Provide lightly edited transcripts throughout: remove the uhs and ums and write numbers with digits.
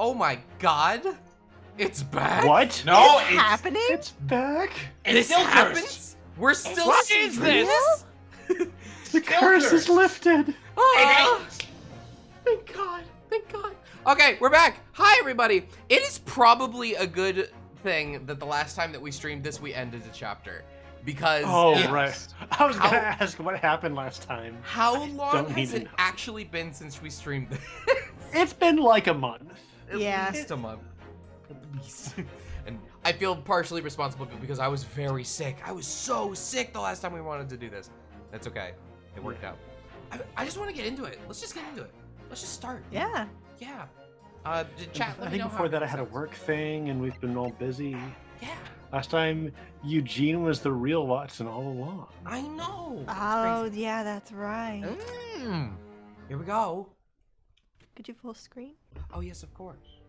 Oh my god. It's back? What? No, It's happening? It's back. This still happens? cursed. We're still What seeing is this? The curse is lifted. Ah! Thank God. Thank God. Okay, we're back. Hi, everybody. It is probably a good thing that the last time that we streamed this, we ended a chapter. Because Oh, Yes. right. I was going to How- ask what happened last time. how long don't has need it to know. actually been since we streamed this? It's been like a month. At Yeah. least a month. At least. And I feel partially responsible because I was very sick. I was so sick the last time we wanted to do this. That's okay. It worked out. I just want to get into it. Let's just get into it. Let's just start. Yeah. Yeah. Chat, let I me think know before how that I it had a sounds. work thing and we've been all busy. Yeah. Last time, Eugene was the real Watson all along. I know. Oh, yeah, that's right. Mm. Here we go. Could you full screen? Oh, yes, of course.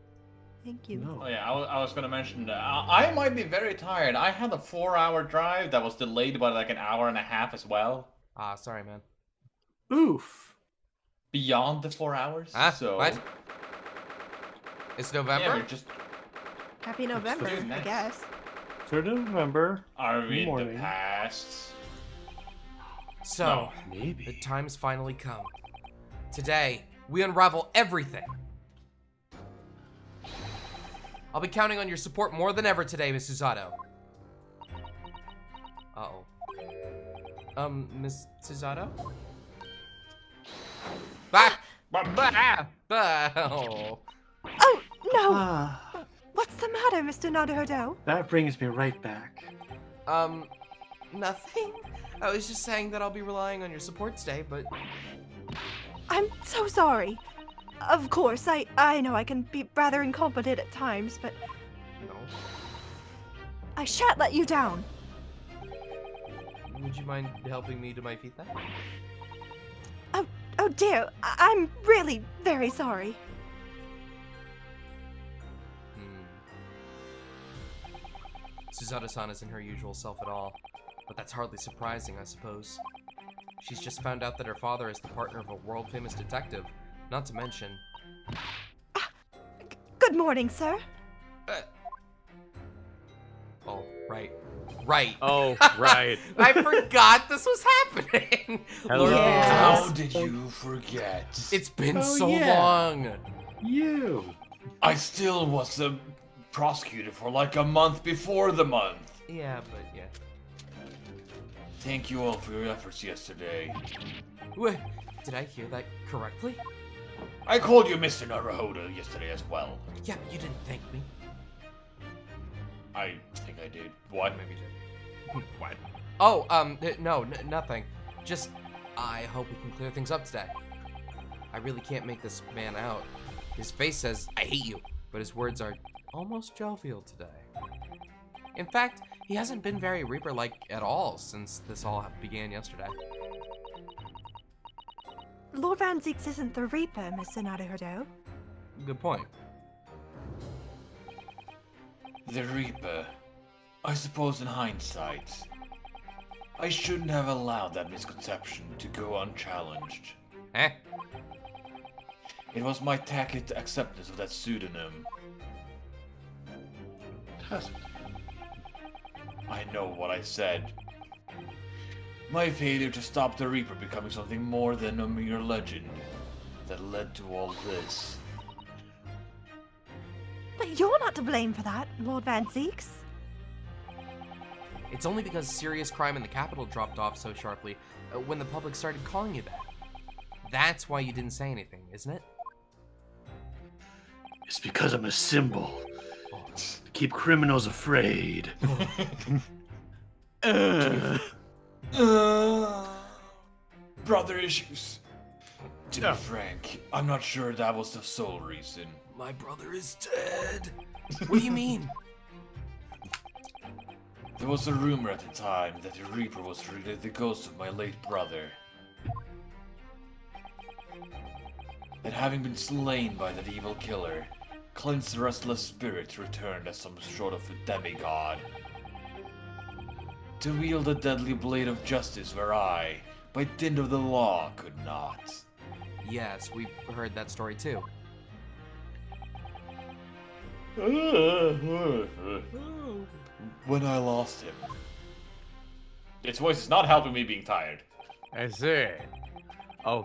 Thank you. No. Oh yeah, I was gonna mention that I might be very tired. I had a 4-hour drive that was delayed by like an hour and a half as well. Ah, sorry, man. Oof. Beyond the 4 hours. Ah, so what? It's November? yeah, we're just Happy November, do I next? guess. 3rd of November. are we in the Morning. past? So, No. the Maybe. time's finally come. Today, we unravel everything. I'll be counting on your support more than ever today, Miss Susato. Uh-oh. Miss Susato? Back! Oh. Oh, no! Ah, What's the matter, Mr. Naruhodo? that brings me right back. Nothing. I was just saying that I'll be relying on your support today, but I'm so sorry. Of course, I know I can be rather incompetent at times, but no. I shan't let you down. Would you mind helping me to my feet then? Oh dear, I'm really very sorry. Susato-san isn't her usual self at all, but that's hardly surprising, I suppose. She's just found out that her father is the partner of a world-famous detective, not to mention... Good morning, sir. Oh, right. Right. Oh, right. I forgot this was happening! Hello. Lord Yes. knows. How did you forget? It's been Oh, so yeah. long! You. I still was the prosecutor for like a month before the month. Yeah, but yeah. Thank you all for your efforts yesterday. Wait, did I hear that correctly? I called you Mr. Naruhodo yesterday as well. Yeah, but you didn't thank me. I think I did. What? Maybe you did. What? Oh, no, nothing. Just, I hope we can clear things up today. I really can't make this man out. His face says, I hate you, but his words are almost jovial today. In fact, he hasn't been very Reaper-like at all since this all began yesterday. Lord Van Zeeks isn't the Reaper, Mr. Naruhodo. Good point. The Reaper. I suppose in hindsight, I shouldn't have allowed that misconception to go unchallenged. Eh? It was my tacit acceptance of that pseudonym. I know what I said. My failure to stop the Reaper becoming something more than a mere legend that led to all this. But you're not to blame for that, Lord Van Zeeks. It's only because serious crime in the capital dropped off so sharply when the public started calling you that. That's why you didn't say anything, isn't it? It's because I'm a symbol. To keep criminals afraid. Brother issues. To be frank, I'm not sure that was the sole reason. My brother is dead. What do you mean? There was a rumor at the time that the Reaper was really the ghost of my late brother. That having been slain by that evil killer, Clint's restless spirit returned as some sort of a demigod. To wield the deadly blade of justice where I, by dint of the law, could not. Yes, we've heard that story too. When I lost him. Its voice is not helping me being tired. I see. Oh.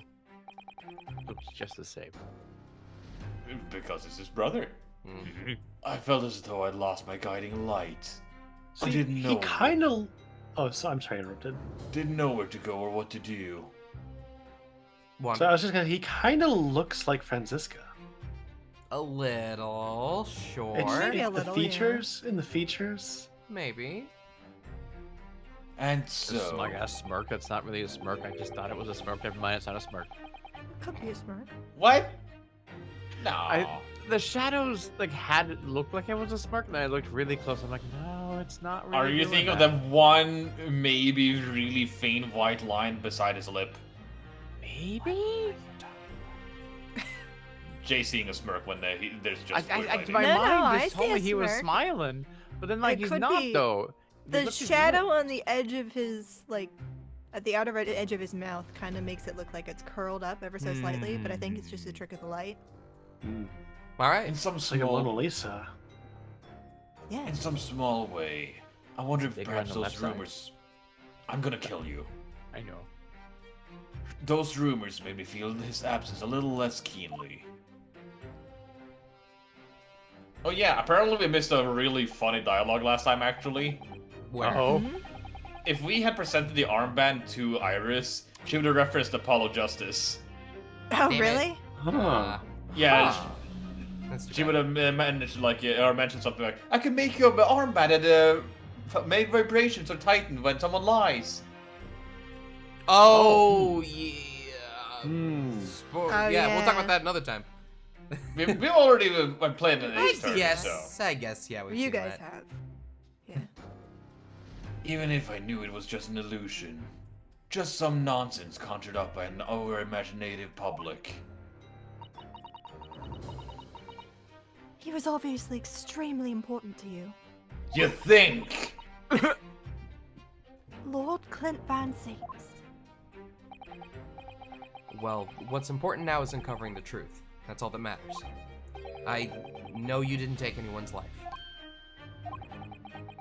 Looks just the same. Because it's his brother. Mm. I felt as though I'd lost my guiding light. I See, didn't know. He kind of. Oh, so I'm sorry, I interrupted. Didn't know where to go or what to do. One. So I was just gonna. He kind of looks like Franziska. A little, sure. Maybe a the little, yeah. features in the features. Maybe. And This so. smug ass smirk. That's not really a smirk. I just thought it was a smirk. Never mind. It's not a smirk. Could be a smirk. What? No. The shadows like had it look like it was a smirk, and then I looked really close. I'm like, no, it's not. Really Are you doing thinking of that. that one maybe really faint white line beside his lip? Maybe. Jay seeing a smirk when there's just. I, weird I, lighting. my No, mind I just told see a me he was smirk. smiling, but then like It he's could not be though. He The looks shadow on the edge of his, like, at the outer edge of his mouth kind of makes it look like it's curled up ever so slightly, but I think it's just a trick of the light. All right. In some It's like a Mona small, Lisa. Yeah. in some small way, I wonder if Bigger on perhaps the those left side. rumors. I'm gonna kill you. I know. Those rumors made me feel his absence a little less keenly. Oh yeah, apparently we missed a really funny dialogue last time actually. Where? Oh. Mhm. If we had presented the armband to Iris, she would have referenced Apollo Justice. Oh, Damn it. really? Huh. Yeah, Huh. That's too she bad. would have managed like or mentioned something like, "I can make your armband that make vibrations or tighten when someone lies." Oh, yeah. Hmm. Spo- Oh, yeah, we'll talk yeah. about that another time. We've already played an I Ace tournament, guess. so I guess. Yeah. We've You seen guys that. have. Yeah. even if I knew it was just an illusion, just some nonsense conjured up by an over-imaginative public. He was obviously extremely important to you. You think? Lord Clint Van Saints. Well, what's important now is uncovering the truth. That's all that matters. I know you didn't take anyone's life.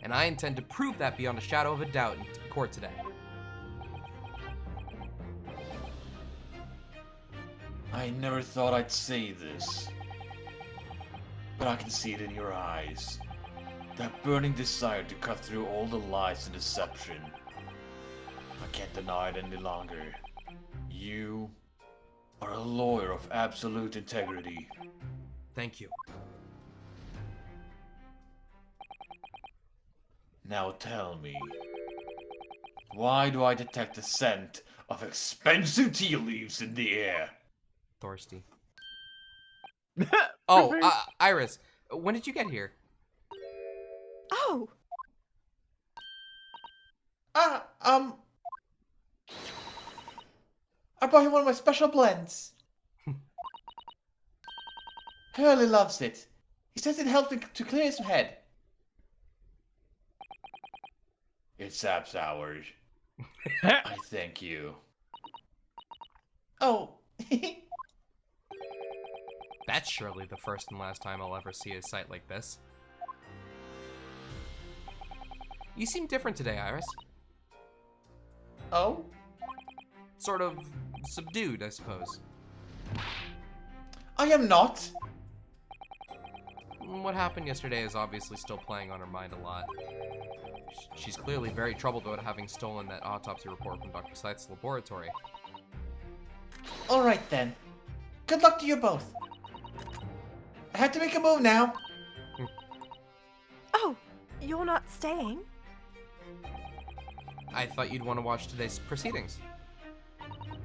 And I intend to prove that beyond a shadow of a doubt in court today. I never thought I'd say this, but I can see it in your eyes. That burning desire to cut through all the lies and deception. I can't deny it any longer. You are a lawyer of absolute integrity. Thank you. Now tell me, why do I detect the scent of expensive tea leaves in the air? Thirsty. Oh, Iris, when did you get here? Oh, I brought him one of my special blends. Hurley loves it. He says it helps him to clear his head. It saps hours. I thank you. Oh. That's surely the first and last time I'll ever see a sight like this. You seem different today, Iris. Oh? Sort of subdued, I suppose. I am not. What happened yesterday is obviously still playing on her mind a lot. She's clearly very troubled about having stolen that autopsy report from Dr. Scythe's laboratory. Alright then. Good luck to you both. I have to make a move now. oh, you're not staying? I thought you'd want to watch today's proceedings.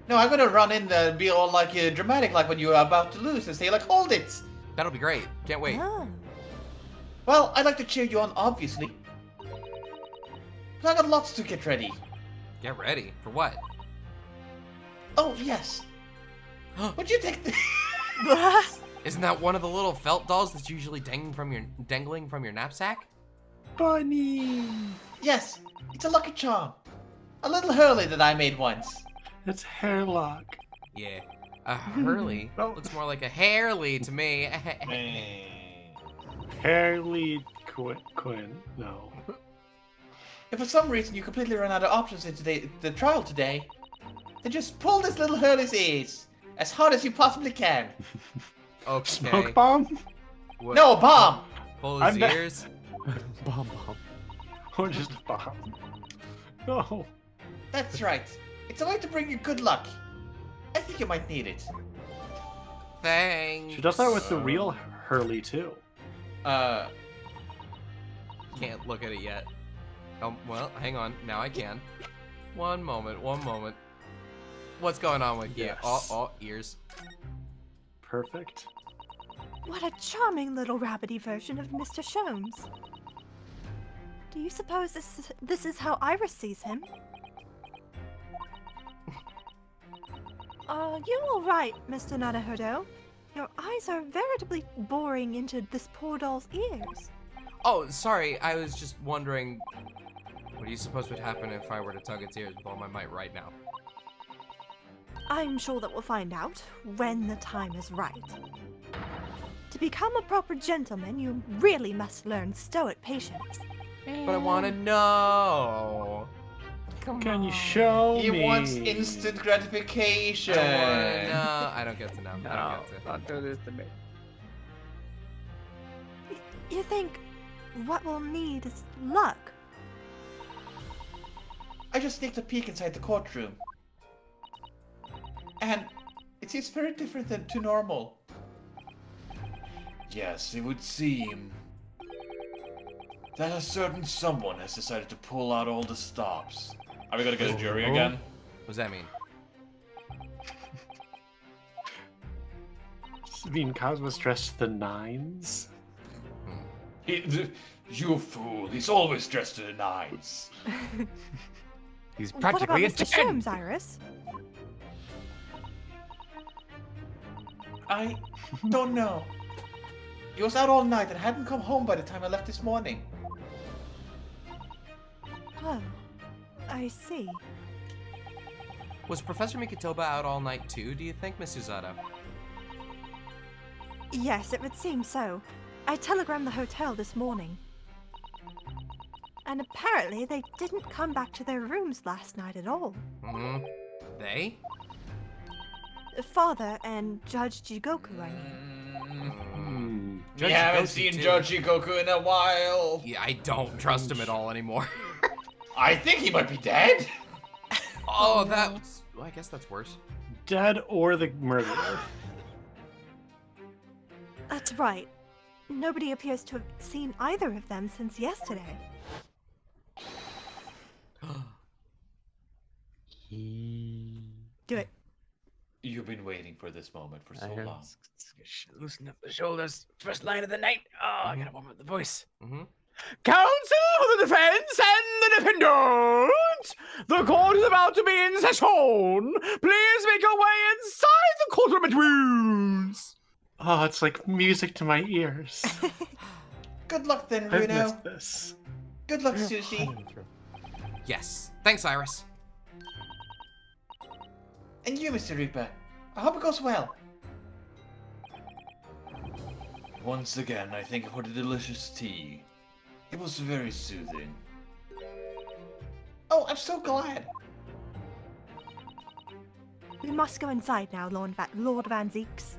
No, I'm gonna run in there and be all like dramatic like when you're about to lose and say like, hold it! That'll be great. Can't wait. Oh. Well, I'd like to cheer you on, obviously. But I got lots to get ready. Get ready. For what? Oh, yes. Would you take the... Isn't that one of the little felt dolls that's usually dangling from your knapsack? Bunny. Yes, it's a lucky charm. A little Hurley that I made once. It's hairlock. Yeah. A Hurley Oh. looks more like a Hairley to me. Harley Quinn. No. If for some reason you completely run out of options in the trial today, then just pull this little Hurley's ears as hard as you possibly can. Okay. Smoke bomb? What- No, bomb! Pull his I'm not- ears. Bomb bomb. Or just a bomb? No. That's right. It's a way to bring you good luck. I think you might need it. Thanks. She does that with the real Hurley too. Can't look at it yet. Well, hang on. Now I can. One moment. What's going on with you? Yes. Oh, ears. Perfect. What a charming little rabbity version of Mr. Sholmes. Do you suppose this is how Iris sees him? Are you all right, Mr. Naruhodo? Your eyes are veritably boring into this poor doll's ears. Oh, sorry. I was just wondering. What do you suppose would happen if I were to tug its ears with all my might right now? I'm sure that we'll find out when the time is right. To become a proper gentleman, you really must learn stoic patience. But I want to know. Come Can you on. show He me? wants instant gratification. I wanna know. I don't get to know. I No, don't get to. don't do this to me. You think what we'll need is luck? I just sneaked a peek inside the courtroom. And it seems very different to normal. Yes, it would seem that a certain someone has decided to pull out all the stops. Are we gonna get a jury again? What does that mean? I mean, Cosmo's dressed to the nines. You fool, he's always dressed to the nines. He's What about practically a Mr. 10. Sholmes, Iris? I don't know. He was out all night and hadn't come home by the time I left this morning. Oh, I see. Was Professor Mikotoba out all night too, do you think, Miss Suzato? Yes, it would seem so. I telegrammed the hotel this morning. And apparently they didn't come back to their rooms last night at all. Mm-hmm. They? Father and Judge Jigoku, I mean. Hmm. We Judge haven't Goku seen too. Judge Goku in a while. Yeah, I don't trust him at all anymore. I think he might be dead. Oh, no. that's... Well, I guess that's worse. Dead or the murderer. That's right. Nobody appears to have seen either of them since yesterday. Do it. You've been waiting for this moment for so long. Loosen up the shoulders. First line of the night. Oh, I gotta warm up the voice. Mm-hmm. Counsel for the defense and the defendant! The court is about to be in session! Please make your way inside the courtroom at once! Oh, it's like music to my ears. Good luck then, I've Runo. missed this. Good luck, Susie. Yes. Thanks, Iris. And you, Mr. Reaper. I hope it goes well. Once again, I thank you for the delicious tea. It was very soothing. Oh, I'm so glad. We must go inside now, Lord Van Zeeks.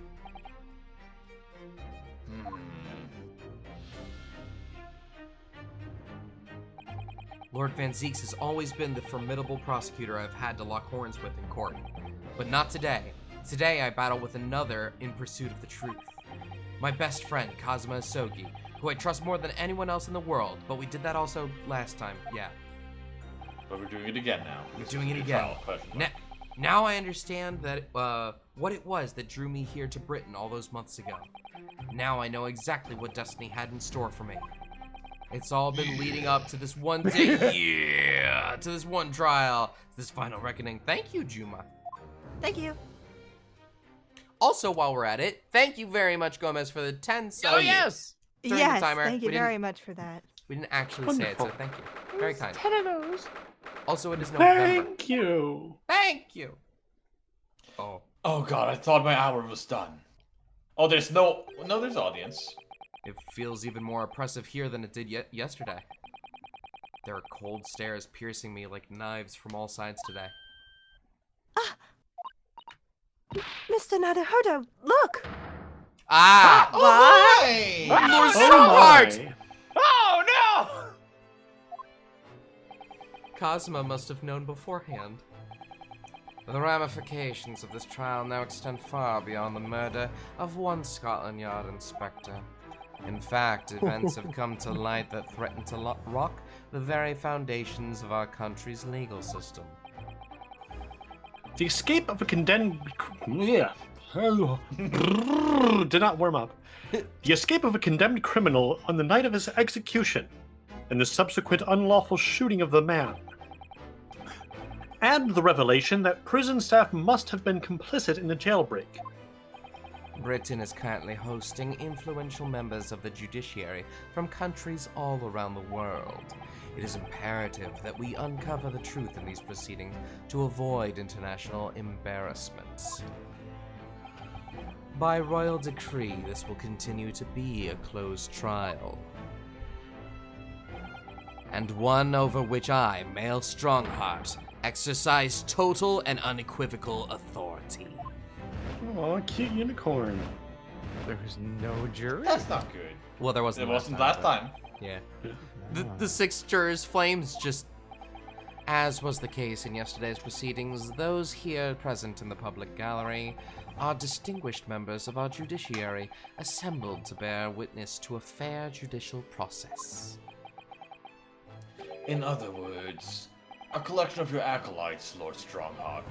Lord Van Zeeks has always been the formidable prosecutor I've had to lock horns with in court. But not today. Today I battle with another in pursuit of the truth. My best friend, Kazuma Asogi, who I trust more than anyone else in the world, but we did that also last time, yeah. But we're doing it again now. We're doing it It's a again. trial question. Now I understand that, what it was that drew me here to Britain all those months ago. Now I know exactly what destiny had in store for me. It's all been leading up to this one day, yeah, to this one trial, this final reckoning. Thank you, Juma. Thank you. Also, while we're at it, thank you very much, Gomez, for the 10 subs. Oh, yes! During the Yes, timer, thank you we didn't- very much for that. We didn't actually say it, so Wonderful. thank you. Very kind. 10 of those. Also, it is November. Thank you. Thank you. Oh. Oh god, I thought my hour was done. Oh, there's there's audience. It feels even more oppressive here than it did yesterday. There are cold stares piercing me like knives from all sides today. Mr. Naruhodo, look! Ah! Oh, hey! Lord Oh Strongheart! my. Oh no! Cosmo must have known beforehand. The ramifications of this trial now extend far beyond the murder of one Scotland Yard inspector. In fact, events have come to light that threaten to rock the very foundations of our country's legal system. The escape of a condemned... Yeah. Did not warm up. The escape of a condemned criminal on the night of his execution, and the subsequent unlawful shooting of the man. And the revelation that prison staff must have been complicit in the jailbreak. Britain is currently hosting influential members of the judiciary from countries all around the world. It is imperative that we uncover the truth in these proceedings to avoid international embarrassments. By royal decree, this will continue to be a closed trial. And one over which I, Male Strongheart, exercise total and unequivocal authority. Aw, cute unicorn. There was no jury. That's not good. Well, there wasn't. It wasn't last but- time. Yeah. The six jurors' flames just... As was the case in yesterday's proceedings, those here present in the public gallery are distinguished members of our judiciary, assembled to bear witness to a fair judicial process. In other words, a collection of your acolytes, Lord Strongheart.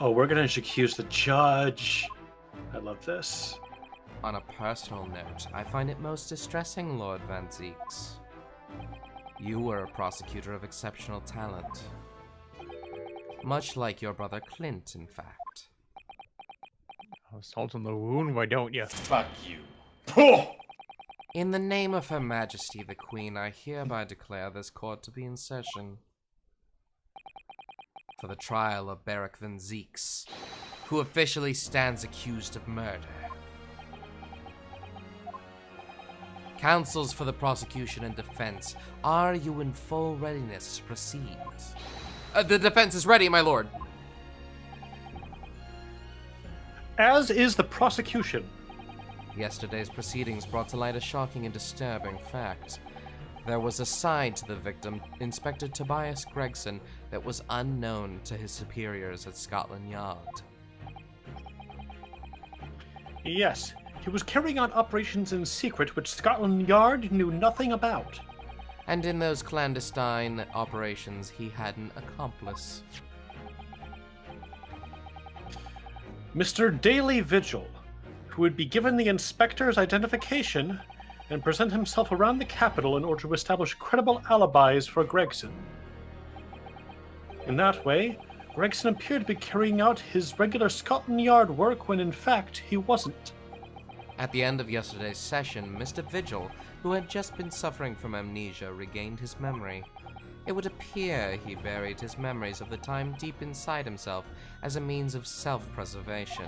Oh, we're gonna accuse the judge. I love this. On a personal note, I find it most distressing, Lord Van Zeeks. You were a prosecutor of exceptional talent. Much like your brother Clint, in fact. Oh, salt on the wound, why don't you? Fuck you. Poh! In the name of Her Majesty the Queen, I hereby declare this court to be in session for the trial of Beric Van Zeeks, who officially stands accused of murder. Counsels for the prosecution and defense, are you in full readiness to proceed? The defense is ready, my lord. As is the prosecution. Yesterday's proceedings brought to light a shocking and disturbing fact. There was a side to the victim, Inspector Tobias Gregson, that was unknown to his superiors at Scotland Yard. Yes, he was carrying out operations in secret which Scotland Yard knew nothing about. And in those clandestine operations, he had an accomplice. Mr. Daily Vigil, who would be given the inspector's identification and present himself around the capital in order to establish credible alibis for Gregson. In that way, Gregson appeared to be carrying out his regular Scotland Yard work when in fact he wasn't. At the end of yesterday's session, Mr. Vigil, who had just been suffering from amnesia, regained his memory. It would appear he buried his memories of the time deep inside himself as a means of self-preservation.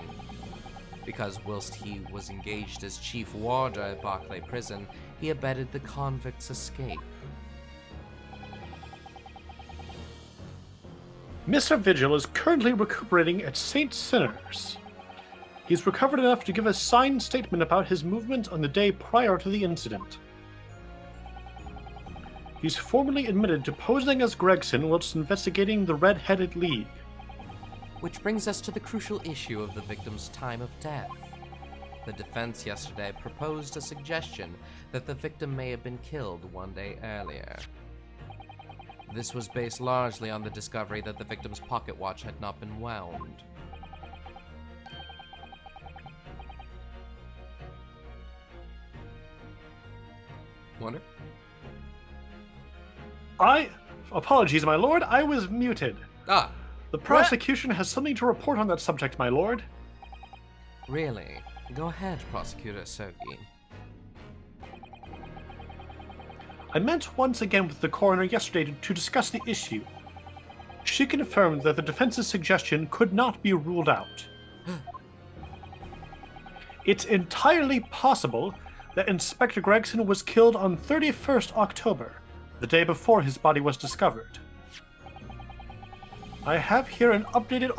Because whilst he was engaged as chief warder at Barclay Prison, he abetted the convict's escape. Mr. Vigil is currently recuperating at St. Sinners. He's recovered enough to give a signed statement about his movement on the day prior to the incident. He's formally admitted to posing as Gregson whilst investigating the Red-Headed League. Which brings us to the crucial issue of the victim's time of death. The defense yesterday proposed a suggestion that the victim may have been killed one day earlier. This was based largely on the discovery that the victim's pocket watch had not been wound. Wonder? Apologies, my lord, I was muted. Ah, The prosecution has something to report on that subject, my lord. really? Go ahead, Prosecutor Sogi. I met once again with the coroner yesterday to discuss the issue. She confirmed that the defense's suggestion could not be ruled out. It's entirely possible that Inspector Gregson was killed on 31st October, the day before his body was discovered. I have here an updated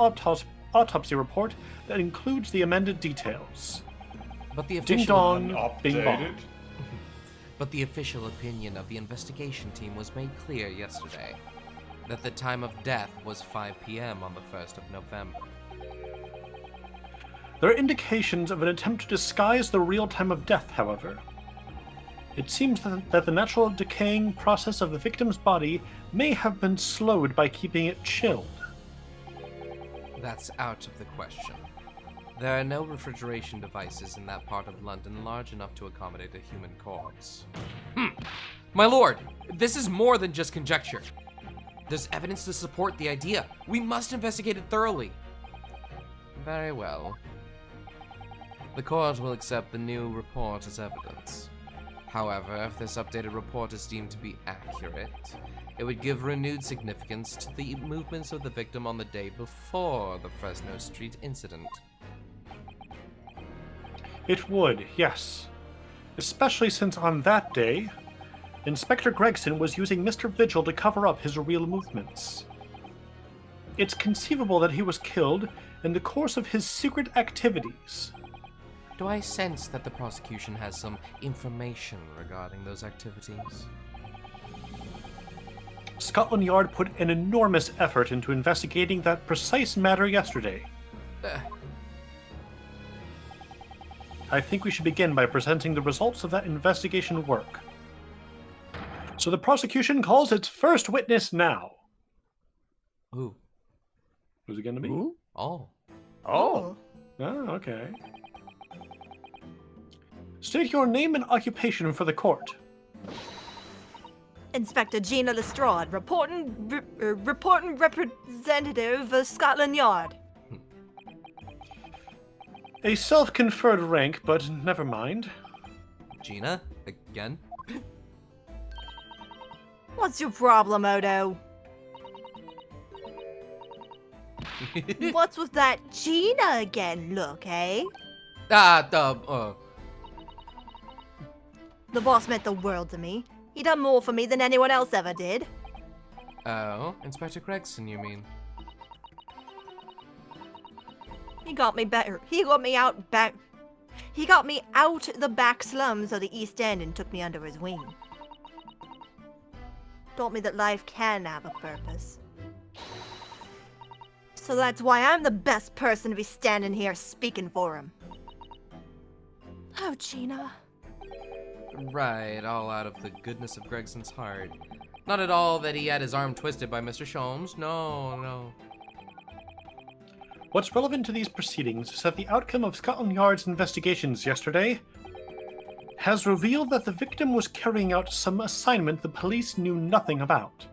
autopsy report that includes the amended details. But the Ding official dong, bing bong. Updated? But the official opinion of the investigation team was made clear yesterday that the time of death was 5 p.m. on the 1st of November. There are indications of an attempt to disguise the real time of death, however. It seems that the natural decaying process of the victim's body may have been slowed by keeping it chilled. That's out of the question. There are no refrigeration devices in that part of London large enough to accommodate a human corpse. My lord, this is more than just conjecture. There's evidence to support the idea. We must investigate it thoroughly. Very well. The court will accept the new report as evidence. However, if this updated report is deemed to be accurate, it would give renewed significance to the movements of the victim on the day before the Fresno Street incident. It would, yes. Especially since on that day, Inspector Gregson was using Mr. Vigil to cover up his real movements. It's conceivable that he was killed in the course of his secret activities. Do I sense that the prosecution has some information regarding those activities? Scotland Yard put an enormous effort into investigating that precise matter yesterday. I think we should begin by presenting the results of that investigation work. So the prosecution calls its first witness now. Who? Who's it going to be? Who? Oh. Oh. Oh, okay. State your name and occupation for the court. Inspector Gina Lestrade, reporting representative of Scotland Yard. A self-conferred rank, but never mind. Gina? Again? What's your problem, Odo? What's with that Gina again look, eh? The boss meant the world to me. He done more for me than anyone else ever did. Oh, Inspector Gregson, you mean? He got me better. He got me out the back slums of the East End and took me under his wing. Taught me that life can have a purpose. So that's why I'm the best person to be standing here speaking for him. Oh, Gina. Right, all out of the goodness of Gregson's heart. Not at all that he had his arm twisted by Mr. Sholmes. No. What's relevant to these proceedings is that the outcome of Scotland Yard's investigations yesterday has revealed that the victim was carrying out some assignment the police knew nothing about.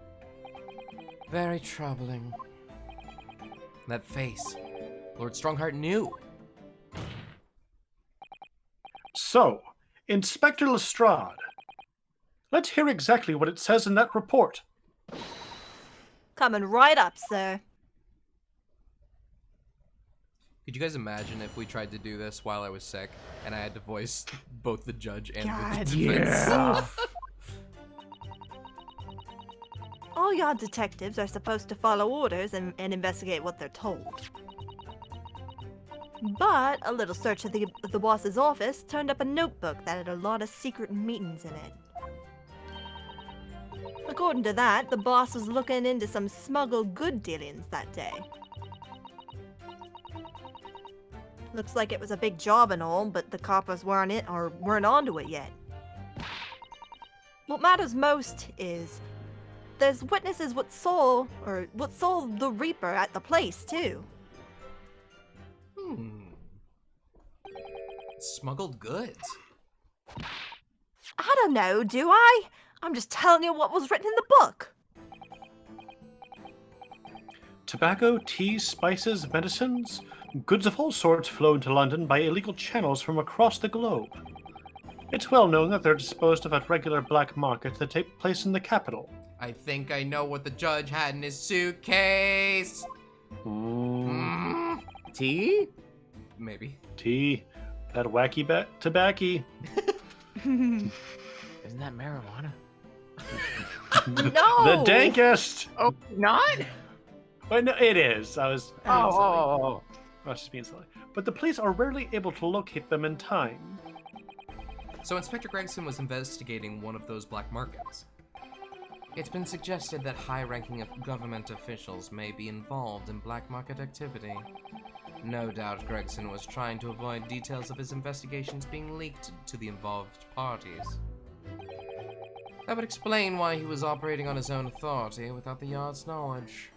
Very troubling. That face. Lord Strongheart knew. So, Inspector Lestrade, let's hear exactly what it says in that report. Coming right up, sir. Could you guys imagine if we tried to do this while I was sick and I had to voice both the judge and the defense? Yeah. All yard detectives are supposed to follow orders and investigate what they're told. But a little search of the boss's office turned up a notebook that had a lot of secret meetings in it. According to that, the boss was looking into some smuggled good dealings that day. Looks like it was a big job and all, but the coppers weren't onto it yet. What matters most is there's witnesses what saw the Reaper at the place too. Smuggled goods. I don't know, do I? I'm just telling you what was written in the book. Tobacco, tea, spices, medicines, goods of all sorts flow into London by illegal channels from across the globe. It's well known that they're disposed of at regular black markets that take place in the capital. I think I know what the judge had in his suitcase. Tea? Maybe. Tea, that wacky tobacco. Isn't that marijuana? No! The dankest! Oh, not? Wait, no, it is. I was Oh, being silly. oh. I was just being silly. But the police are rarely able to locate them in time. So Inspector Gregson was investigating one of those black markets. It's been suggested that high-ranking government officials may be involved in black market activity. No doubt Gregson was trying to avoid details of his investigations being leaked to the involved parties. That would explain why he was operating on his own authority without the Yard's knowledge.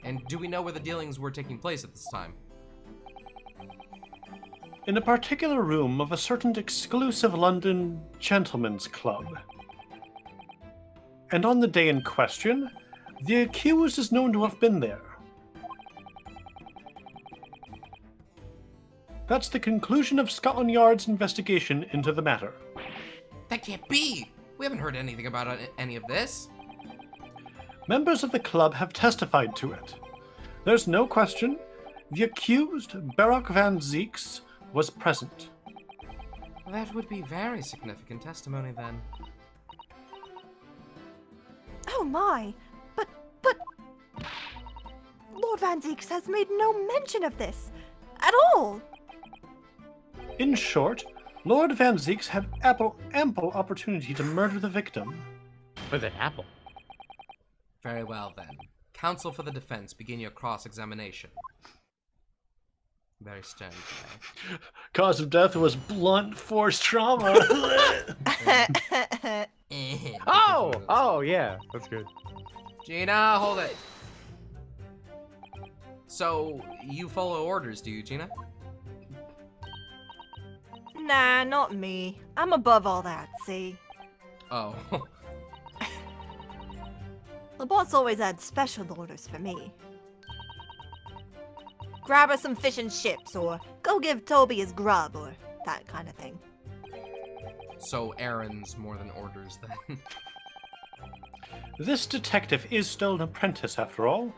And do we know where the dealings were taking place at this time? In a particular room of a certain exclusive London gentlemen's club. And on the day in question, the accused is known to have been there. That's the conclusion of Scotland Yard's investigation into the matter. That can't be! We haven't heard anything about any of this. Members of the club have testified to it. There's no question, the accused, Barak Van Zeeks, was present. That would be very significant testimony then. Oh my! But... Lord Van Zeeks has made no mention of this. At all! In short, Lord Van Zeeks had ample opportunity to murder the victim. With an apple. Very well then. Counsel for the defense, begin your cross-examination. Very stern today. Cause of death was blunt force trauma. Oh, yeah. That's good. Gina, hold it. So, you follow orders, do you, Gina? Nah, not me. I'm above all that, see? Oh. The boss always had special orders for me. Grab her some fish and chips, or go give Toby his grub, or that kind of thing. So errands more than orders, then. This detective is still an apprentice, after all.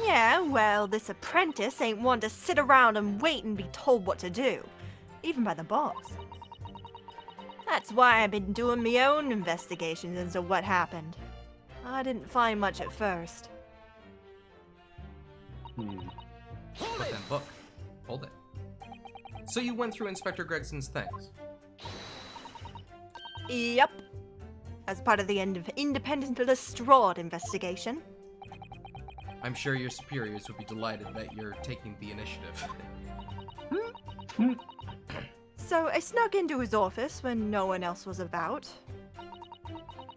Yeah, well, this apprentice ain't one to sit around and wait and be told what to do, even by the boss. That's why I've been doing my own investigations into what happened. I didn't find much at first. But then look. Hold it. So you went through Inspector Gregson's things? Yep. As part of the independent Lestrade investigation. I'm sure your superiors would be delighted that you're taking the initiative. So I snuck into his office when no one else was about.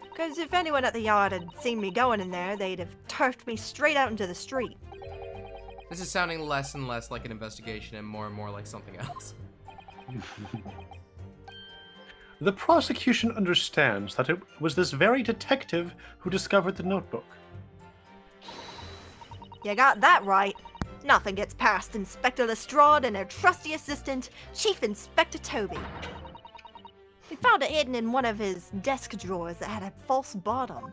Because if anyone at the yard had seen me going in there, they'd have turfed me straight out into the street. This is sounding less and less like an investigation and more like something else. The prosecution understands that it was this very detective who discovered the notebook. You got that right. Nothing gets past Inspector Lestrade and her trusty assistant, Chief Inspector Toby. We found it hidden in one of his desk drawers that had a false bottom.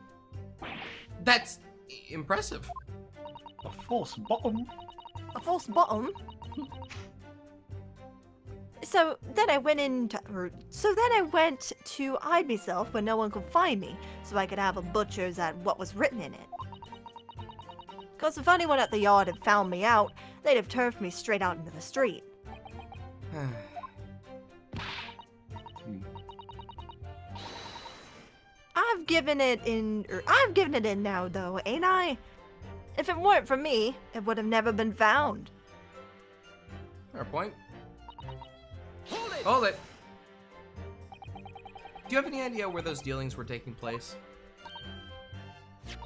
That's impressive. A false bottom? A false bottom? So then I went to hide myself when no one could find me, so I could have a butcher's at what was written in it. Because if anyone at the yard had found me out, they'd have turfed me straight out into the street. I've given it in now, though, ain't I? If it weren't for me, it would have never been found. Fair point. Hold it! Do you have any idea where those dealings were taking place?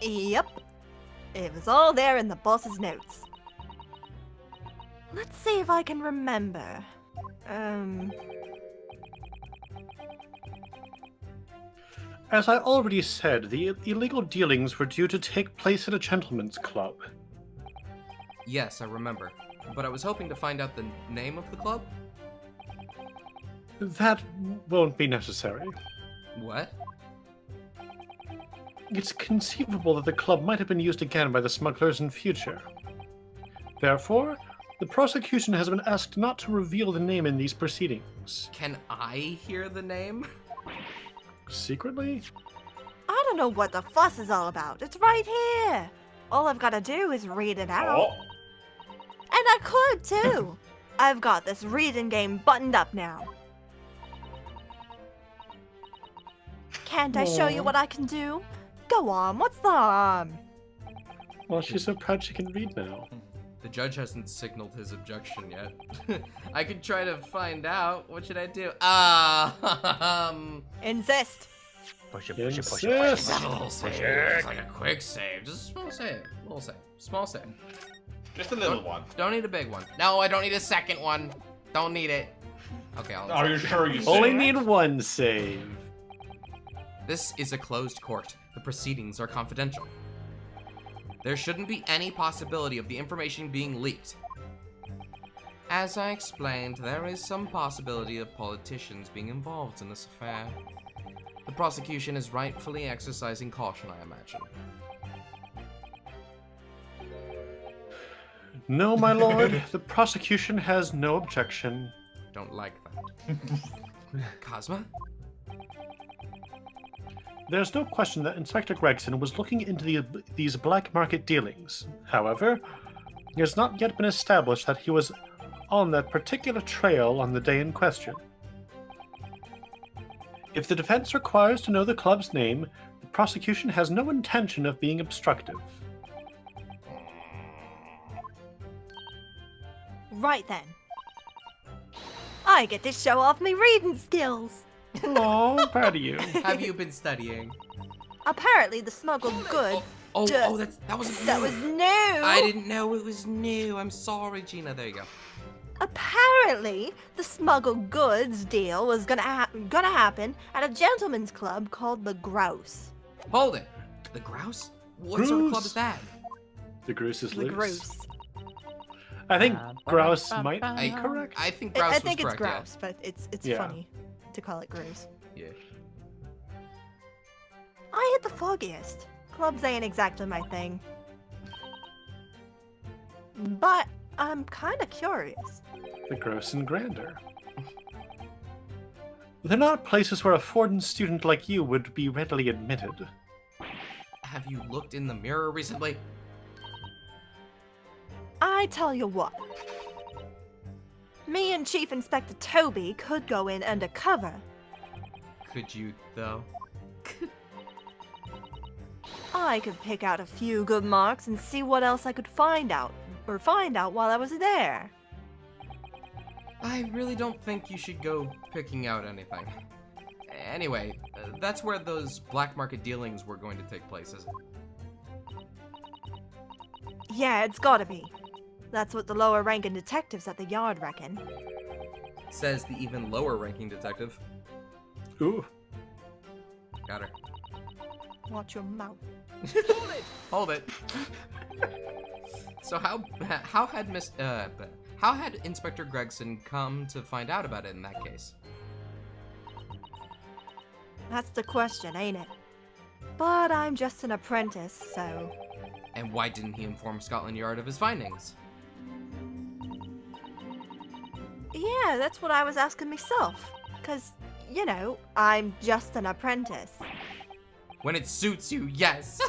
Yep. It was all there in the boss's notes. Let's see if I can remember. As I already said, the illegal dealings were due to take place at a gentleman's club. Yes, I remember. But I was hoping to find out the name of the club? That won't be necessary. What? It's conceivable that the club might have been used again by the smugglers in future. Therefore, The prosecution has been asked not to reveal the name in these proceedings. Can I hear the name? Secretly? I don't know what the fuss is all about. It's right here. All I've got to do is read it out. Oh, And I could too. I've got this reading game buttoned up now. Can't I show you Aw. what I can do? Go on, what's the harm? Well, she's so proud she can read now. The judge hasn't signaled his objection yet. I could try to find out. What should I do? Insist. Push it, Insist. Just a little save. Just like a quick save. Just a small save. Little save. Small save. just a little one. Don't need a big one. No, I don't need a second one. Don't need it. Okay, Are you sure you Only said? need one save. This is a closed court. The proceedings are confidential. There shouldn't be any possibility of the information being leaked. As I explained, there is some possibility of politicians being involved in this affair. The prosecution is rightfully exercising caution, I imagine. No, my lord, the prosecution has no objection. Don't like that. Cosma? There's no question that Inspector Gregson was looking into these black market dealings. However, it has not yet been established that he was on that particular trail on the day in question. If the defense requires to know the club's name, the prosecution has no intention of being obstructive. Right then. I get to show off my reading skills. Oh, proud of you. Have you been studying? Apparently the smuggled good That was that was new. I didn't know it was new. I'm sorry, Gina. There you go. Apparently, the smuggled goods deal was gonna happen at a gentleman's club called the Grouse. Hold it. The Grouse? What sort of club is that? The Grouse is The loose. Grouse. I think Grouse might be I- correct. I think Grouse I think was it's correct, Grouse, but it's Yeah. funny to call it Grouse. Yeah. I hit the foggiest. Clubs ain't exactly my thing. But I'm kind of curious. The Grouse and Grander. They're not places where a foreign student like you would be readily admitted. Have you looked in the mirror recently? I tell you what. Me and Chief Inspector Toby could go in undercover. Could you, though? I could pick out a few good marks and see what else I could find out while I was there. I really don't think you should go picking out anything. Anyway, that's where those black market dealings were going to take place, isn't it? Yeah, it's gotta be. That's what the lower ranking detectives at the yard reckon. Says the even lower ranking detective. Ooh. Got her. Watch your mouth. Hold it. So how had Inspector Gregson come to find out about it in that case? That's the question, ain't it? But I'm just an apprentice, so... And why didn't he inform Scotland Yard of his findings? Yeah, that's what I was asking myself. 'Cause, you know, I'm just an apprentice. When it suits you, yes.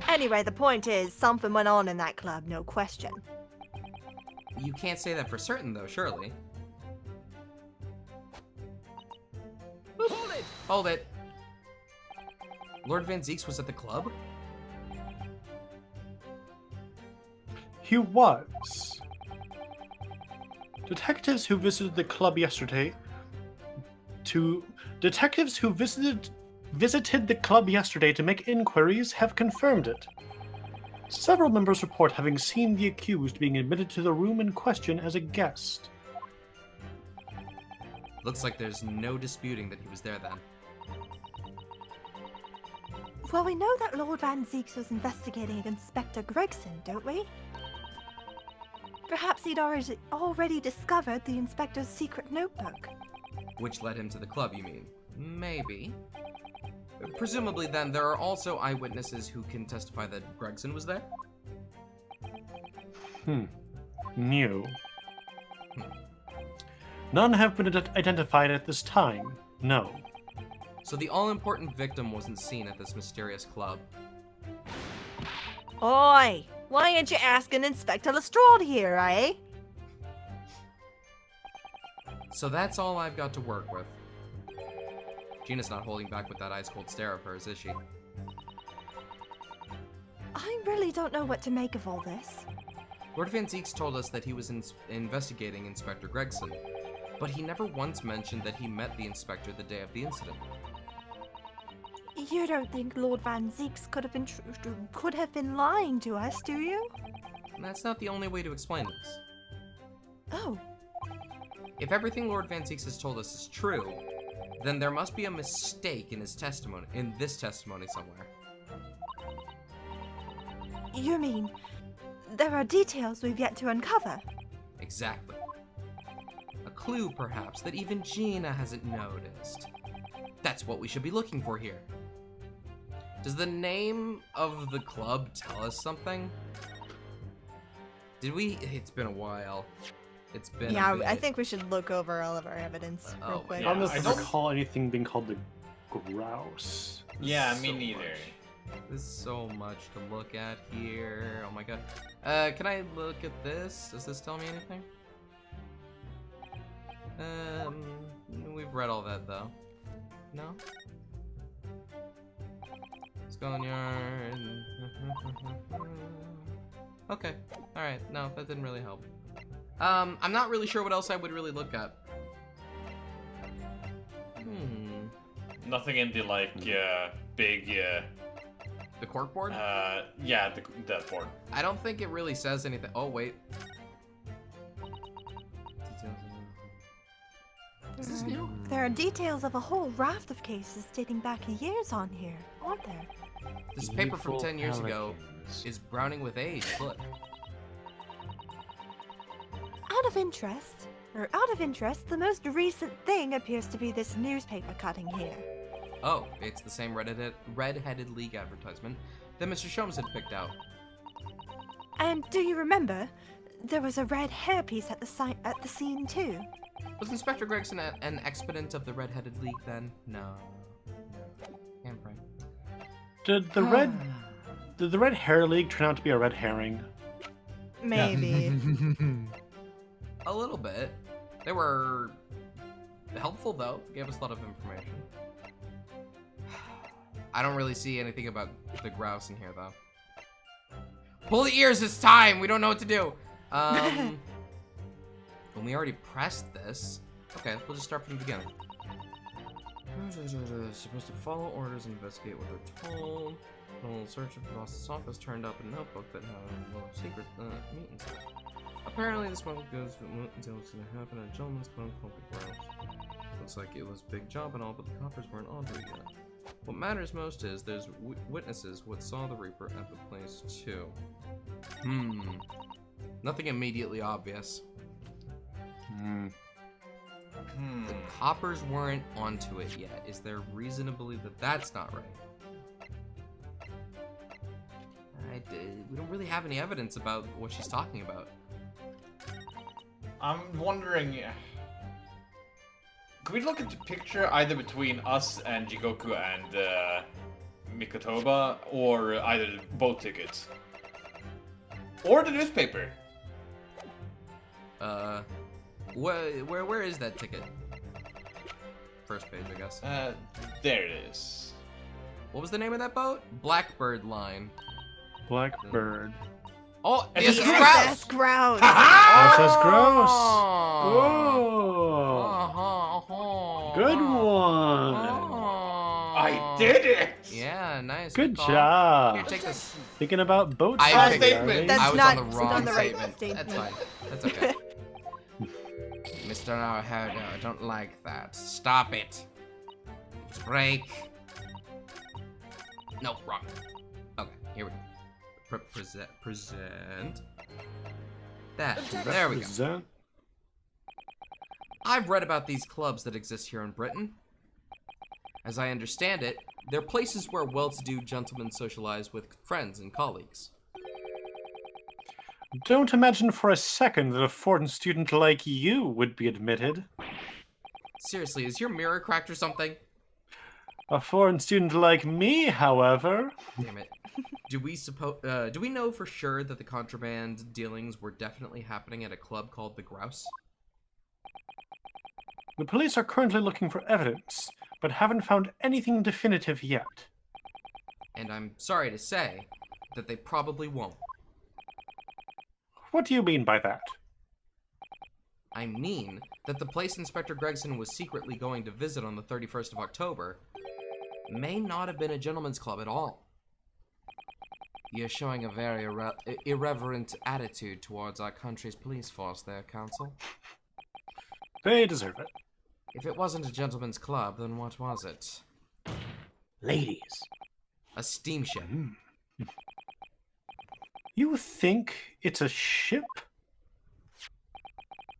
Anyway, the point is, something went on in that club, no question. You can't say that for certain, though, surely. Hold it. Lord Van Zeeks was at the club? He was. Detectives who visited the club yesterday to make inquiries have confirmed it. Several members report having seen the accused being admitted to the room in question as a guest. Looks like there's no disputing that he was there then. Well, we know that Lord Van Zeeks was investigating Inspector Gregson, don't we? Perhaps he'd already discovered the inspector's secret notebook. Which led him to the club, you mean? Maybe. Presumably then, there are also eyewitnesses who can testify that Gregson was there? New. None have been identified at this time. No. So the all-important victim wasn't seen at this mysterious club. Oi! Why aren't you asking Inspector Lestrade here, eh? So that's all I've got to work with. Gina's not holding back with that ice-cold stare of hers, is she? I really don't know what to make of all this. Lord Van Zieks told us that he was investigating Inspector Gregson, but he never once mentioned that he met the inspector the day of the incident. You don't think Lord Van Zieks could have been lying to us, do you? And that's not the only way to explain this. Oh, If everything Lord Van Zieks has told us is true, then there must be a mistake in his testimony, in this testimony somewhere. you mean there are details we've yet to uncover? Exactly. A clue, perhaps, that even Gina hasn't noticed. That's what we should be looking for here. Does the name of the club tell us something? Did we? It's been a while. It's been Yeah, a bit. I think we should look over all of our evidence real Oh, quick. I don't know I if I don't- recall anything being called the Grouse. Yeah, me So neither. much. There's so much to look at here. Oh my god. Can I look at this? Does this tell me anything? We've read all that though. No? Skull Yard. Okay. Alright, no, that didn't really help. I'm not really sure what else I would really look at. Nothing in the big The corkboard? yeah, that board. I don't think it really says anything. Oh, wait. Is this new? There are details of a whole raft of cases dating back years on here, aren't there? This paper from 10 years ago is browning with age. Look. Out of interest, the most recent thing appears to be this newspaper cutting here. Oh, it's the same Red-Headed League advertisement that Mr. Sholmes had picked out. And do you remember? There was a red hairpiece at the scene too. Was Inspector Gregson an exponent of the Red-Headed League then? No. Handprint. Did the Red Hair League turn out to be a red herring? Maybe. A little bit. They were helpful though. Gave us a lot of information. I don't really see anything about the grouse in here though. Pull the ears, it's time! We don't know what to do. When we already pressed this. Okay, we'll just start from the beginning. Supposed to follow orders and investigate what they're told. A little search of the boss's office turned up a notebook that had a little secret meeting. Apparently, this one goes until it's gonna happen at a gentleman's club called the Grouse. Looks like it was a big job and all, but the coppers weren't onto it yet. What matters most is there's witnesses what saw the Reaper at the place too. Nothing immediately obvious. The coppers weren't onto it yet. Is there reason to believe that that's not right? We don't really have any evidence about what she's talking about. I'm wondering, could we look at the picture either between us and Jigoku and Mikotoba, or either both tickets, or the newspaper? Where is that ticket? First page, I guess. There it is. What was the name of that boat? Blackbird Line. Blackbird. Oh, the Yes, SS yes, Grouse! SS Grouse. SS Grouse. Oh. Good one. I did it! Yeah, nice. Good call. job. Here, take this. Thinking about boats. I today, statement. right? That's I was not- on the it's wrong not the right statement. statement. That's fine. That's okay. Mr. Naruhodo, I don't like that. Stop it. Break. No, wrong. Okay, here we go. Present. That. There we go. Present. I've read about these clubs that exist here in Britain. As I understand it, they're places where well-to-do gentlemen socialize with friends and colleagues. Don't imagine for a second that a foreign student like you would be admitted. Seriously, is your mirror cracked or something? A foreign student like me, however... Damn it. Do we know for sure that the contraband dealings were definitely happening at a club called the Grouse? The police are currently looking for evidence, but haven't found anything definitive yet. And I'm sorry to say that they probably won't. What do you mean by that? I mean that the place Inspector Gregson was secretly going to visit on the 31st of October may not have been a gentleman's club at all. You're showing a very irreverent attitude towards our country's police force there, Counsel. They deserve it. If it wasn't a gentleman's club, then what was it? Ladies. A steamship. You think it's a ship?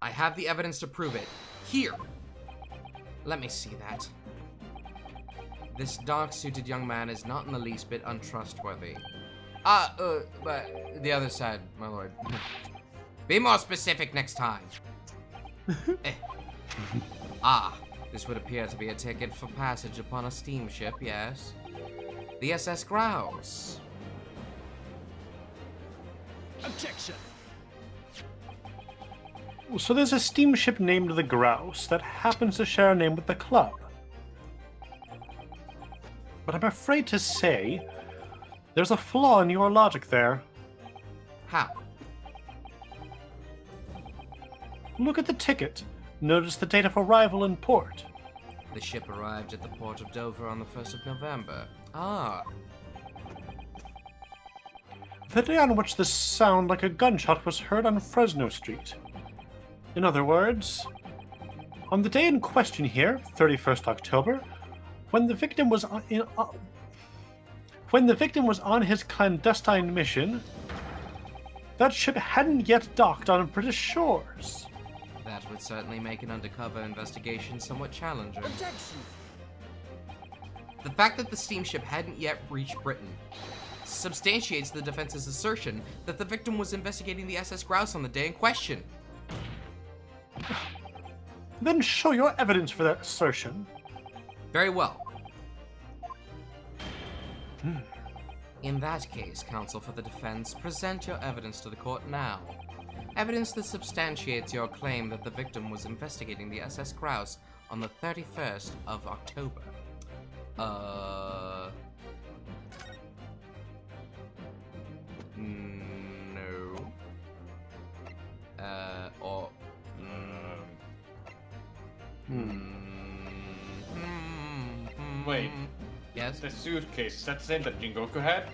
I have the evidence to prove it. Here! Let me see that. This dark-suited young man is not in the least bit untrustworthy. But the other side, my lord. Be more specific next time. This would appear to be a ticket for passage upon a steamship, yes? The SS Grouse. Objection. So there's a steamship named the Grouse that happens to share a name with the club. But I'm afraid to say, there's a flaw in your logic there. How? Look at the ticket. Notice the date of arrival in port. The ship arrived at the port of Dover on the 1st of November. Ah, The day on which the sound like a gunshot was heard on Fresno Street. In other words, on the day in question here, 31st October, when the victim was on his clandestine mission, that ship hadn't yet docked on British shores. that would certainly make an undercover investigation somewhat challenging. Objection. The fact that the steamship hadn't yet reached Britain substantiates the defense's assertion that the victim was investigating the SS Grouse on the day in question. Then show your evidence for that assertion. Very well. In that case, counsel for the defense, present your evidence to the court now. Evidence that substantiates your claim that the victim was investigating the SS Grouse on the 31st of October. No. Wait. Yes? The suitcase, is that the same that Jingoku had?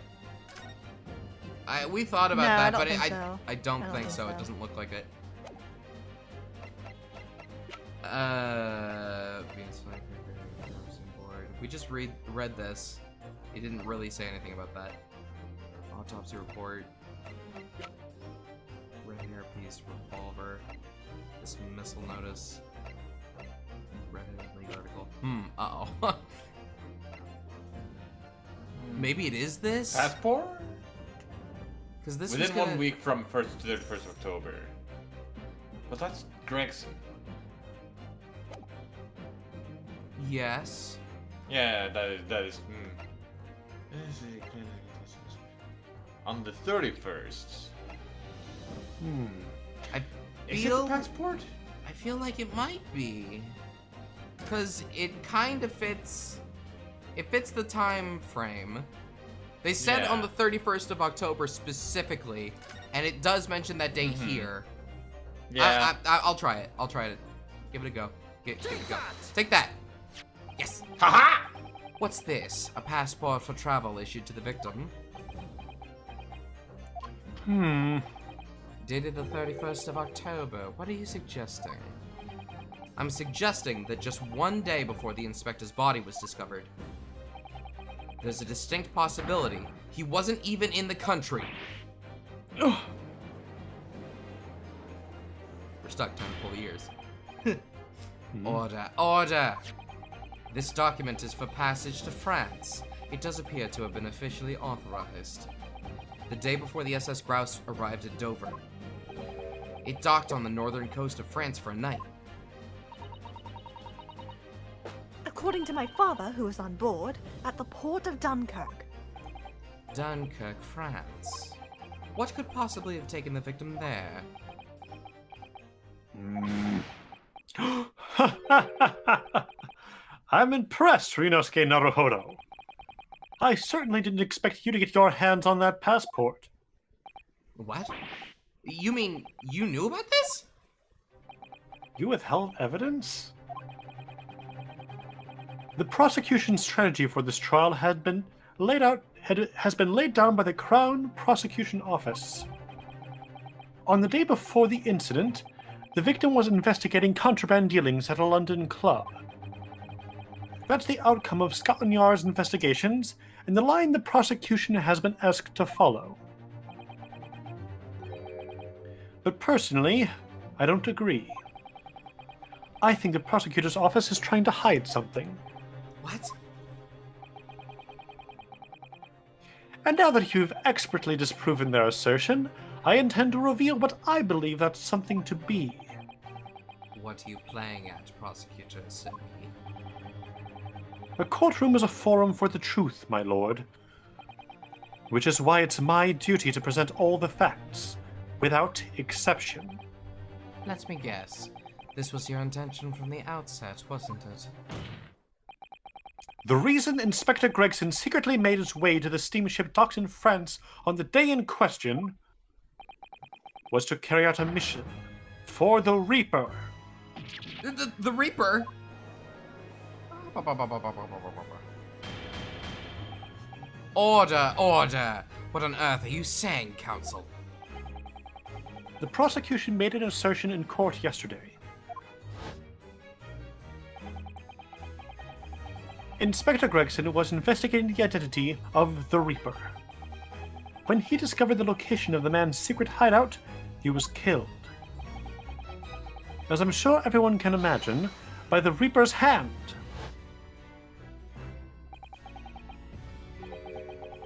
We thought about No, I that, don't but think I so. don't I don't think think so. It so. doesn't look like it. We just read this. It didn't really say anything about that. Autopsy report. Red hairpiece, revolver. Dismissal notice. Reddit league article. Uh-oh. Maybe it is this? Passport? Because this was Within gonna... 1 week from 1st to 31st October. But that's Gregson. Yes. Yeah, that is. On the 31st. I Is it feel... the passport? I feel like it might be. Because it kind of fits... It fits the time frame. They said Yeah. on the 31st of October specifically, and it does mention that date here. Yeah. I'll try it. I'll try it. Give it a go. Give it a go. Take that! Yes! Haha! What's this? A passport for travel issued to the victim. Dated the 31st of October. What are you suggesting? I'm suggesting that just 1 day before the inspector's body was discovered, there's a distinct possibility he wasn't even in the country. We're stuck. Time to pull the ears. Order. Order! This document is for passage to France. It does appear to have been officially authorized. The day before the SS Grouse arrived at Dover, It docked on the northern coast of France for a night. According to my father, who was on board, at the port of Dunkirk. Dunkirk, France. What could possibly have taken the victim there? I'm impressed, Ryunosuke Naruhodo. I certainly didn't expect you to get your hands on that passport. What? You mean you knew about this? You withheld evidence? The prosecution's strategy for this trial has been laid down by the Crown Prosecution Office. On the day before the incident, the victim was investigating contraband dealings at a London club. That's the outcome of Scotland Yard's investigations and the line the prosecution has been asked to follow. But personally, I don't agree. I think the prosecutor's office is trying to hide something. What? And now that you've expertly disproven their assertion, I intend to reveal what I believe that something to be. What are you playing at, Prosecutor Sidney? A courtroom is a forum for the truth, my lord. Which is why it's my duty to present all the facts, without exception. Let me guess. This was your intention from the outset, wasn't it? The reason Inspector Gregson secretly made his way to the steamship docked in France on the day in question was to carry out a mission for the Reaper. The Reaper? Order, order! What on earth are you saying, Counsel? The prosecution made an assertion in court yesterday. Inspector Gregson was investigating the identity of the Reaper. When he discovered the location of the man's secret hideout, he was killed. As I'm sure everyone can imagine, by the Reaper's hand.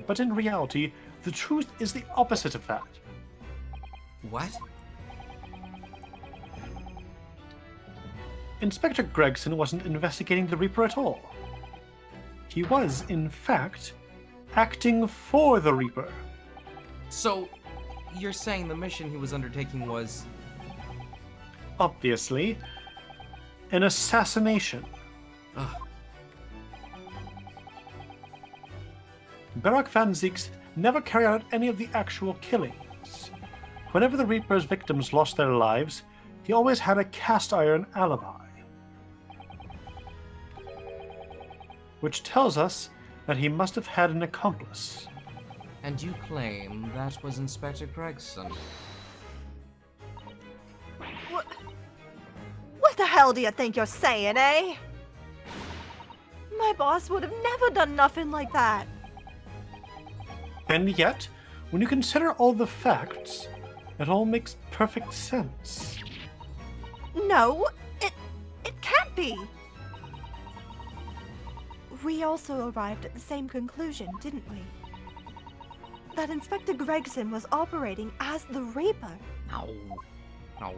But in reality, the truth is the opposite of that. What? Inspector Gregson wasn't investigating the Reaper at all. He was, in fact, acting for the Reaper. So, you're saying the mission he was undertaking was... Obviously, an assassination. Ugh. Barak van Zieks never carried out any of the actual killings. Whenever the Reaper's victims lost their lives, he always had a cast-iron alibi. Which tells us that he must have had an accomplice. And you claim that was Inspector Gregson. What the hell do you think you're saying, eh? My boss would have never done nothing like that. And yet, when you consider all the facts, it all makes perfect sense. No, it can't be. We also arrived at the same conclusion, didn't we? That Inspector Gregson was operating as the Reaper. No. No.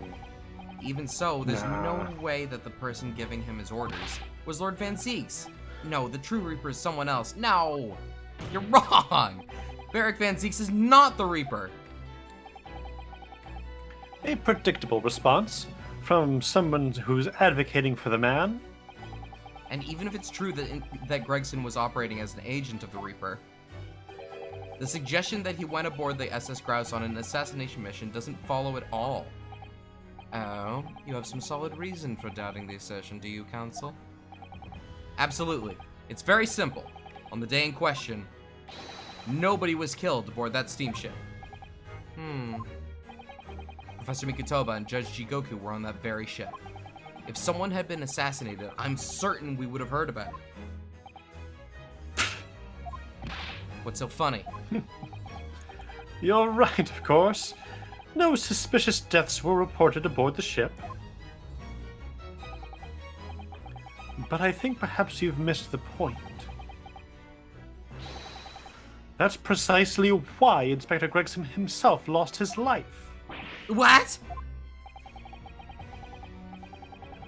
Even so, there's Nah. no way that the person giving him his orders was Lord Van Zieks. No, the true Reaper is someone else. No! You're wrong! Barak Van Zieks is not the Reaper! A predictable response from someone who's advocating for the man. And even if it's true that Gregson was operating as an agent of the Reaper, the suggestion that he went aboard the SS Grouse on an assassination mission doesn't follow at all. Oh, you have some solid reason for doubting the assertion, do you, Counsel? Absolutely. It's very simple. On the day in question, nobody was killed aboard that steamship. Professor Mikotoba and Judge Jigoku were on that very ship. If someone had been assassinated, I'm certain we would have heard about it. What's so funny? You're right, of course. No suspicious deaths were reported aboard the ship. But I think perhaps you've missed the point. That's precisely why Inspector Gregson himself lost his life. What?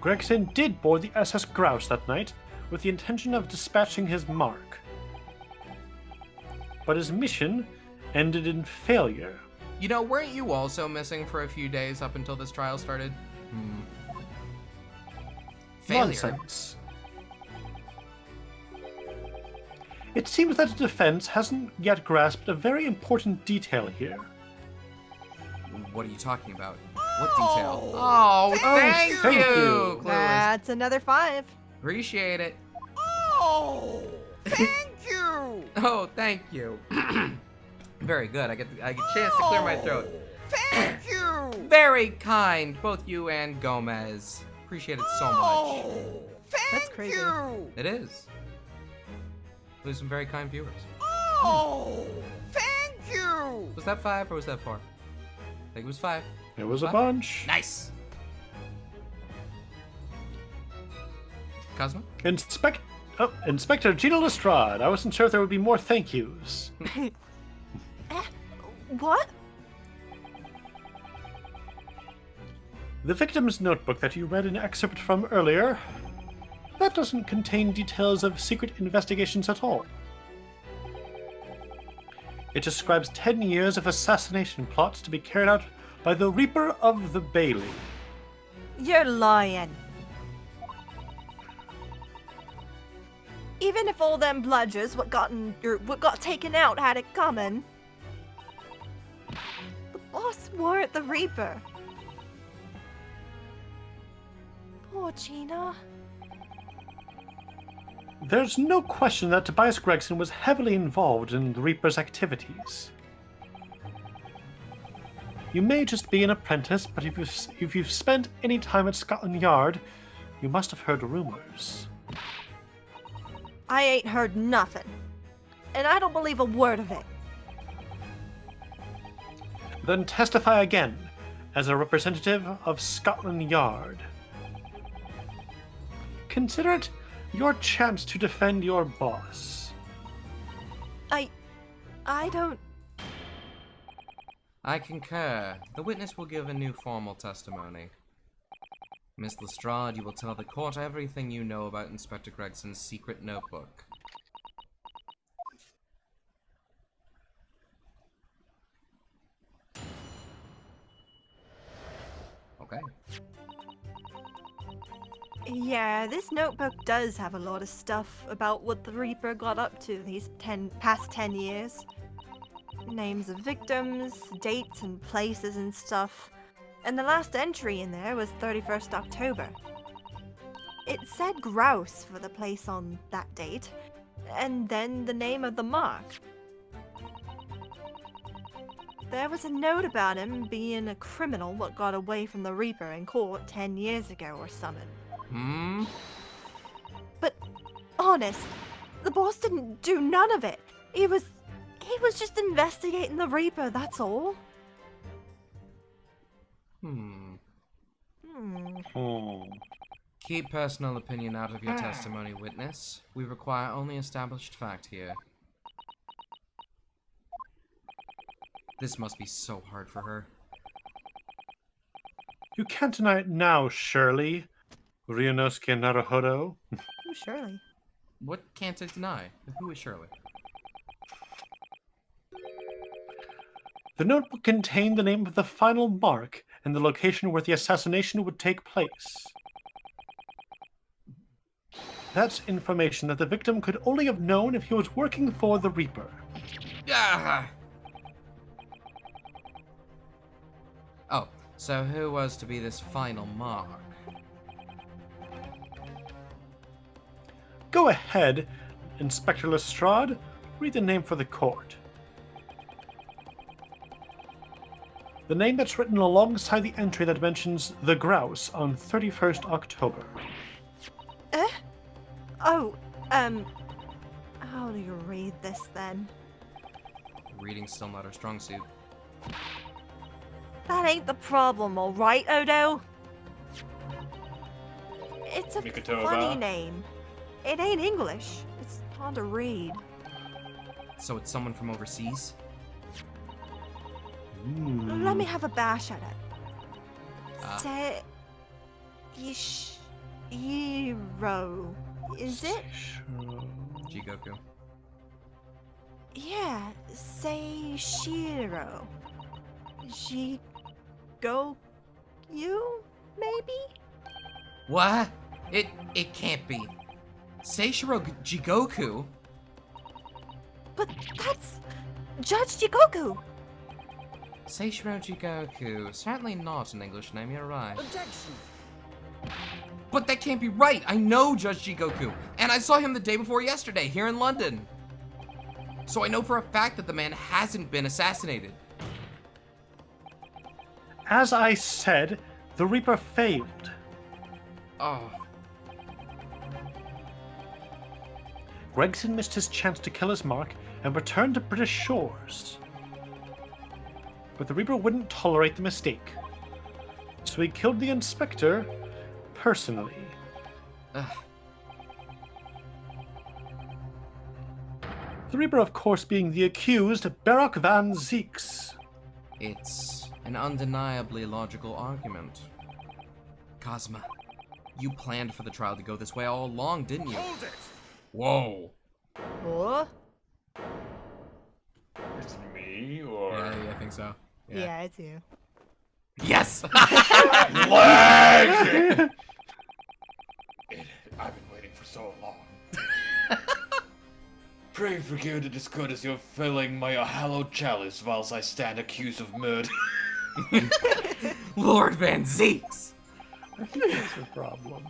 Gregson did board the SS Grouse that night with the intention of dispatching his mark. But his mission ended in failure. You know, weren't you also missing for a few days up until this trial started? Failure. Nonsense. It seems that the defense hasn't yet grasped a very important detail here. What are you talking about? What detail? Oh, thank thank you, you. Clueless. That's another 5. Appreciate it. Oh, thank you. Oh, thank you. Very good. I get a chance to clear my throat. Thank you. Very kind, both you and Gomez. Appreciate it so much. Oh, thank That's crazy. you. It is. There's some very kind viewers. Oh, thank you. Was that 5 or was that 4? I think it was 5. It was a What? bunch. Nice. Cosmo? Inspector Gina Lestrade. I wasn't sure if there would be more thank yous. What? The victim's notebook that you read an excerpt from earlier, that doesn't contain details of secret investigations at all. It describes 10 years of assassination plots to be carried out by the Reaper of the Bailey. You're lying. Even if all them bludgers what got taken out had it coming, the boss weren't the Reaper. Poor Gina. There's no question that Tobias Gregson was heavily involved in the Reaper's activities. You may just be an apprentice, but if you've spent any time at Scotland Yard, you must have heard rumors. I ain't heard nothing. And I don't believe a word of it. Then testify again, as a representative of Scotland Yard. Consider it your chance to defend your boss. I don't... I concur. The witness will give a new formal testimony. Miss Lestrade, you will tell the court everything you know about Inspector Gregson's secret notebook. Okay. Yeah, this notebook does have a lot of stuff about what the Reaper got up to these past 10 years. Names of victims, dates and places and stuff. And the last entry in there was 31st October. It said Grouse for the place on that date, and then the name of the mark. There was a note about him being a criminal what got away from the Reaper in court 10 years ago or something. But, honest, the boss didn't do none of it. He was just investigating the Reaper, that's all. Keep personal opinion out of your testimony, witness. We require only established fact here. This must be so hard for her. You can't deny it now, Shirley. Ryunosuke Naruhodo. Oh, surely. What can't I deny? Who is Shirley? The notebook contained the name of the final mark and the location where the assassination would take place. That's information that the victim could only have known if he was working for the Reaper. Ah! Oh, so who was to be this final mark? Go ahead, Inspector Lestrade. Read the name for the court. The name that's written alongside the entry that mentions the Grouse on 31st October. Oh, how do you read this then? Reading's still not her strong suit. That ain't the problem, alright, Odo? It's a Mikotoba. funny name. It ain't English. It's hard to read. So it's someone from overseas? Let me have a bash at it. Say... Yish... Seishiro. Is it? Jigoku. Yeah, Seishiro. You maybe? What? It can't be. Seishiro Jigoku? But that's Judge Jigoku. Seishiro Jigoku. Certainly not an English name, you're right. Objection. But that can't be right. I know Judge Jigoku. And I saw him the day before yesterday here in London. So I know for a fact that the man hasn't been assassinated. As I said, the Reaper failed. Oh. Gregson missed his chance to kill his mark and returned to British shores. But the Reaper wouldn't tolerate the mistake. So he killed the inspector personally. Ugh. The Reaper, of course, being the accused, Barak van Zeeks. It's an undeniably logical argument. Cosma, you planned for the trial to go this way all along, didn't you? Hold it. Whoa. What? It's me, or I think so. Yeah, it's you. Yes! Leg! I've been waiting for so long. Pray forgive the discourtesy of filling my hallowed chalice whilst I stand accused of murder. Lord Van Zeeks! I think that's the problem.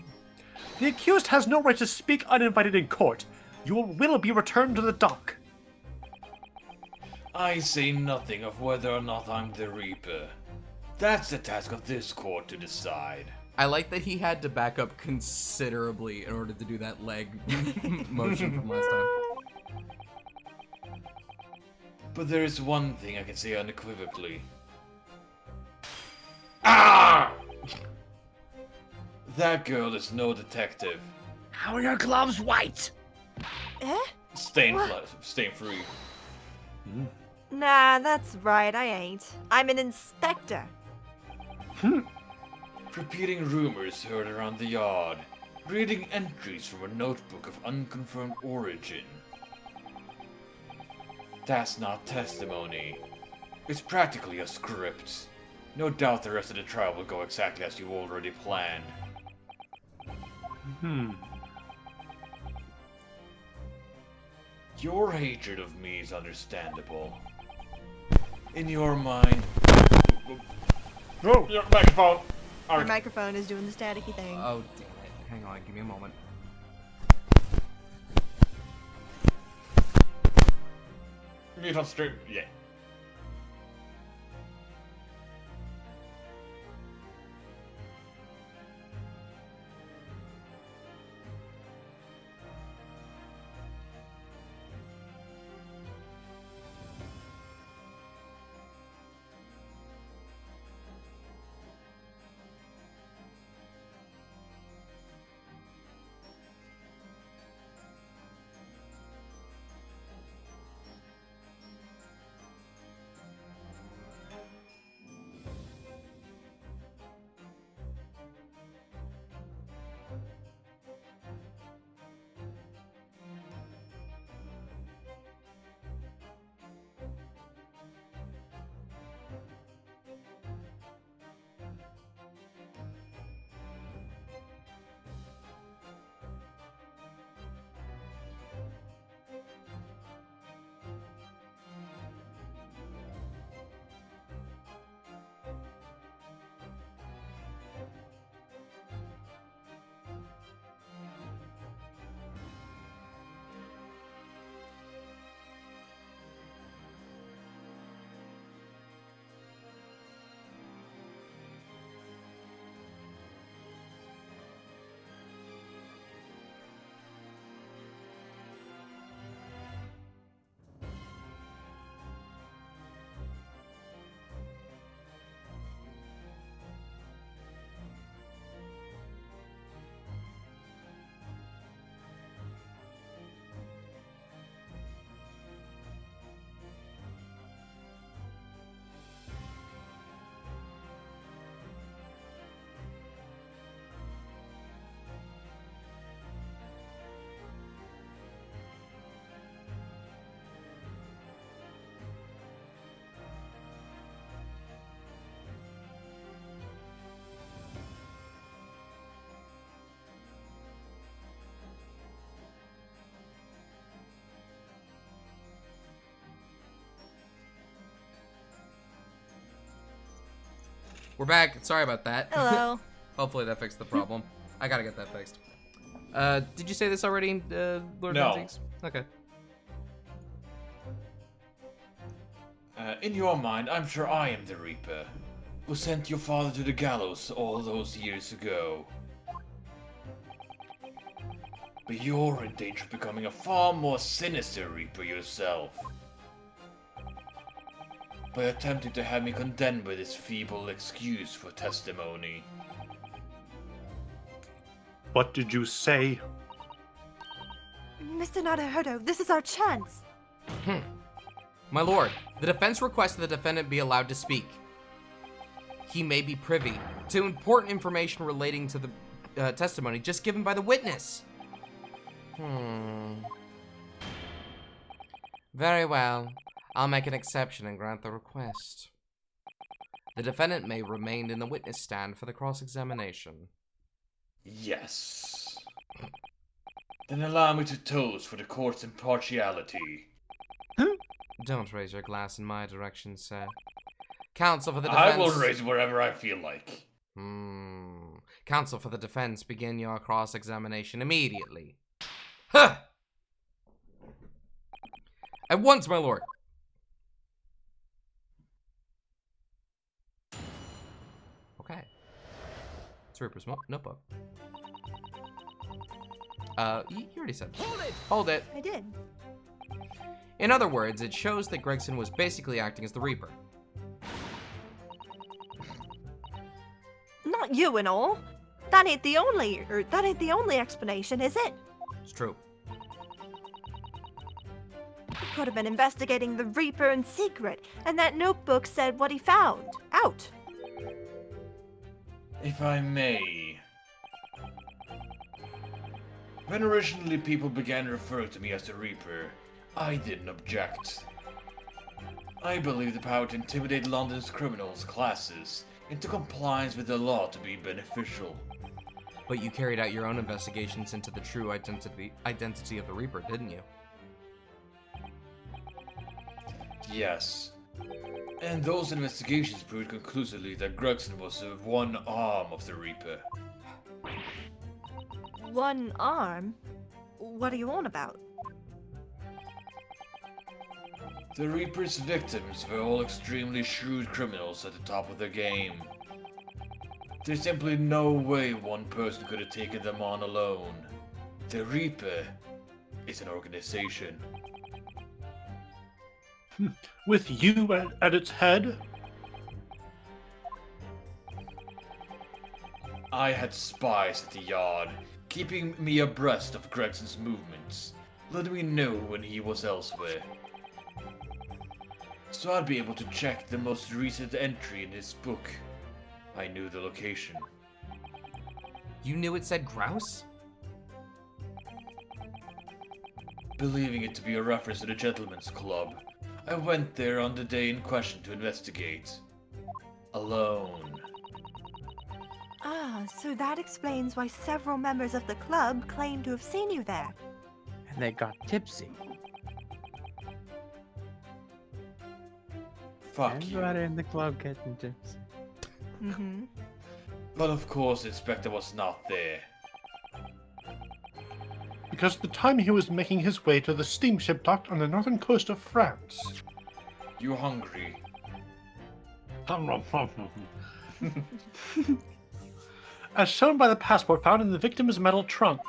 The accused has no right to speak uninvited in court. You will be returned to the dock. I say nothing of whether or not I'm the Reaper. That's the task of this court to decide. I like that he had to back up considerably in order to do that leg motion from last time. But there is one thing I can say unequivocally. Ah! That girl is no detective. How are your gloves white? Eh? Stain What? stain free. Nah, that's right, I ain't. I'm an inspector. Repeating rumors heard around the yard. Reading entries from a notebook of unconfirmed origin. That's not testimony. It's practically a script. No doubt the rest of the trial will go exactly as you already planned. Your hatred of me is understandable. In your mind... Oh, Your microphone! Your microphone is doing the staticky thing. Oh, damn it. Hang on, give me a moment. Mute on stream. Yeah. We're back. Sorry about that. Hello. Hopefully that fixed the problem. I gotta get that fixed. Did you say this already, Lord No. Menzies? Okay. In your mind, I'm sure I am the Reaper, who sent your father to the gallows all those years ago. But you're in danger of becoming a far more sinister Reaper yourself. By attempting to have me condemned by this feeble excuse for testimony. What did you say? Mr. Naruhodo, this is our chance. My lord, the defense requests that the defendant be allowed to speak. He may be privy to important information relating to the testimony just given by the witness. Very well. I'll make an exception and grant the request. The defendant may remain in the witness stand for the cross-examination. Yes. Then allow me to toast for the court's impartiality. Don't raise your glass in my direction, sir. Counsel for the defense. I will raise wherever I feel like. Counsel for the defense, begin your cross-examination immediately. Huh! At once, my lord. Okay. It's Reaper's notebook. You already said. Hold it! Hold it! I did. In other words, it shows that Gregson was basically acting as the Reaper. Not you and all. That ain't the only explanation, is it? It's true. He could have been investigating the Reaper in secret, and that notebook said what he found. Out. If I may. When originally people began referring to me as the Reaper, I didn't object. I believe the power to intimidate London's criminals classes into compliance with the law to be beneficial. But you carried out your own investigations into the true identity of the Reaper, didn't you? Yes. And those investigations proved conclusively that Gregson was the one arm of the Reaper. One arm? What are you on about? The Reaper's victims were all extremely shrewd criminals at the top of their game. There's simply no way one person could have taken them on alone. The Reaper is an organization. With you at its head? I had spies at the yard, keeping me abreast of Gregson's movements, letting me know when he was elsewhere. So I'd be able to check the most recent entry in his book. I knew the location. You knew it said grouse? Believing it to be a reference to the Gentleman's Club, I went there on the day in question to investigate. Alone. Ah, so that explains why several members of the club claim to have seen you there. And they got tipsy. Fuck you. Everybody in the club getting tipsy. Mm-hmm. But of course the inspector was not there. Because at the time he was making his way to the steamship docked on the northern coast of France. You hungry? As shown by the passport found in the victim's metal trunk.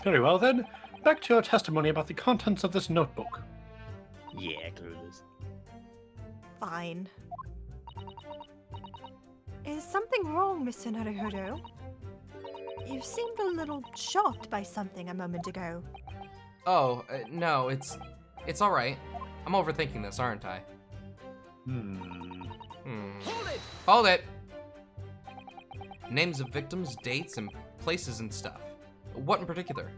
Very well then, back to your testimony about the contents of this notebook. Yeah, clueless. Fine. Is something wrong, Mr. Naruhodo? You seemed a little shocked by something a moment ago. Oh, no, it's all right. I'm overthinking this, aren't I? Hold it! Names of victims, dates, and places and stuff. What in particular?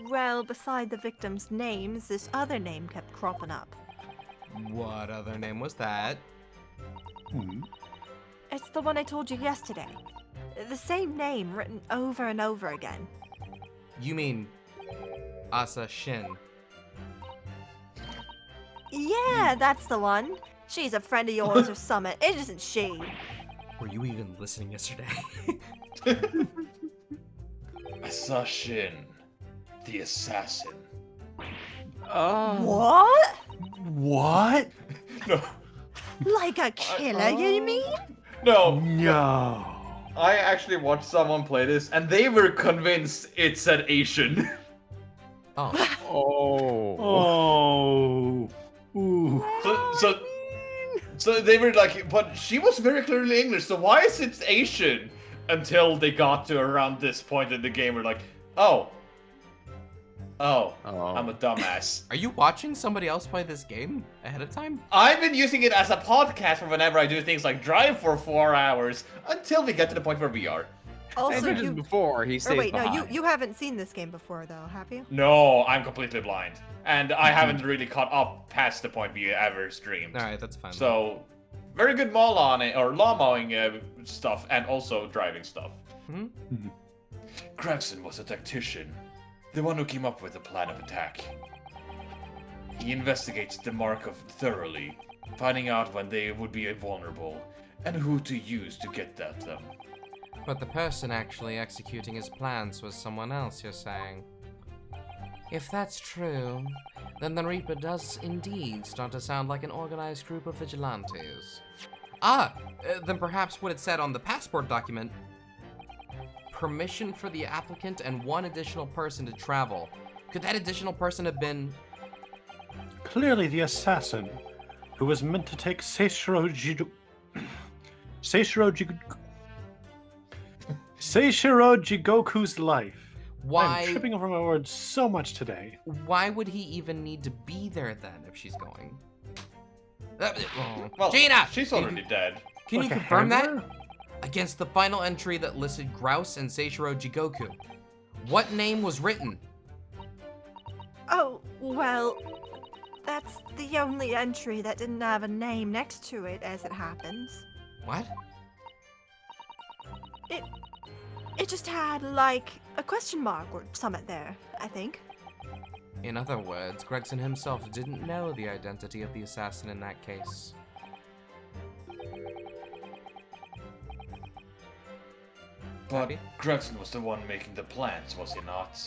Well, beside the victims' names, this other name kept cropping up. What other name was that? It's the one I told you yesterday. The same name written over and over again. You mean Asa Shin? Yeah, that's the one. She's a friend of yours or something. It isn't she. Were you even listening yesterday? I saw Shin, the assassin. What? What? No, Like a killer, you mean? no. No. I actually watched someone play this, and they were convinced it said Asian. Oh. Oh. Oh. Ooh. So they were like, but she was very clearly English, so why is it Asian? Until they got to around this point in the game, we're like, oh, I'm a dumbass. Are you watching somebody else play this game ahead of time? I've been using it as a podcast for whenever I do things like drive for 4 hours until we get to the point where we are. I Also, mentioned you. before he Or stays wait, no, behind. you haven't seen this game before, though, have you? No, I'm completely blind, and I haven't really caught up past the point we ever streamed. All right, that's fine. So, very good mall on it, or lawn mowing stuff, and also driving stuff. Mhm. Gregson was a tactician, the one who came up with the plan of attack. He investigates the Markov thoroughly, finding out when they would be vulnerable, and who to use to get at them. But the person actually executing his plans was someone else, you're saying? If that's true, then the Reaper does indeed start to sound like an organized group of vigilantes. Then perhaps what it said on the passport document, permission for the applicant and one additional person to travel. Could that additional person have been... Clearly the assassin, who was meant to take Seishiro Jigoku's life. Why... I'm tripping over my words so much today. Why would he even need to be there then if she's going? Well, Gina! she's already dead. Can you Like a confirm that? handler? Against the final entry that listed Grouse and Seishiro Jigoku. What name was written? Oh, well, that's the only entry that didn't have a name next to it, as it happens. What? It just had, like, a question mark or something there, I think. In other words, Gregson himself didn't know the identity of the assassin in that case. But Maybe. Gregson was the one making the plans, was he not?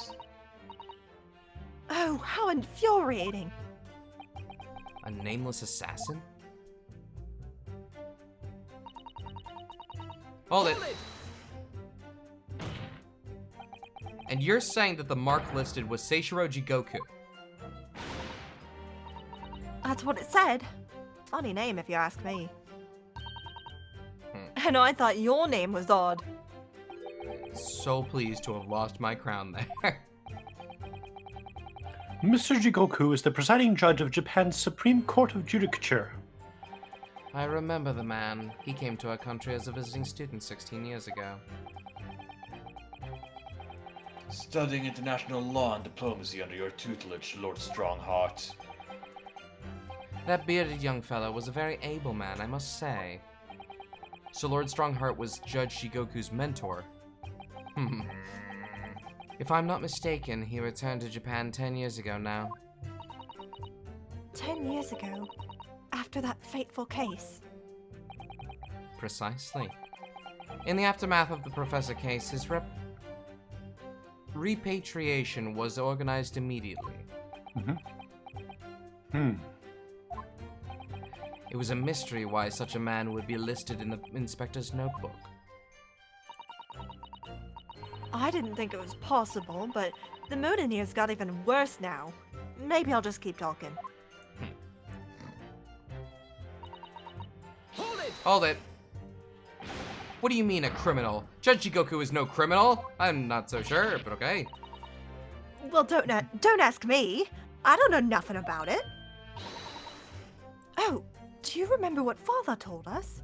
Oh, how infuriating. A nameless assassin? Hold it! And you're saying that the mark listed was Seishiro Jigoku? That's what it said. Funny name, if you ask me. Hmm. And I thought your name was odd. So pleased to have lost my crown there. Mr. Jigoku is the presiding judge of Japan's Supreme Court of Judicature. I remember the man. He came to our country as a visiting student 16 years ago. Studying international law and diplomacy under your tutelage, Lord Strongheart. That bearded young fellow was a very able man, I must say. So Lord Strongheart was Judge Shigoku's mentor. If I'm not mistaken, he returned to Japan 10 years ago now. 10 years ago, after that fateful case. Precisely. In the aftermath of the Professor case, his repatriation was organized immediately. It was a mystery why such a man would be listed in the inspector's notebook. I didn't think it was possible, but the Mutineers got even worse now. Maybe I'll just keep talking. Hold it! What do you mean a criminal? Judge Jigoku is no criminal? I'm not so sure, but okay. Well, don't ask me. I don't know nothing about it. Oh, do you remember what Father told us?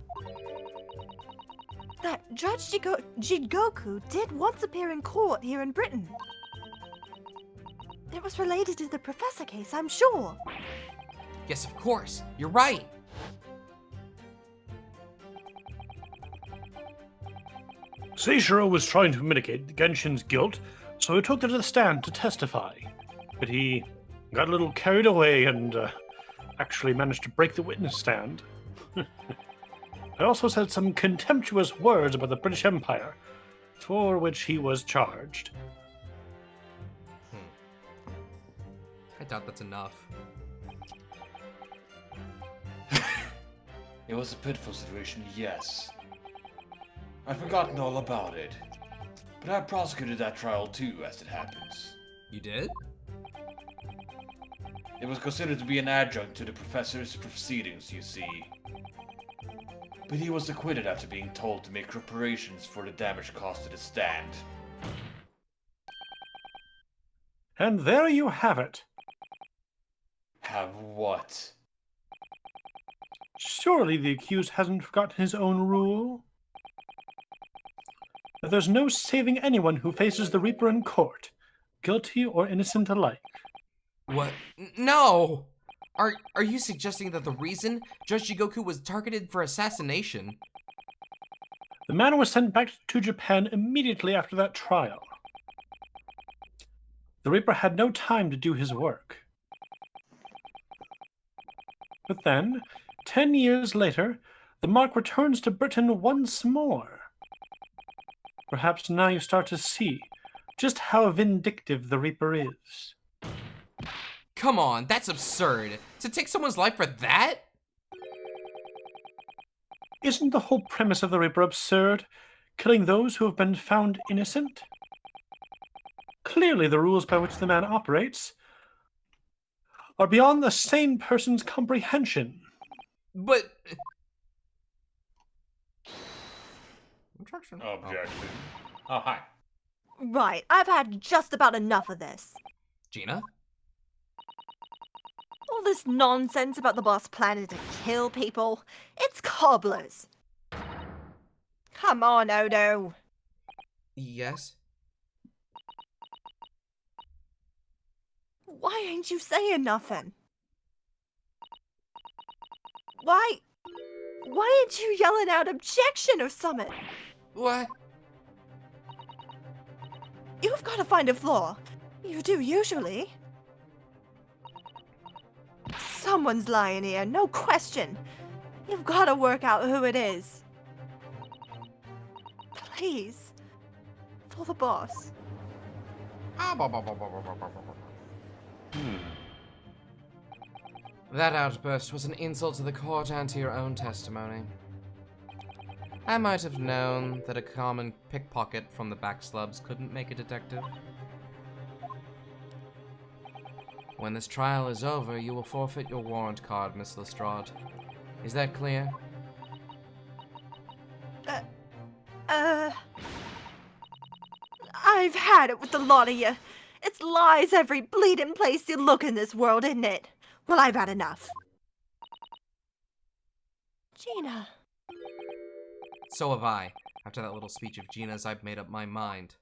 That Judge Jigoku did once appear in court here in Britain. It was related to the Professor case, I'm sure. Yes, of course. You're right. Seishiro was trying to mitigate Genshin's guilt, so he took to the stand to testify. But he got a little carried away and actually managed to break the witness stand. I also said some contemptuous words about the British Empire, for which he was charged. I doubt that's enough. It was a pitiful situation, yes. I've forgotten all about it. But I prosecuted that trial too, as it happens. You did? It was considered to be an adjunct to the professor's proceedings, you see. But he was acquitted after being told to make reparations for the damage caused to the stand. And there you have it. Have what? Surely the accused hasn't forgotten his own rule? That there's no saving anyone who faces the Reaper in court, guilty or innocent alike. What? No! Are you suggesting that the reason Judge Jigoku was targeted for assassination? The man was sent back to Japan immediately after that trial. The Reaper had no time to do his work. But then, 10 years later, the mark returns to Britain once more. Perhaps now you start to see just how vindictive the Reaper is. Come on, that's absurd. To take someone's life for that? Isn't the whole premise of the Reaper absurd? Killing those who have been found innocent? Clearly the rules by which the man operates are beyond the sane person's comprehension. But... Objection. Oh, hi. Right, I've had just about enough of this. Gina? All this nonsense about the boss planning to kill people, it's cobblers. Come on, Odo. Yes? Why ain't you saying nothing? Why ain't you yelling out objection or something? What? You've got to find a flaw. You do usually. Someone's lying here, no question. You've got to work out who it is. Please. For the boss. That outburst was an insult to the court and to your own testimony. I might have known that a common pickpocket from the backslubs couldn't make a detective. When this trial is over, you will forfeit your warrant card, Miss Lestrade. Is that clear? I've had it with the lot of you. It's lies every bleeding place you look in this world, isn't it? Well, I've had enough. Gina. So have I. After that little speech of Gina's, I've made up my mind.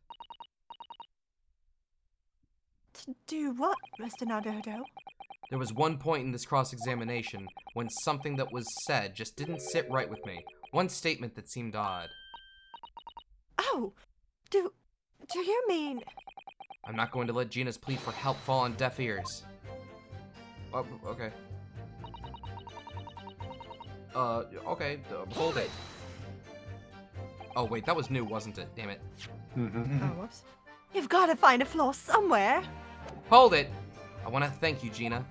To do what, Mr. Nadodo? There was one point in this cross-examination when something that was said just didn't sit right with me. One statement that seemed odd. Oh, do you mean... I'm not going to let Gina's plea for help fall on deaf ears. Oh, okay. Okay, hold it. Oh, wait, that was new, wasn't it? Damn it. Oh, whoops. You've got to find a flaw somewhere. Hold it! I want to thank you, Gina.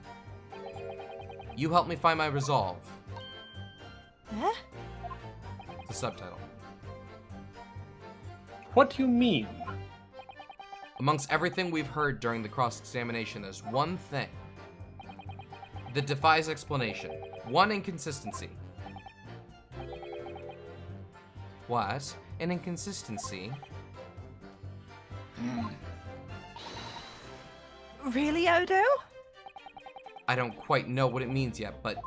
You helped me find my resolve. Huh? The subtitle. What do you mean? Amongst everything we've heard during the cross-examination, there's one thing that defies explanation. One inconsistency. What? An inconsistency? Really, Odo? I don't quite know what it means yet, but...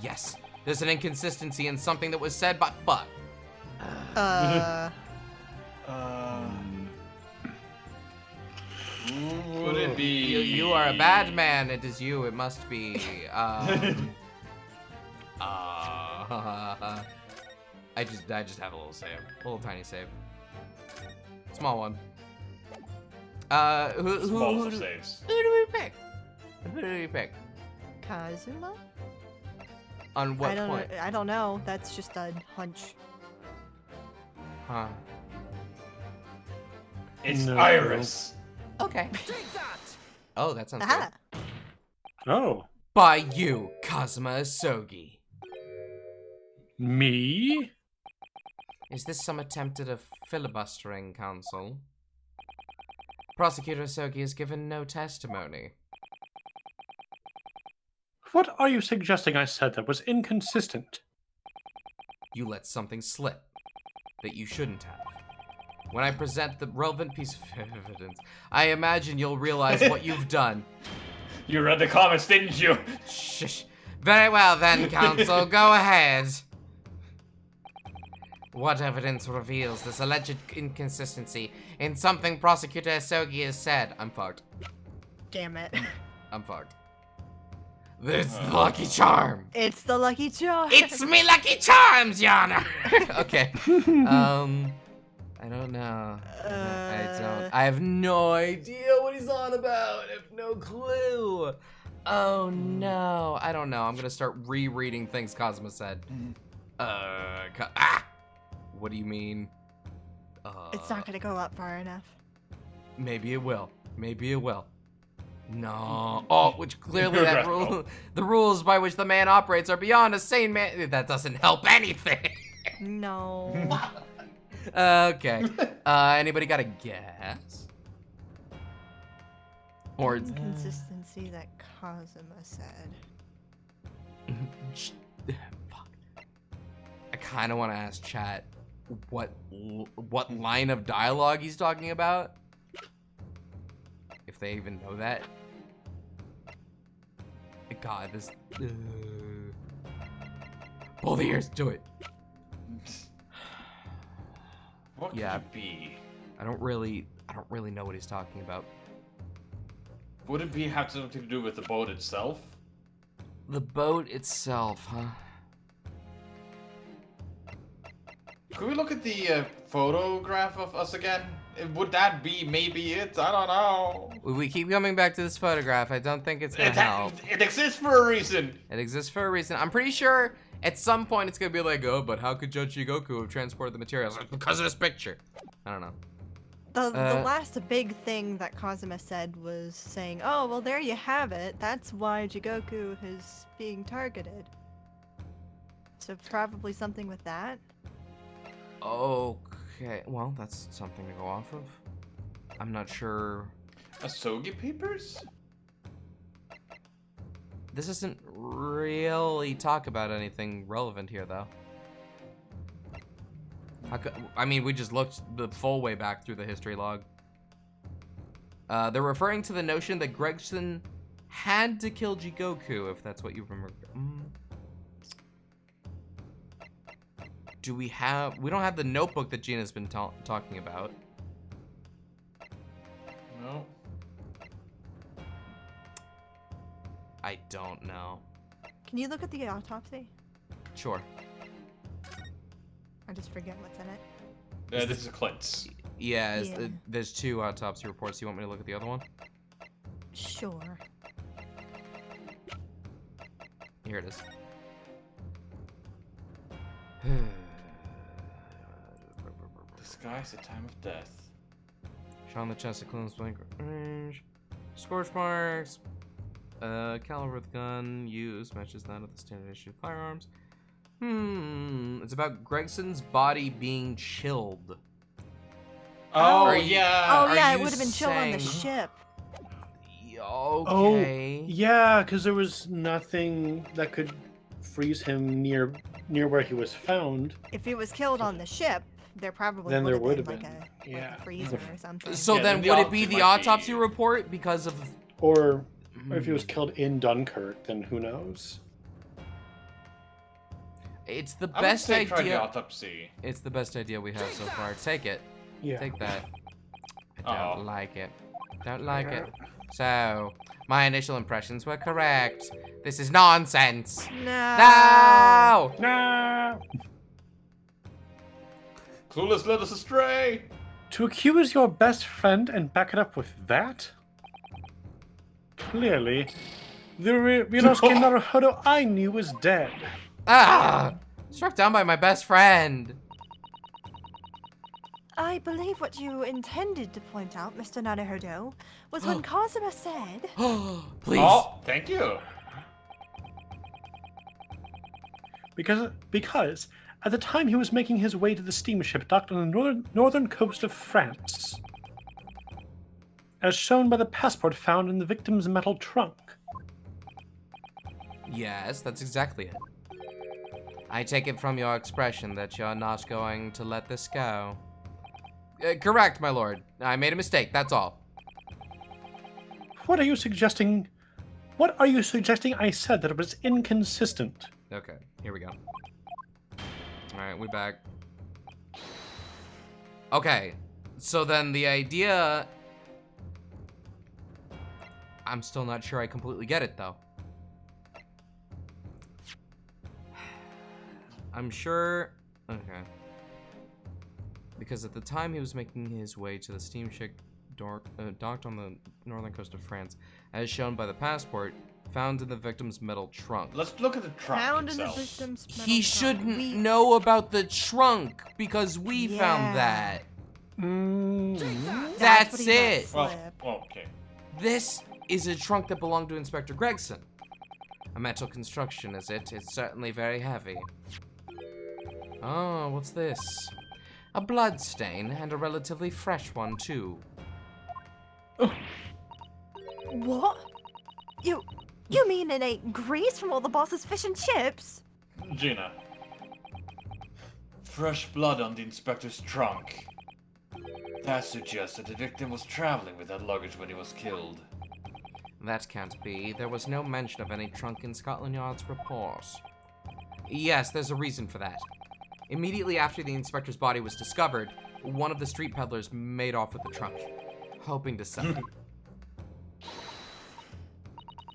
Yes, there's an inconsistency in something that was said, but fuck. Would it be... You are a bad man. It is you. It must be. I just have a little save, a little tiny save, small one. Who Small do saves. we pick? Who do we pick? Kazuma? On what I don't point? know. I don't know. That's just a hunch. Huh. It's No. Iris. Okay. Oh, that sounds Aha! good. Oh, By you, Kazuma Asogi. me? Is this some attempt at a filibustering, Counsel? Prosecutor Asogi has given no testimony. What are you suggesting I said that was inconsistent? You let something slip that you shouldn't have. When I present the relevant piece of evidence, I imagine you'll realize what you've done. You read the comments, didn't you? Shh. Very well then, Counsel, go ahead. What evidence reveals this alleged inconsistency in something Prosecutor Asogi has said? I'm fucked. Damn it. I'm fucked. It's the Lucky Charm. It's the Lucky Charm. It's me Lucky Charms, Your Honor. Okay. I don't know. I don't. I have no idea what he's on about. I have no clue. Oh no. I don't know. I'm gonna start rereading things Cosmo said. What do you mean? It's not gonna go up far enough. Maybe it will. Maybe it will. No. Oh, which clearly that rule, the rules by which the man operates are beyond a sane man. That doesn't help anything. No. Okay. Anybody got a guess? Or Inconsistency that Kazuma said. fuck. I kind of want to ask chat what line of dialogue he's talking about. If they even know that. God, this. Pull the ears, do it. What could Yeah. it be? I don't really know what he's talking about. Would it be have something to do with the boat itself? The boat itself, huh? Could we look at the photograph of us again? Would that be maybe it? I don't know. We keep coming back to this photograph. I don't think it's gonna help. It exists for a reason. It exists for a reason. I'm pretty sure at some point it's gonna be like, oh, but how could Judge Jigoku have transported the materials? Like, because of this picture. I don't know. The last big thing that Kazuma said was saying, oh, well, there you have it. That's why Jigoku is being targeted. So probably something with that. Okay, well, that's something to go off of. I'm not sure. Asogi papers? This doesn't really talk about anything relevant here, though. I mean, we just looked the full way back through the history log. They're referring to the notion that Gregson had to kill Jigoku, if that's what you remember. Do we have... We don't have the notebook that Gina's been talking about. No. I don't know. Can you look at the autopsy? Sure. I just forget what's in it. This is Clint's. Yeah, Yeah. There's 2 autopsy reports. You want me to look at the other one? Sure. Here it is. Disguise the time of death. Shot on the chest, a close blank range. Scorch marks. Caliber of the gun used matches that of the standard issue firearms. It's about Gregson's body being chilled. Oh, Are you- yeah. Oh, are yeah, it you would have been chill on the saying- ship. Okay. Oh, yeah, because there was nothing that could freeze him near where he was found. If he was killed on the ship, there probably Then there would would have have been like been. a Yeah. freezer or something. So Yeah, then then the would it be autopsy the might autopsy be- report because of... Or if he was killed in Dunkirk, then who knows? It's the I would best say try the idea. autopsy. It's the best idea we have so far. Take it. Yeah. Take that. I don't Uh-oh. like it. Don't like it. So, my initial impressions were correct. This is nonsense. No. No! Nah. Clueless led us astray. To accuse your best friend and back it up with that? Clearly, The Ryunosuke Naruhodo I knew is dead. Ah! Struck down by my best friend. I believe what you intended to point out, Mr. Naruhodo, was when Kazuma said, Please. Oh, thank you. Because at the time he was making his way to the steamship docked on the northern coast of France, as shown by the passport found in the victim's metal trunk. Yes, that's exactly it. I take it from your expression that you're not going to let this go. Correct, my lord. I made a mistake, that's all. What are you suggesting? What are you suggesting I said that it was inconsistent? Okay, here we go. Alright, we back. Okay, so then the idea... I'm still not sure I completely get it, though. I'm sure... Okay. Because at the time he was making his way to the steamship docked on the northern coast of France, as shown by the passport found in the victim's metal trunk. Let's look at the trunk found in the itself. victim's metal He trunk. shouldn't know about the trunk because we found Yeah. that. That's That's what he let it. slip. Okay. This is a trunk that belonged to Inspector Gregson. A metal construction, is it? It's certainly very heavy. Oh, what's this? A blood stain, and a relatively fresh one, too. What? You mean it ain't grease from all the boss's fish and chips? Gina. Fresh blood on the inspector's trunk. That suggests that the victim was traveling with that luggage when he was killed. That can't be. There was no mention of any trunk in Scotland Yard's report. Yes, there's a reason for that. Immediately after the inspector's body was discovered, one of the street peddlers made off with the trunk, hoping to sell it.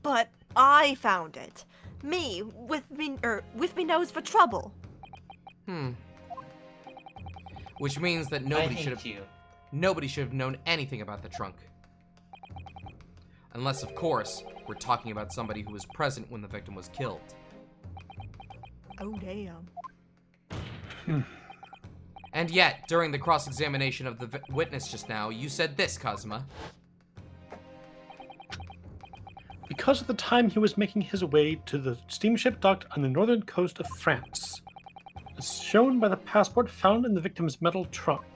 But I found it. Me, with me nose for trouble. Which means that nobody should have known anything about the trunk. Unless, of course, we're talking about somebody who was present when the victim was killed. Oh, damn. And yet, during the cross-examination of the witness just now, you said this, Kazuma. Because at the time he was making his way to the steamship docked on the northern coast of France, as shown by the passport found in the victim's metal trunk.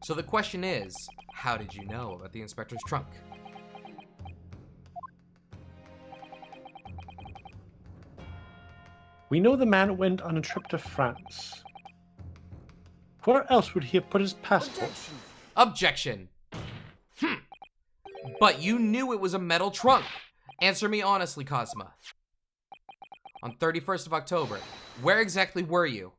So the question is, how did you know about the inspector's trunk? We know the man went on a trip to France. Where else would he have put his passport? Objection! But you knew it was a metal trunk. Answer me honestly, Kazuma. On 31st of October, where exactly were you?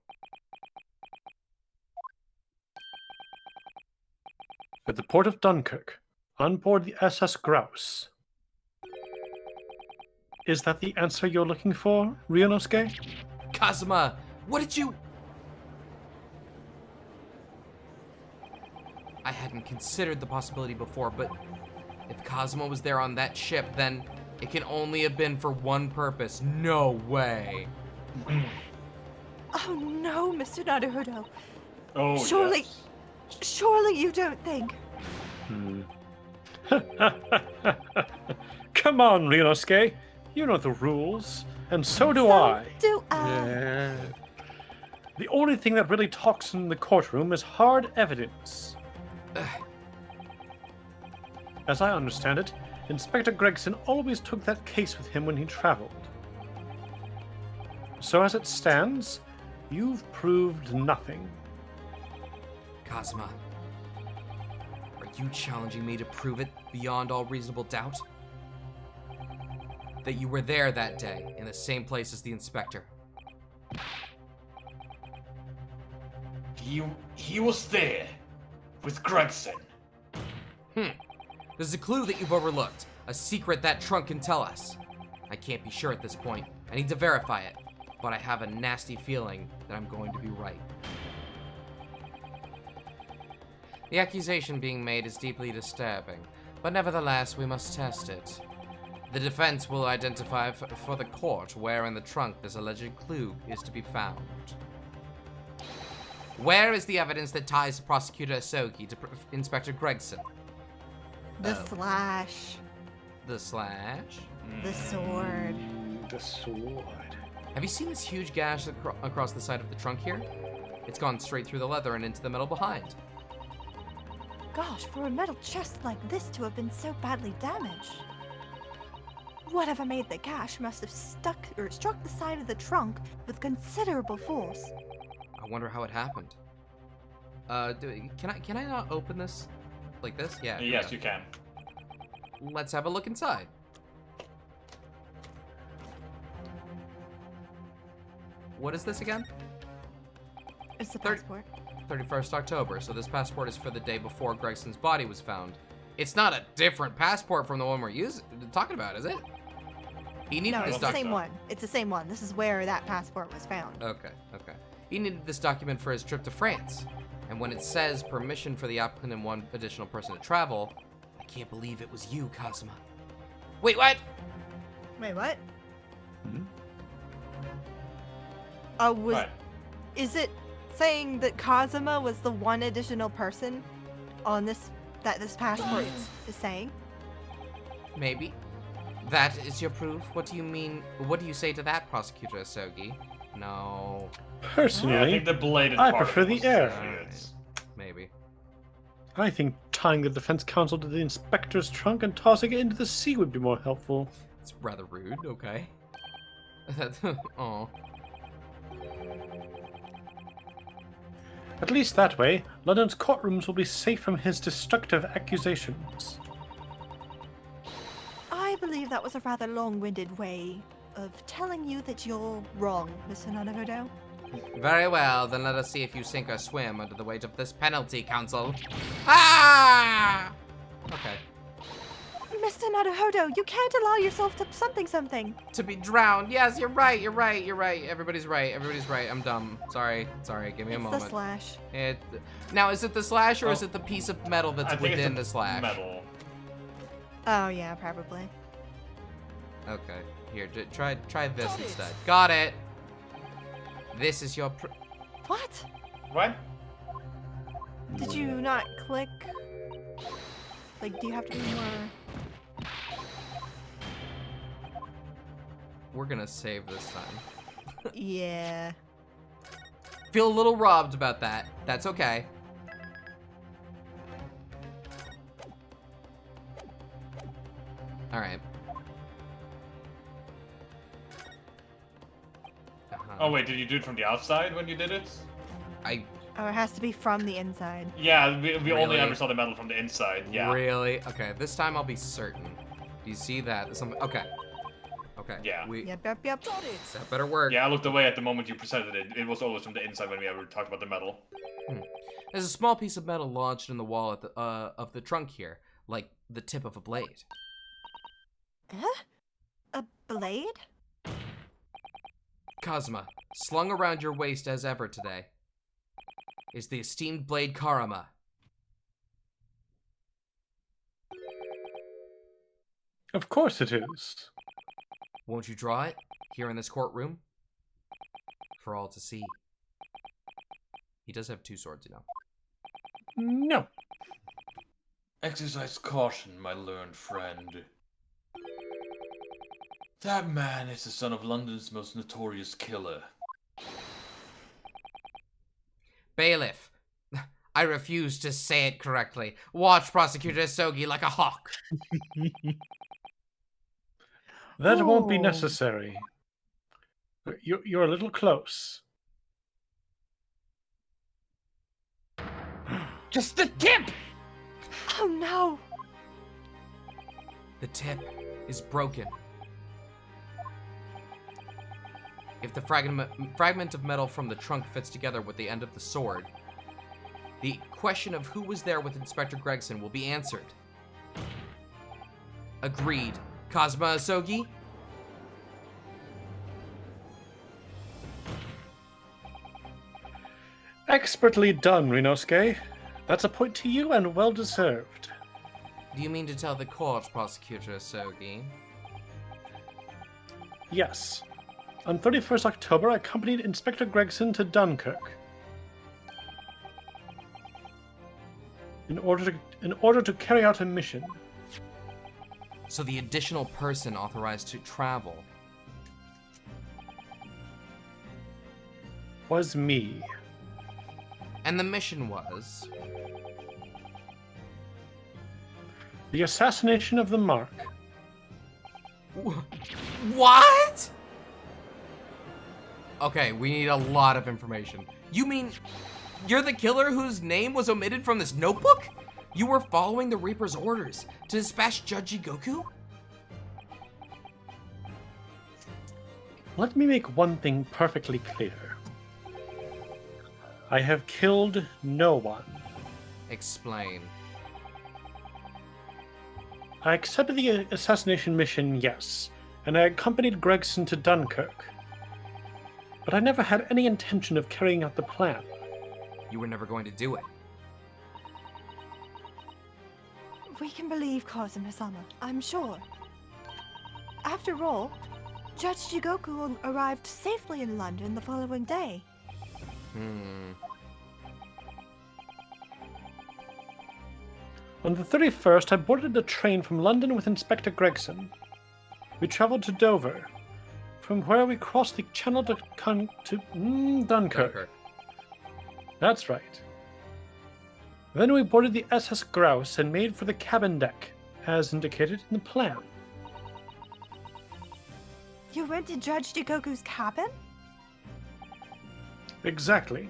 At the port of Dunkirk, on board the SS Grouse. Is that the answer you're looking for, Ryunosuke? Kazuma, what did you... I hadn't considered the possibility before, but if Kazuma was there on that ship, then it can only have been for one purpose. No way. Oh no, Mr. Naruhodo. Oh, Surely- yes. Surely you don't think... Come on, Ryunosuke. You know the rules, and so do I. Do I? The only thing that really talks in the courtroom is hard evidence. As I understand it, Inspector Gregson always took that case with him when he traveled. So as it stands, you've proved nothing. Kazuma, are you challenging me to prove it beyond all reasonable doubt? That you were there that day, in the same place as the inspector. He was there with Gregson. There's a clue that you've overlooked. A secret that trunk can tell us. I can't be sure at this point. I need to verify it. But I have a nasty feeling that I'm going to be right. The accusation being made is deeply disturbing. But nevertheless, we must test it. The defense will identify for the court where in the trunk this alleged clue is to be found. Where is the evidence that ties Prosecutor Asogi to Inspector Gregson? The Oh. slash. The slash? The sword. The sword. Have you seen this huge gash across the side of the trunk here? It's gone straight through the leather and into the metal behind. Gosh, for a metal chest like this to have been so badly damaged. Whatever made the gash must have struck the side of the trunk with considerable force. I wonder how it happened. Can I not open this like this? Yeah. here we Yes, go. you can. Let's have a look inside. What is this again? It's the Third- passport. 31st October, so this passport is for the day before Gregson's body was found. It's not a different passport from the one we're talking about, is it? He needed No, this it's the document. same one. It's the same one. This is where that passport was found. Okay. He needed this document for his trip to France. And when it says permission for the applicant and one additional person to travel, I can't believe it was you, Kazuma. Wait, what? Wait, what? Hmm? Right. Is it saying that Kazuma was the one additional person on this passport is saying? Maybe. That is your proof? What do you mean? What do you say to that, Prosecutor Asogi? No. Yeah, I Personally, think the bladed I part of prefer it the was air. essentially it. Maybe. I think tying the defense counsel to the inspector's trunk and tossing it into the sea would be more helpful. It's rather rude, okay. Oh. At least that way, London's courtrooms will be safe from his destructive accusations. I believe that was a rather long-winded way of telling you that you're wrong, Mr. Nanahodo. Very well, then let us see if you sink or swim under the weight of this penalty, Counsel. Ah! Okay. Mr. Naruhodo, you can't allow yourself to something. To be drowned. Yes, you're right. Everybody's right. I'm dumb. Sorry. Give me a It's moment. the slash. Now, is it the slash or Oh. is it the piece of metal that's I think within it's the slash? metal. Oh yeah, probably. Okay. Here, try this instead. Got it. This is your What? What? Did you not click? Like, do you have to be more? We're gonna save this time. Yeah. Feel a little robbed about that. That's okay. Alright. Oh wait, did you do it from the outside when you did it? Oh, it has to be from the inside. Yeah, we only Really? ever saw the metal from the inside. Yeah. Really? Okay, this time I'll be certain. Do you see that? Okay. Okay. Yeah. Yep. That better work. Yeah, I looked away at the moment you presented it. It was always from the inside when we ever talked about the metal. There's a small piece of metal lodged in the wall at the, of the trunk here, like the tip of a blade. Huh? A blade? Kazuma, slung around your waist as ever today, is the esteemed blade Karama. Of course it is. Won't you draw it here in this courtroom? For all to see. He does have two swords, you know. No. Exercise caution, my learned friend. That man is the son of London's most notorious killer. Bailiff, I refuse to say it correctly. Watch Prosecutor Asogi like a hawk. That won't be Oh. necessary. You're a little close. Just the tip! Oh no! The tip is broken. If the fragment of metal from the trunk fits together with the end of the sword, the question of who was there with Inspector Gregson will be answered. Agreed. Kazuma Asogi? Expertly done, Rinosuke. That's a point to you and well deserved. Do you mean to tell the court, Prosecutor Sogi? Yes. On 31st October, I accompanied Inspector Gregson to Dunkirk. In order to carry out a mission. So the additional person authorized to travel Was me. and the mission was... The assassination of the Mark. What? Okay, we need a lot of information. You mean you're the killer whose name was omitted from this notebook? You were following the Reaper's orders to dispatch Judge Jigoku? Let me make one thing perfectly clear. I have killed no one. Explain. I accepted the assassination mission, yes, and I accompanied Gregson to Dunkirk. But I never had any intention of carrying out the plan. You were never going to do it. We can believe Kazuma-sama, I'm sure. After all, Judge Jigoku arrived safely in London the following day. On the 31st, I boarded a train from London with Inspector Gregson. We traveled to Dover, from where we crossed the Channel to Dunkirk. Dunkirk. That's right. Then we boarded the SS Grouse and made for the cabin deck, as indicated in the plan. You went to Judge Jigoku's cabin? Exactly.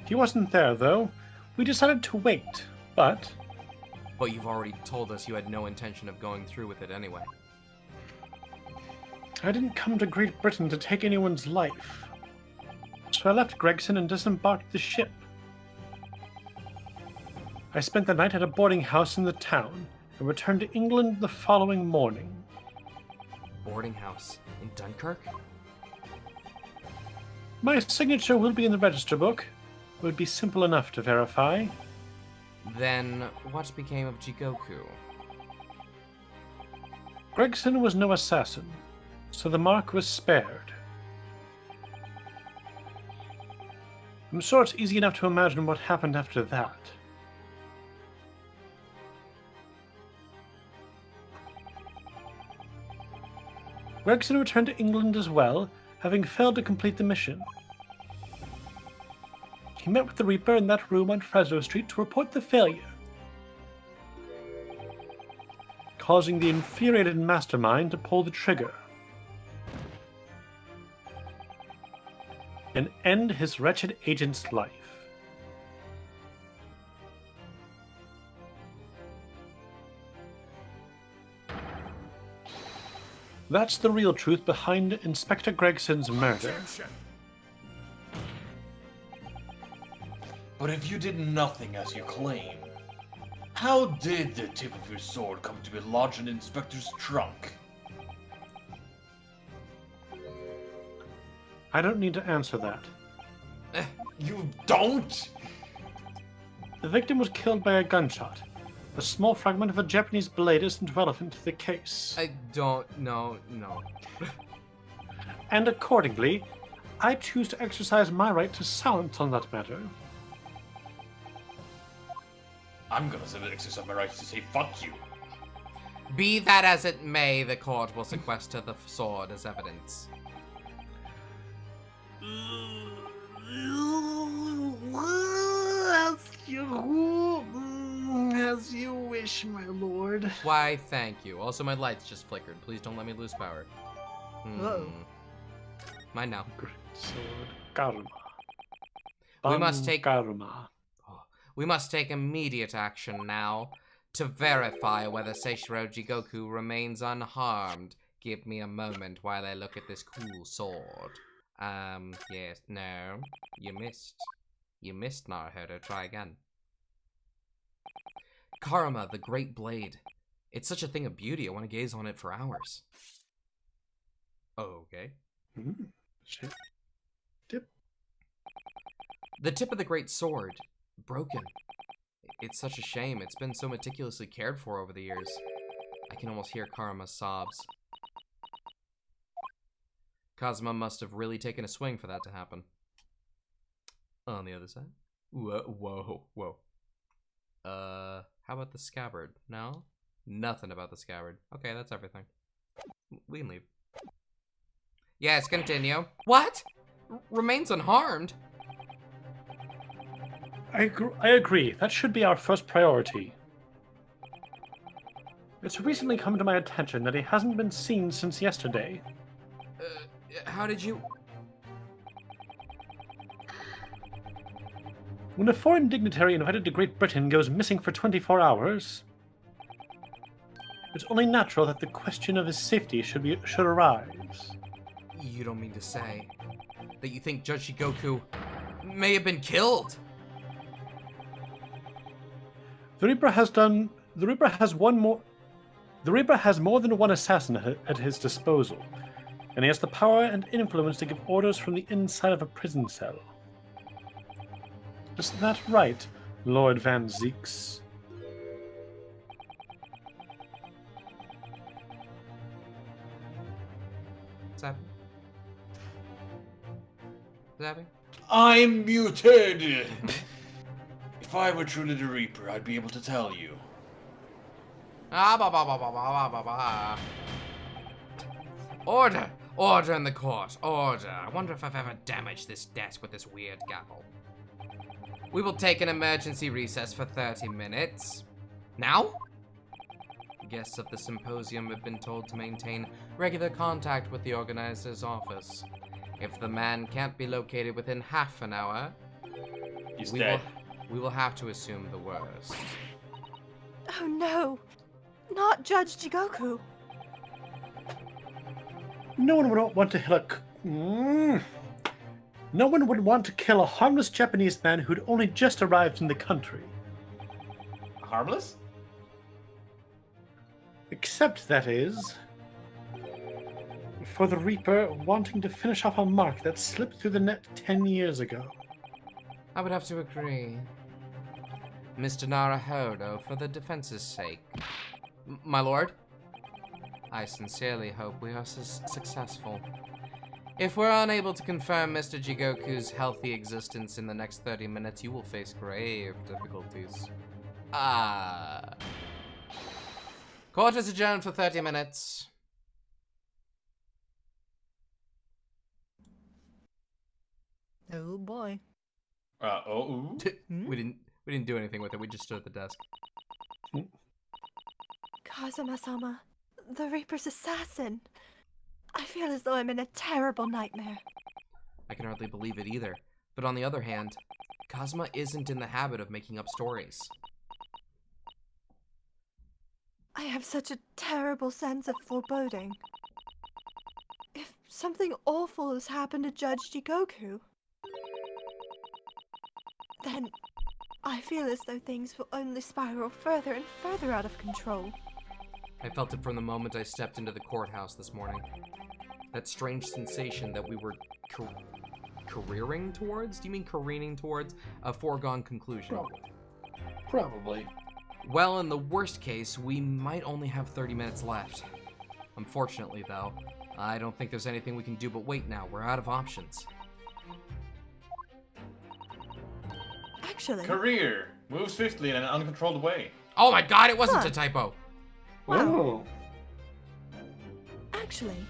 He wasn't there, though. We decided to wait, but But you've already told us you had no intention of going through with it anyway. I didn't come to Great Britain to take anyone's life. So I left Gregson and disembarked the ship. I spent the night at a boarding house in the town and returned to England the following morning. Boarding house in Dunkirk? My signature will be in the register book. It would be simple enough to verify. Then what became of Jigoku? Gregson was no assassin, so the mark was spared. I'm sure it's easy enough to imagine what happened after that. Gregson returned to England as well, having failed to complete the mission. He met with the Reaper in that room on Fresno Street to report the failure, causing the infuriated mastermind to pull the trigger and end his wretched agent's life. That's the real truth behind Inspector Gregson's murder. But if you did nothing as you claim, how did the tip of your sword come to be lodged in Inspector's trunk? I don't need to answer that. You don't? The victim was killed by a gunshot. A small fragment of a Japanese blade isn't relevant to the case. I don't know, no. And accordingly, I choose to exercise my right to silence on that matter. I'm gonna exercise my right to say fuck you. Be that as it may, the court will sequester the sword as evidence. As you wish, my lord. Why, thank you. Also, my lights just flickered. Please don't let me lose power. Whoa. Mine now. Great sword. Karma. We must take- Karma. We must take immediate action now to verify whether Seishiro Jigoku remains unharmed. Give me a moment while I look at this cool sword. Yes, no. You missed. You missed, Naruhodo. Try again. Karma, the Great Blade. It's such a thing of beauty, I want to gaze on it for hours. Okay. Shit. The tip of the great sword. Broken. It's such a shame. It's been so meticulously cared for over the years. I can almost hear Karma's sobs. Kazuma must have really taken a swing for that to happen. On the other side. Whoa. How about the scabbard? No? Nothing about the scabbard. Okay, that's everything. We can leave. Yes, continue. What? Remains unharmed? I agree. That should be our first priority. It's recently come to my attention that he hasn't been seen since yesterday. How did you... When a foreign dignitary invited to Great Britain goes missing for 24 hours, it's only natural that the question of his safety should arise. You don't mean to say that you think Judge Shigoku may have been killed? The Reaper has more than one assassin at his disposal, and he has the power and influence to give orders from the inside of a prison cell. Isn't that right, Lord Van Zeeks? What's happening? What's happening? I'm muted! If I were truly the Reaper, I'd be able to tell you. Order! Order in the court. Order. I wonder if I've ever damaged this desk with this weird gavel. We will take an emergency recess for 30 minutes. Now? Guests of the symposium have been told to maintain regular contact with the organizer's office. If the man can't be located within half an hour, He's dead. We will have to assume the worst. Oh no! Not Judge Jigoku! No one would want to No one would want to kill a harmless Japanese man who'd only just arrived in the country. Harmless? Except, that is, for the Reaper wanting to finish off a mark that slipped through the net 10 years ago. I would have to agree. Mr. Naruhodo, for the defense's sake. My lord? I sincerely hope we are successful. If we're unable to confirm Mr. Jigoku's healthy existence in the next 30 minutes, you will face grave difficulties. Court is adjourned for 30 minutes. Oh boy. Ooh. We didn't do anything with it. We just stood at the desk. Kazuma-sama, the Reaper's assassin. I feel as though I'm in a terrible nightmare. I can hardly believe it either. But on the other hand, Kazuma isn't in the habit of making up stories. I have such a terrible sense of foreboding. If something awful has happened to Judge Jigoku, then I feel as though things will only spiral further and further out of control. I felt it from the moment I stepped into the courthouse this morning. That strange sensation that we were careering towards? Do you mean careening towards a foregone conclusion? Probably. Well, in the worst case, we might only have 30 minutes left. Unfortunately, though, I don't think there's anything we can do but wait now. We're out of options. Actually, Career. Move swiftly in an uncontrolled way. Oh my god, it wasn't a typo! Wow. actually,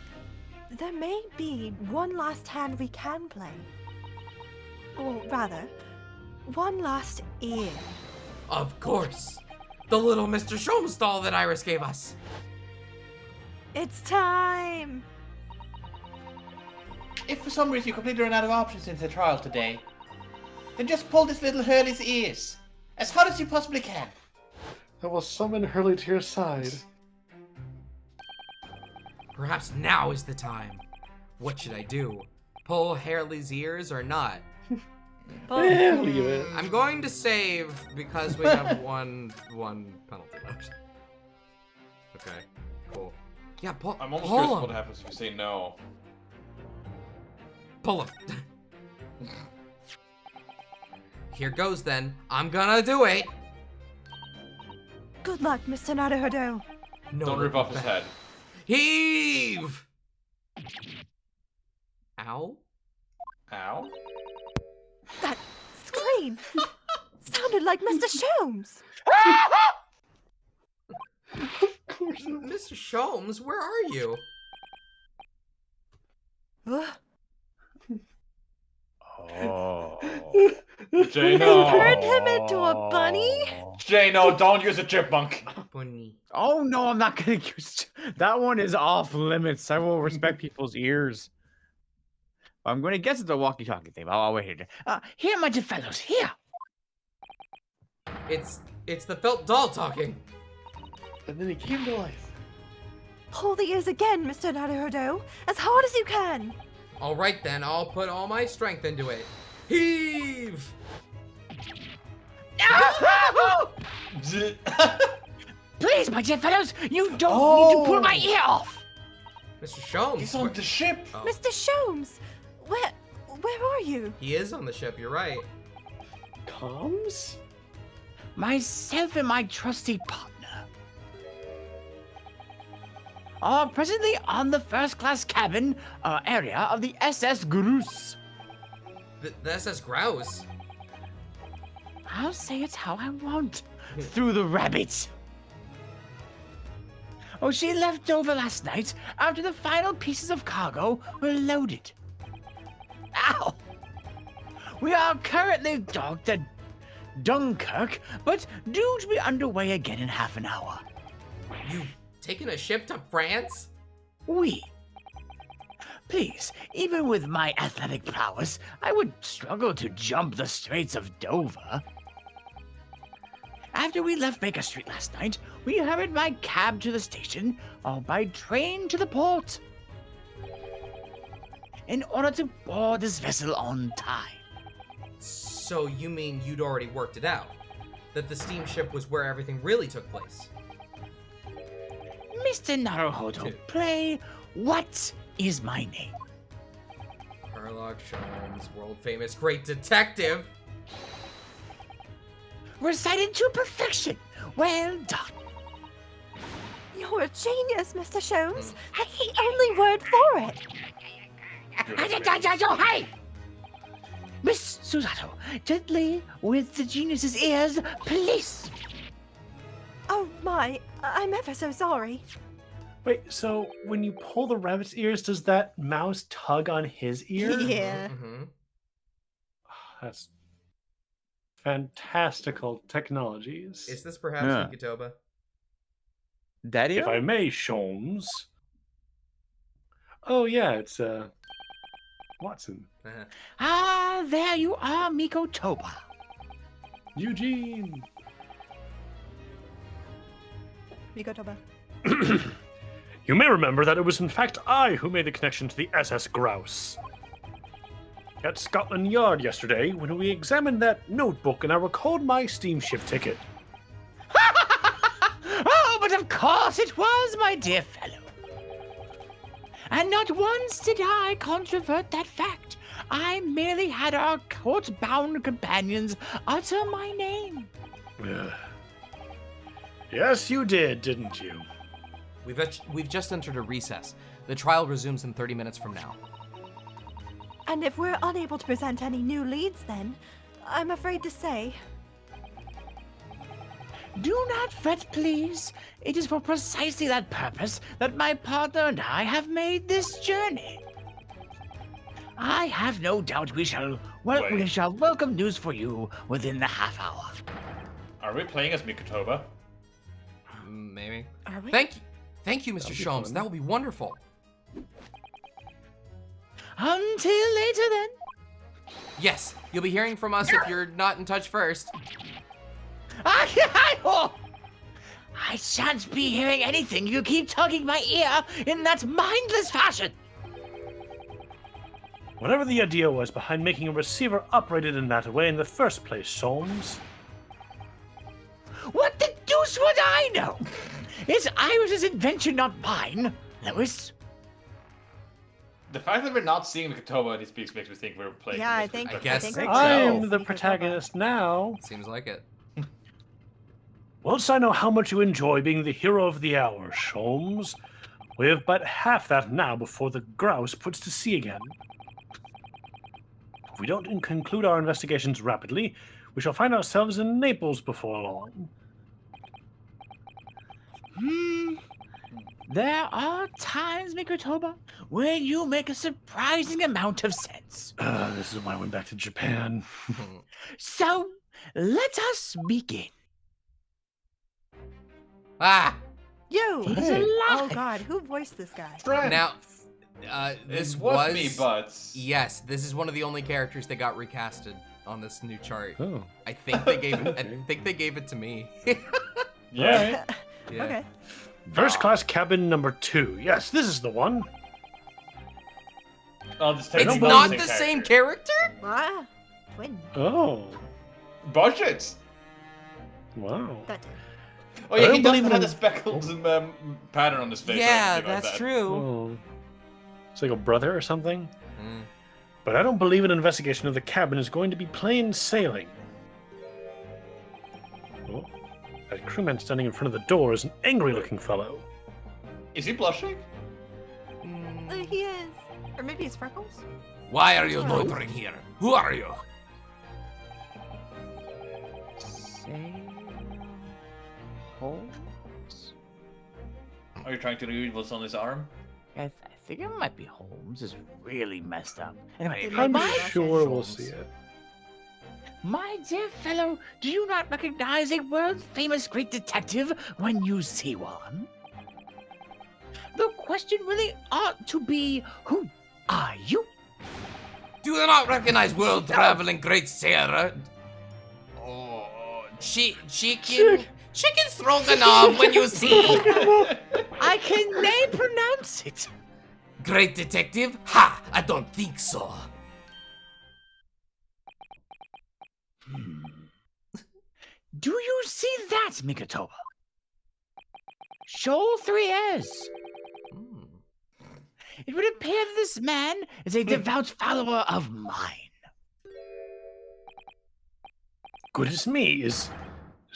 there may be one last hand we can play. Or rather, one last ear. Of course! The little Mr. Shomstall that Iris gave us! It's time! If for some reason you completely run out of options in the trial today, then just pull this little Hurley's ears as hard as you possibly can. I will summon Hurley to your side. Perhaps now is the time. What should I do? Pull Harley's ears or not? Leave it. I'm going to save because we have one penalty left. Okay, cool. Yeah, pull. I'm almost pull curious him. what happens if you say no. Pull him. Here goes then. I'm gonna do it. Good luck, Mr. Naruhodo. No, Don't rip off his head. Heave! Ow. Ow. That scream sounded like Mr. Sholmes. Of course. Mr. Sholmes, where are you? Ugh. Oh. Jano. Turned him into a bunny? Jano, don't use a chipmunk. Bunny. Oh no, I'm not gonna use that one is off limits. I will respect people's ears. I'm going to guess it's a walkie-talkie thing. I'll wait here. Here, my dear fellows, here. It's the felt doll talking. And then he came to life. Pull the ears again, Mr. Naruhodo, as hard as you can. All right then, I'll put all my strength into it. Heave! Please, my dear fellows, you don't need to pull my ear off. Mr. Sholmes. He's on the ship. Oh, Mr. Sholmes, where are you? he is on the ship. You're right. Comms? Myself and my trusty partner are presently on the first-class cabin area of the SS Grus. The SS Grouse. I'll say it how I want. Through the rabbit. Oh, she left over last night after the final pieces of cargo were loaded. Ow! We are currently docked at Dunkirk, but due to be underway again in half an hour. You've taken a ship to France? Please, even with my athletic prowess, I would struggle to jump the Straits of Dover. After we left Baker Street last night, we hurried by cab to the station, or by train to the port, in order to board this vessel on time. So you mean you'd already worked it out? That the steamship was where everything really took place? Mr. Naruhodo, pray, what is my name? Sherlock Sholmes, world famous great detective. Recited to perfection. Well done. You're a genius, Mr. Sholmes. That's the only word for it. Hey! Miss Susato, gently with the genius's ears, please. Oh my, I'm ever so sorry. Wait, so when you pull the rabbit's ears, does that mouse tug on his ear? Yeah. Mm-hmm. That's fantastical technologies. Is this perhaps Yeah. Nikitoba? Daddy? If I may, Sholmes. Oh yeah, it's Watson. Uh-huh. Ah, there you are, Miko Toba. Eugene. Mikotoba. You may remember that it was in fact I who made the connection to the SS Grouse. At Scotland Yard yesterday, when we examined that notebook and I recalled my steamship ticket. Oh, but of course it was, my dear fellow. And not once did I controvert that fact. I merely had our court-bound companions utter my name. Yes, you did, didn't you? We've just entered a recess. The trial resumes in 30 minutes from now. And if we're unable to present any new leads, then I'm afraid to say. Do not fret, please. It is for precisely that purpose that my partner and I have made this journey. I have no doubt we shall welcome news for you within the half hour. Are we playing as Mikotoba? Maybe. Are we? Thank you, Mr. That'll be Sholmes. fun. That will be wonderful. Until later, then. Yes, you'll be hearing from us if you're not in touch first. I shan't be hearing anything. You keep tugging my ear in that mindless fashion. Whatever the idea was behind making a receiver operated in that way in the first place, Sholmes. What the deuce would I know? It's Iris's invention, not mine, Lewis. The fact that we're not seeing Mikotoba and he speaks makes me think we're playing. Yeah, I this think. with- guess I think so. we're I'm playing the Mikotoba. protagonist now. Seems like it. Whilst I know how much you enjoy being the hero of the hour, Sholmes, we have but half that now before the grouse puts to sea again. If we don't conclude our investigations rapidly, we shall find ourselves in Naples before long. There are times, Mikotoba, when you make a surprising amount of sense. This is why I went back to Japan. So, let us begin. Ah! You! He's Hey. Oh alive. god, who voiced this guy? Friend. Now, this it was me, but Yes, this is one of the only characters that got recasted on this new chart. Oh. I think they gave it. Okay. I think they gave it to me. yeah. Yeah. Okay. First class cabin number 2. Yes, this is the one. I'll just take It's don't not believe the same character. Ah, twin. Oh. Budget. Wow. That Oh I yeah, don't he believe doesn't have in- the speckles and pattern on his face. or Yeah, anything like that's that. true. Oh. It's like a brother or something. Mm. But I don't believe an investigation of the cabin is going to be plain sailing. Oh. That crewman standing in front of the door is an angry-looking fellow. Is he blushing? he is. Or maybe it's Freckles? Why are you loitering here? Who are you? Holmes? Are you trying to read what's on his arm? I think it might be Holmes. It's really messed up. Anyway, Maybe. I'm my, sure we'll Sholmes. see it. my dear fellow, do you not recognize a world-famous great detective when you see one? The question really ought to be, who are you? Do you not recognize world-traveling great Sarah? Oh, chicken stroganoff when you see I can nay pronounce it. great detective? Ha! I don't think so. Do you see that, Mikotoba? Shoal 3S. Hmm. It would appear that this man is a devout follower of mine. Goodness me, is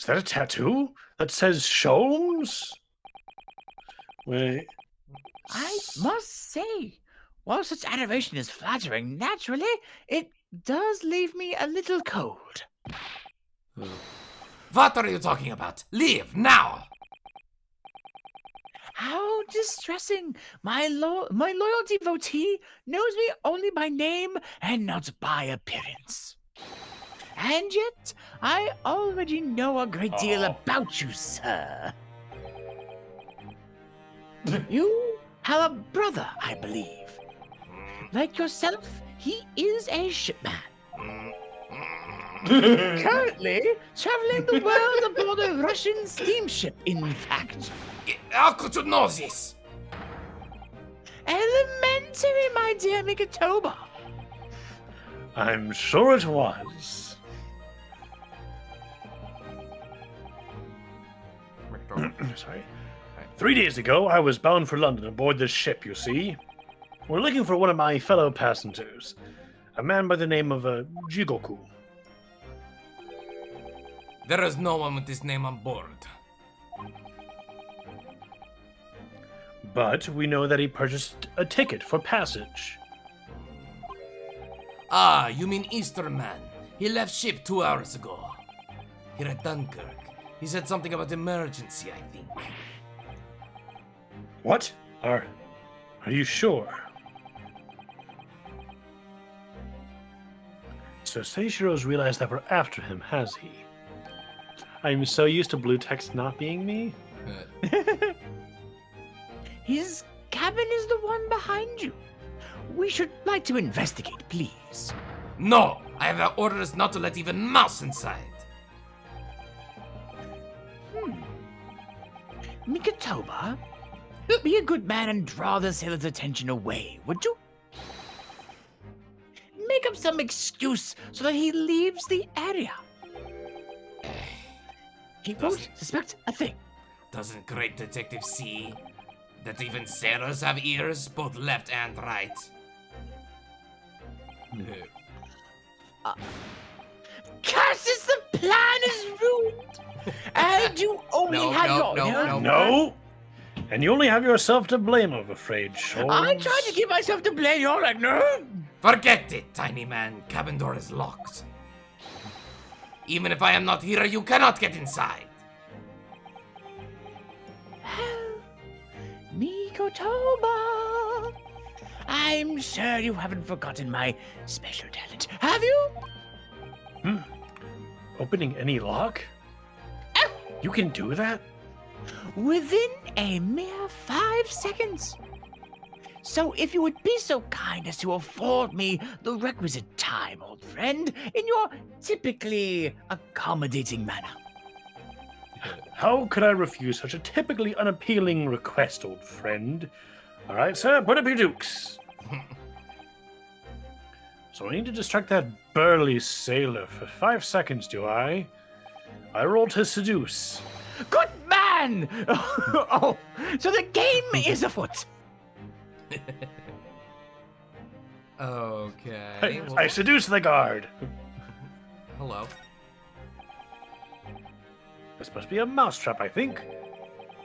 that a tattoo that says Sholmes? Wait. I must say, while such adoration is flattering, naturally, it does leave me a little cold. What are you talking about? Leave now! How distressing! My loyal devotee knows me only by name and not by appearance. And yet, I already know a great deal Aw. about you, sir. You have a brother, I believe. Like yourself, he is a shipman. Currently, traveling the world aboard a Russian steamship, in fact. How could you know this? Elementary, my dear Mikotoba. I'm sure it was. Sorry. 3 days ago, I was bound for London aboard this ship, you see. We're looking for one of my fellow passengers, a man by the name of Jigoku. There is no one with this name on board. But we know that he purchased a ticket for passage. Ah, you mean Easterman. He left ship 2 hours ago. Here at Dunkirk. He said something about emergency, I think. What? Are you sure? So Seishiro's realized that we're after him, has he? I'm so used to blue text not being me. His cabin is the one behind you. We should like to investigate, please. No! I have orders not to let even mouse inside. Mikotoba, be a good man and draw the sailor's attention away, would you? Make up some excuse so that he leaves the area. He won't suspect a thing. Doesn't great detective see that even sailors have ears, both left and right? Curses, the plan is ruined! And you only No, have no, your... no, No! And you only have yourself to blame, I'm afraid, Sholmes. I tried to give myself to blame. You're like, no. Forget it, tiny man. Cabin door is locked. Even if I am not here, you cannot get inside. Mikotoba. I'm sure you haven't forgotten my special talent, have you? Opening any lock? You can do that? Within a mere 5 seconds. So if you would be so kind as to afford me the requisite time, old friend, in your typically accommodating manner. How could I refuse such a typically unappealing request, old friend? All right, sir, put up your dukes. So I need to distract that burly sailor for 5 seconds, do I? I roll to seduce. Good man! Oh, so the game is afoot. Okay. well, I seduce the guard. hello. This must be a mousetrap, I think.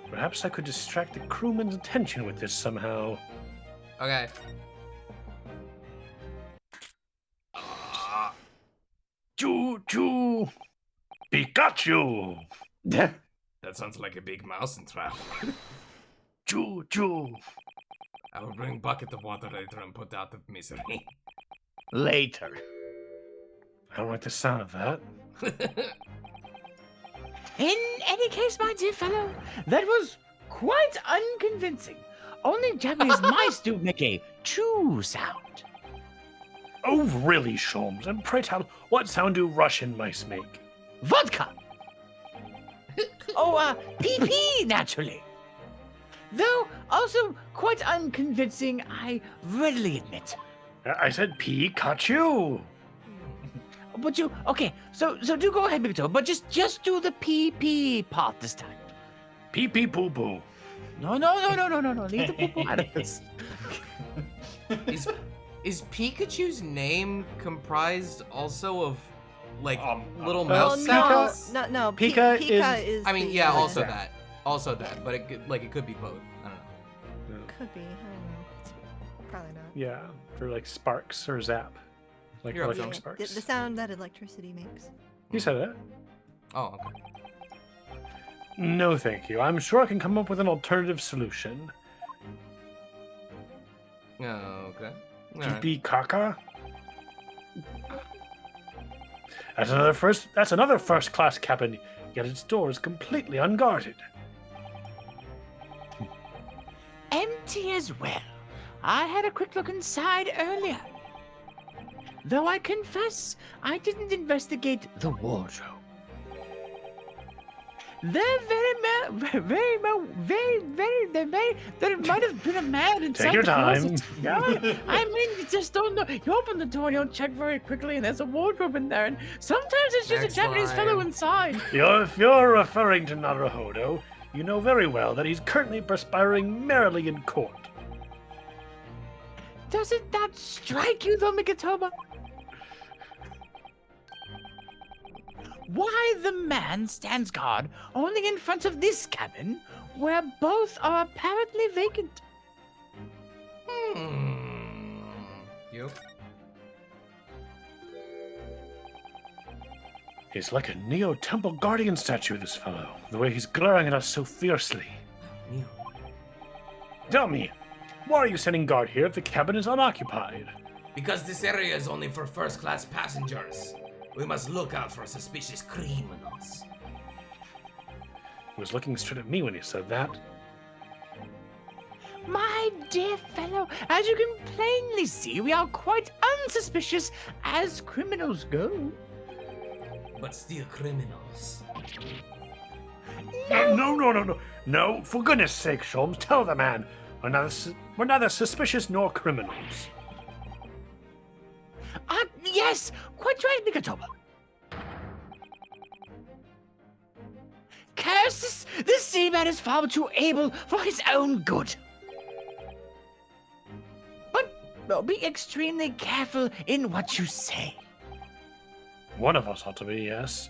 Perhaps I could distract the crewman's attention with this somehow. Okay. Choo-choo! Pikachu! That sounds like a big mouse and trap. Choo-choo! I will bring bucket of water later and put out of misery. Later. I don't like the sound of that. In any case, my dear fellow, that was quite unconvincing. Only Japanese mice do make a choo sound. Oh, really, Sholmes? And pray tell, what sound do Russian mice make? Vodka! PP, naturally. Though also quite unconvincing, I readily admit. I said Pikachu! But you, okay, so do go ahead, Mikoto, but just do the PP part this time. Pee-pee poo-poo. No, leave the poo-poo out of this. Is Pikachu's name comprised also of like little Well, mouse no, sounds? no. Pika Pika is. I mean, the, yeah, also that, but it could be both. I don't know. Could be. I don't know. It's probably not. Yeah, they're like sparks or zap. Like You're electronic okay. sparks. The sound that electricity makes. You said that. Oh, okay. No, thank you. I'm sure I can come up with an alternative solution. Oh, okay. Alright. Pee-pee caca? That's another first-class cabin, yet its door is completely unguarded. Empty as well. I had a quick look inside earlier. Though I confess, I didn't investigate the wardrobe. There might have been a man inside. Take your the time. closet. Yeah, I mean, you just don't know. You open the door, you don't check very quickly, and there's a wardrobe in there, and sometimes it's just Next a Japanese line. fellow inside. If you're referring to Naruhodo, you know very well that he's currently perspiring merrily in court. Doesn't that strike you, though, Mikotoba? Why the man stands guard only in front of this cabin, where both are apparently vacant? Yep. He's like a Neo Temple Guardian statue, this fellow, the way he's glaring at us so fiercely. Neo. Tell me, why are you sending guard here if the cabin is unoccupied? Because this area is only for first-class passengers. We must look out for suspicious criminals. He was looking straight at me when he said that. My dear fellow, as you can plainly see, we are quite unsuspicious as criminals go. But still criminals. No, for goodness sake, Sholmes, tell the man. We're neither suspicious nor criminals. Yes, quite right, Mikotoba. Curses! This seaman is far too able for his own good. But be extremely careful in what you say. One of us ought to be, yes.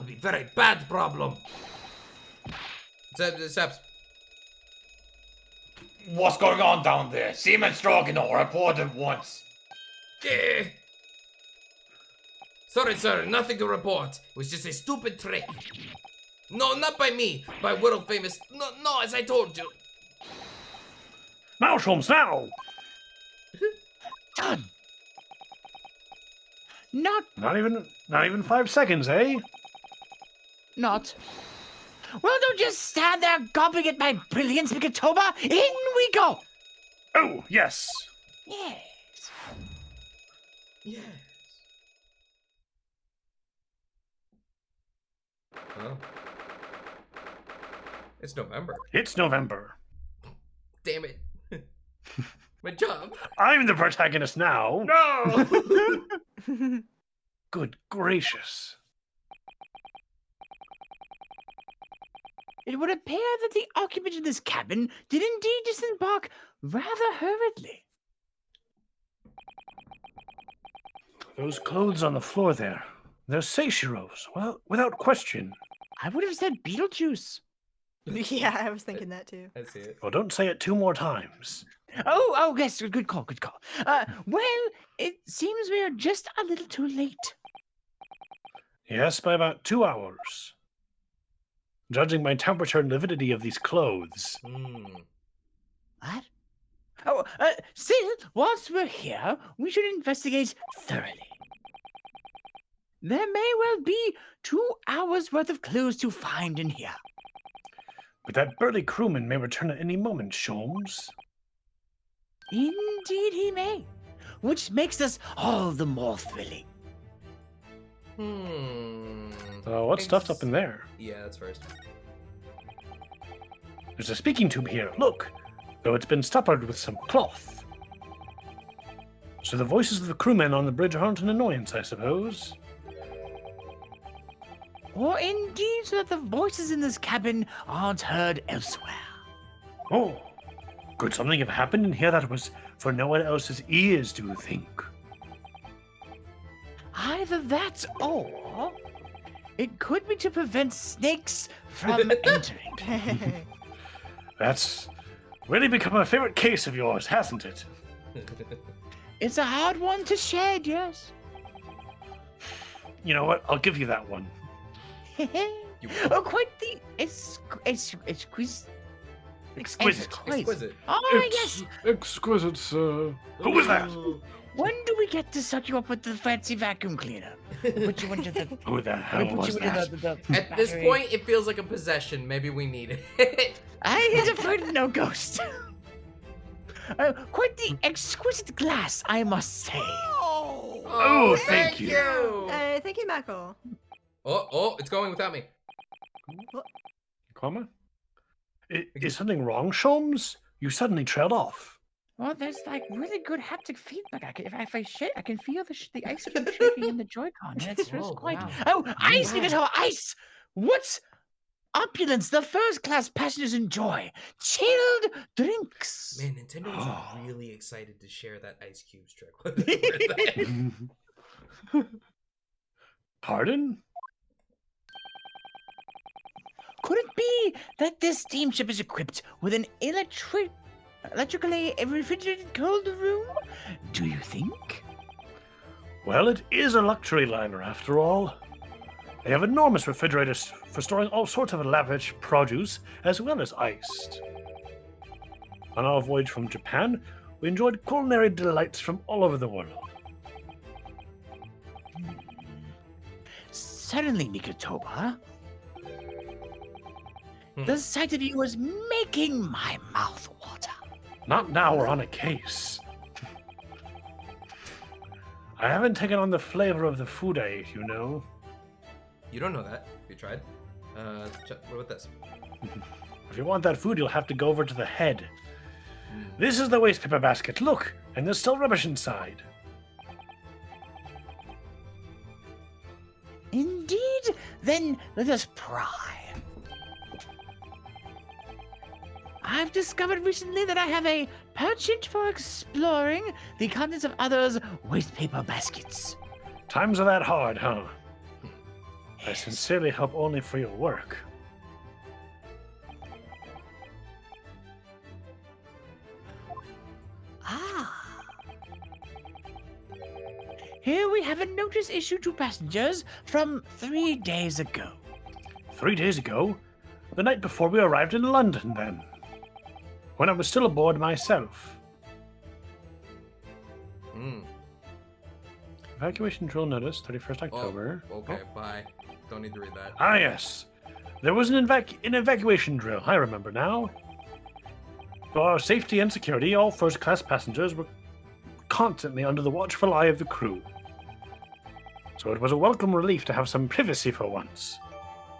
would be very bad problem. Seps. What's going on down there? Seaman Stroganoff, report at once. Eh. Sorry, sir, nothing to report. It was just a stupid trick. No, not by me. By world famous. No, as I told you. Now, Sholmes, now! Done. Not. Not even 5 seconds, eh? Not. Well, don't just stand there gawping at my brilliance, Mikatoba. In we go. Oh, yes. Yes. Yes. Oh. It's November. It's November. Damn it. My job. I'm the protagonist now. No! Good gracious. It would appear that the occupant of this cabin did indeed disembark rather hurriedly. Those clothes on the floor there. They're Seishiro's. Well, without question. I would have said Beetlejuice. Yeah, I was thinking that too. I see it. Well, don't say it 2 more times. Oh, yes, good call, good call. Well, it seems we are just a little too late. Yes, by about 2 hours. Judging by temperature and lividity of these clothes. What? Oh, still, whilst we're here, we should investigate thoroughly. There may well be 2 hours worth of clues to find in here. But that burly crewman may return at any moment, Sholmes. Indeed he may, which makes this all the more thrilling. So what's stuffed up in there? Yeah, that's first. There's a speaking tube here. Look, though it's been stoppered with some cloth. So the voices of the crewmen on the bridge aren't an annoyance, I suppose. Or indeed so that the voices in this cabin aren't heard elsewhere. Oh, could something have happened in here that was for no one else's ears, do you think? Either that or it could be to prevent snakes from entering. That's really become a favorite case of yours, hasn't it? It's a hard one to shed, yes. You know what? I'll give you that one. Oh, quite the Exquisite. Exquisite. Oh, yes. Exquisite, sir. Who was that? When do we get to suck you up with the fancy vacuum cleaner? Put you into the. Who the hell put was you into that? the At this battery. point, it feels like a possession. Maybe we need it. I ain't afraid of no ghost. Quite the exquisite glass, I must say. Oh, thank you. Thank you, Mako. Oh, it's going without me. Comma? Is something wrong, Sholmes? You suddenly trailed off. Well, there's like really good haptic feedback. If I shake, I can feel the ice cube shaking in the Joy-Con. And it's just Oh, quite. wow. Oh, ice! Even how ice! What? Opulence the first-class passengers enjoy. Chilled drinks. Man, Nintendo was Oh. really excited to share that Ice Cubes trick with us. Pardon? Could it be that this steamship is equipped with an electrically refrigerated cold room? Do you think? Well, it is a luxury liner after all. They have enormous refrigerators for storing all sorts of lavish produce as well as iced. On our voyage from Japan, we enjoyed culinary delights from all over the world. Certainly, Mikotoba. Hmm. The sight of you is making my mouth water. Not now we're on a case. I haven't taken on the flavor of the food I ate, you know. You don't know that. You tried. What about this? If you want that food, you'll have to go over to the head. This is the waste paper basket. Look, and there's still rubbish inside. Indeed, then let us pry. I've discovered recently that I have a penchant for exploring the contents of others' waste paper baskets. Times are that hard, huh? I sincerely hope only for your work. Ah. Here we have a notice issued to passengers from 3 days ago. 3 days ago? The night before we arrived in London, then. When I was still aboard myself. Mm. Evacuation drill notice, 31st October. Okay, bye. Don't need to read that. Ah, yes. There was an evacuation drill, I remember now. For our safety and security, all first-class passengers were constantly under the watchful eye of the crew. So it was a welcome relief to have some privacy for once.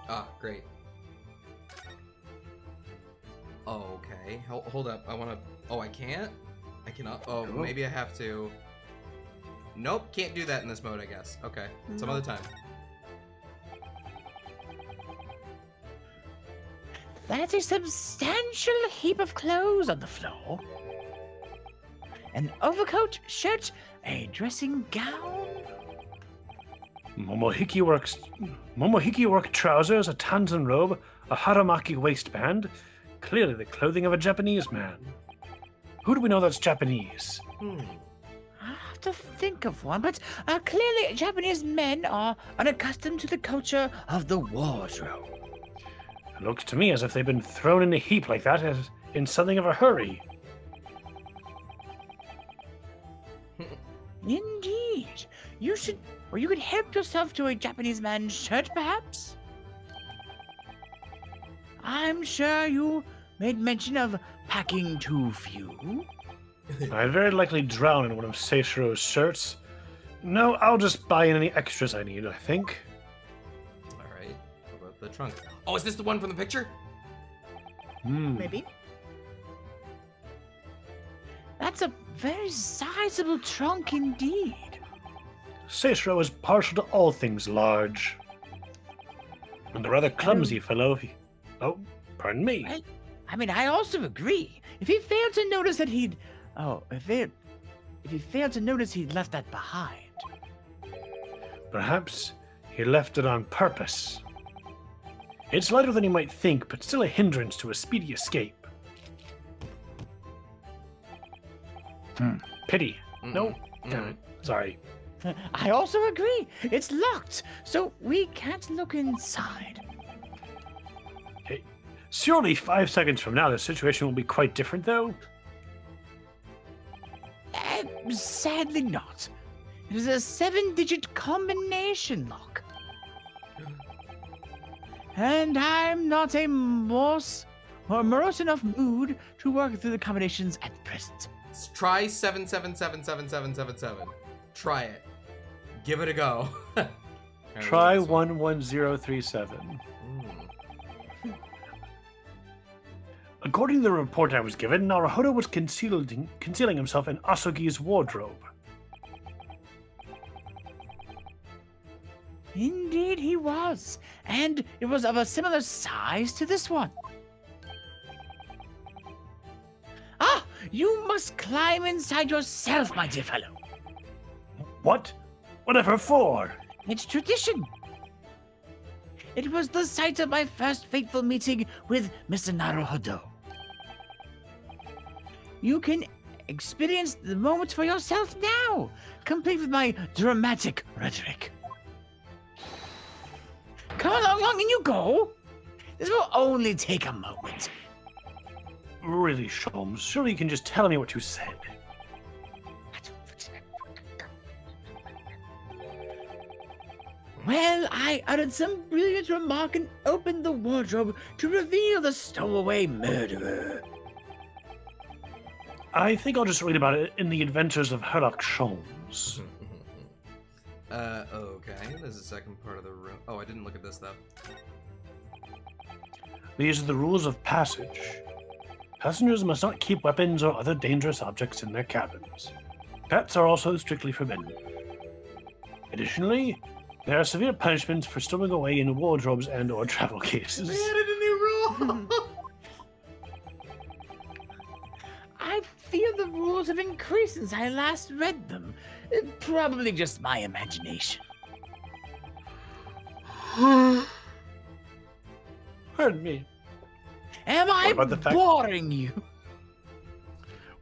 Ah, great. Oh, okay. Hold up. I want to... Oh, I can't? I cannot... Oh, Go. maybe I have to... Nope, can't do that in this mode, I guess. Okay, some other time. That's a substantial heap of clothes on the floor. An overcoat, shirt, a dressing gown. Momohiki work trousers, a tanzan robe, a haramaki waistband. Clearly the clothing of a Japanese man. Who do we know that's Japanese? I have to think of one, but clearly Japanese men are unaccustomed to the culture of the wardrobe. It looks to me as if they've been thrown in a heap like that in something of a hurry. Indeed. You could help yourself to a Japanese man's shirt, perhaps? I'm sure you made mention of packing too few. I'd very likely drown in one of Seishiro's shirts. No, I'll just buy in any extras I need, I think. Alright. How about the trunk? Oh, is this the one from the picture? Maybe. That's a very sizable trunk indeed. Seishiro is partial to all things large. And a rather clumsy fellow. Oh, pardon me. Well, I mean, I also agree. If he failed to notice that he'd... Oh, if he failed to notice he'd left that behind. Perhaps he left it on purpose. It's lighter than you might think, but still a hindrance to a speedy escape. Pity. No, damn it. Sorry. I also agree. It's locked, so we can't look inside. Okay. Surely 5 seconds from now, the situation will be quite different, though. Sadly not. It is a 7-digit combination lock. And I'm not a morose enough mood to work through the combinations at present. Try 77777777. Try it. Give it a go. Try 11037. According to the report I was given, Naruhodo was concealing himself in Asugi's wardrobe. Indeed he was, and it was of a similar size to this one. Ah, you must climb inside yourself, my dear fellow. What? Whatever for? It's tradition. It was the site of my first fateful meeting with Mr. Naruhodo. You can experience the moment for yourself now, complete with my dramatic rhetoric. Come along and you go. This will only take a moment. Really, Sholmes, surely you can just tell me what you said. Well, I uttered some brilliant remark and opened the wardrobe to reveal the stowaway murderer. I think I'll just read about it in the Adventures of Herlock Sholmes. Okay. There's a second part of the room. Oh, I didn't look at this though. These are the rules of passage. Passengers must not keep weapons or other dangerous objects in their cabins. Pets are also strictly forbidden. Additionally, there are severe punishments for stowing away in wardrobes and/or travel cases. They added a new rule. I fear the rules have increased since I last read them. Probably just my imagination. Pardon me. Am I about the fact- boring you?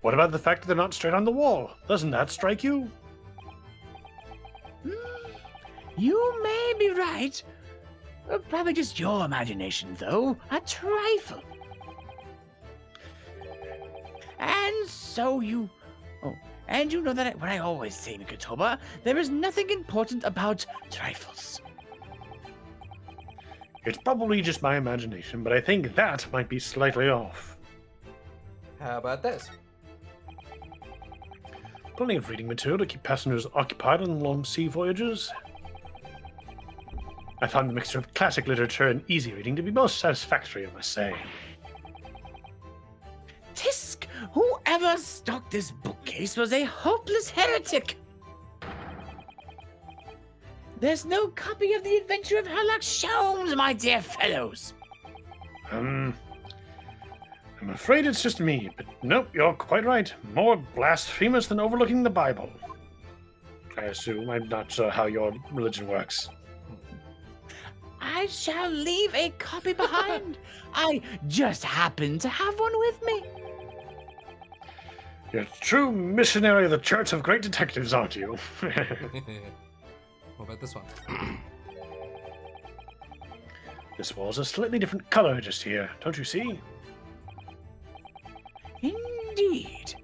What about the fact that they're not straight on the wall? Doesn't that strike you? You may be right. Probably just your imagination, though. A trifle. And so you... Oh, and you know that what I always say, Mikotoba, there is nothing important about trifles. It's probably just my imagination, but I think that might be slightly off. How about this? Plenty of reading material to keep passengers occupied on long sea voyages. I found the mixture of classic literature and easy reading to be most satisfactory, I must say. Tisk! Whoever stocked this bookcase was a hopeless heretic! There's no copy of The Adventure of Herlock Sholmes, my dear fellows! I'm afraid it's just me, but nope, you're quite right. More blasphemous than overlooking the Bible. I assume. I'm not sure how your religion works. I shall leave a copy behind. I just happen to have one with me. You're a true missionary of the Church of Great Detectives, aren't you? What about this one? This wall's a slightly different color just here, don't you see? Indeed.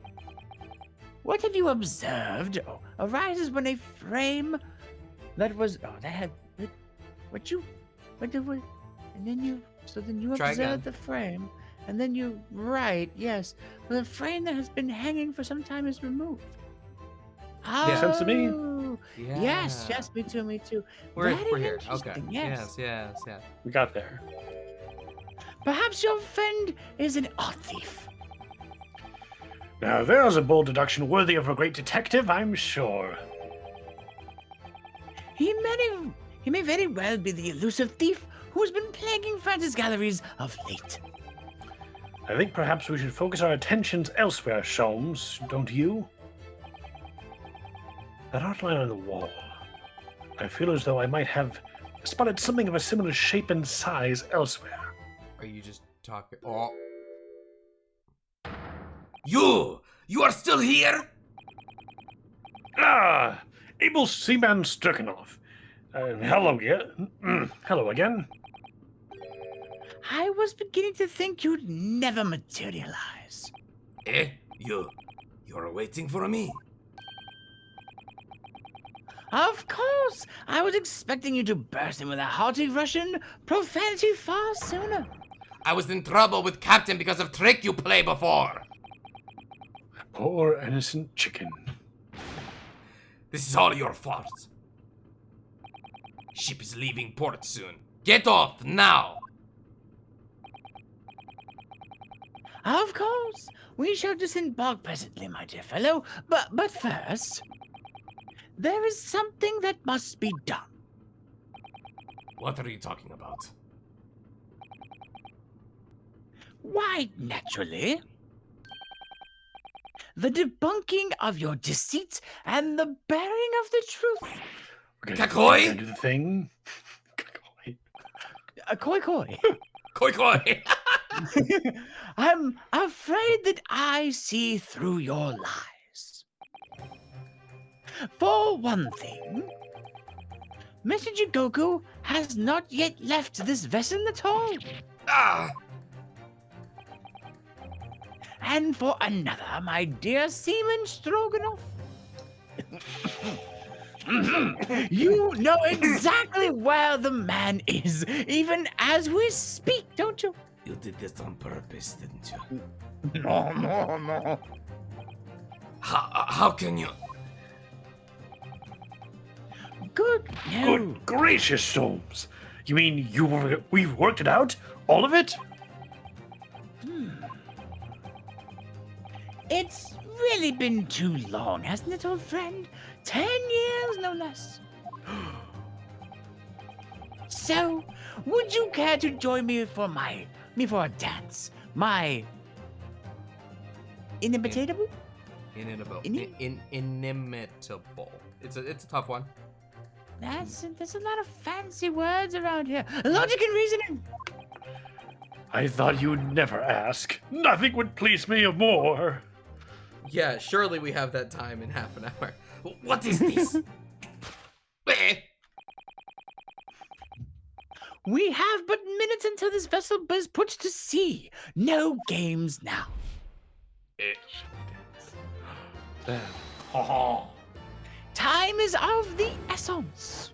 What have you observed arises when a frame that was and then you Try observe again. the frame, and then you write, yes, the frame that has been hanging for some time is removed. Makes sense to me. Oh, Yes, me too. We're Very here. Okay. interesting, yes. Yes. We got there. Perhaps your friend is an art thief. Now there's a bold deduction worthy of a great detective, I'm sure. He may very well be the elusive thief who's been plaguing Francis galleries of late. I think perhaps we should focus our attentions elsewhere, Sholmes, don't you? That outline on the wall. I feel as though I might have spotted something of a similar shape and size elsewhere. Are you just talking? Oh. You are still here? Ah! Able Seaman Sturkenov. Hello again. Hello again. I was beginning to think you'd never materialize. You're waiting for me. Of course! I was expecting you to burst in with a hearty Russian profanity far sooner. I was in trouble with Captain because of trick you play before. Poor innocent chicken. This is all your fault. Ship is leaving port soon. Get off now. Of course! We shall disembark presently, my dear fellow. But first, there is something that must be done. What are you talking about? Why, naturally, the debunking of your deceit and the bearing of the truth. We're Kakoi? gonna do the thing. Kakoi. Koi koi. Koi koi. I'm afraid that I see through your lies. For one thing, Mr. Jigoku has not yet left this vessel at all. Ah, And for another, my dear Seaman Stroganoff. You know exactly where the man is, even as we speak, don't you? you did this on purpose, didn't you? No. How can you? Good news. Good gracious, Soames. You mean we've worked it out? All of it? It's really been too long, hasn't it, old friend? 10 years, no less. So, would you care to join me for a dance? My inimitable? Inimitable. Ini- Inimitable. It's a tough one. There's a lot of fancy words around here. Logic and reasoning. I thought you'd never ask. Nothing would please me more. Yeah, surely we have that time in half an hour. What is this? Eh. We have but minutes until this vessel is put to sea. No games now. Then, Time is of the essence.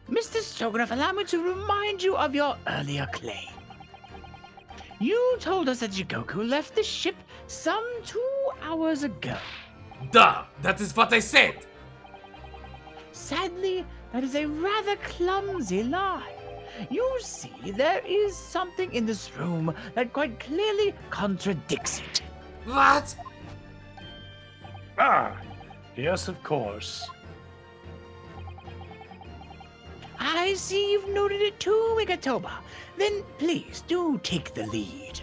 Mr. Stroganoff, allow me to remind you of your earlier claim. You told us that Jigoku left the ship some 2 hours ago. Duh, that is what I said. Sadly, that is a rather clumsy lie. You see, there is something in this room that quite clearly contradicts it. What? yes, of course. I see you've noted it too, Migatoba. Then please do take the lead.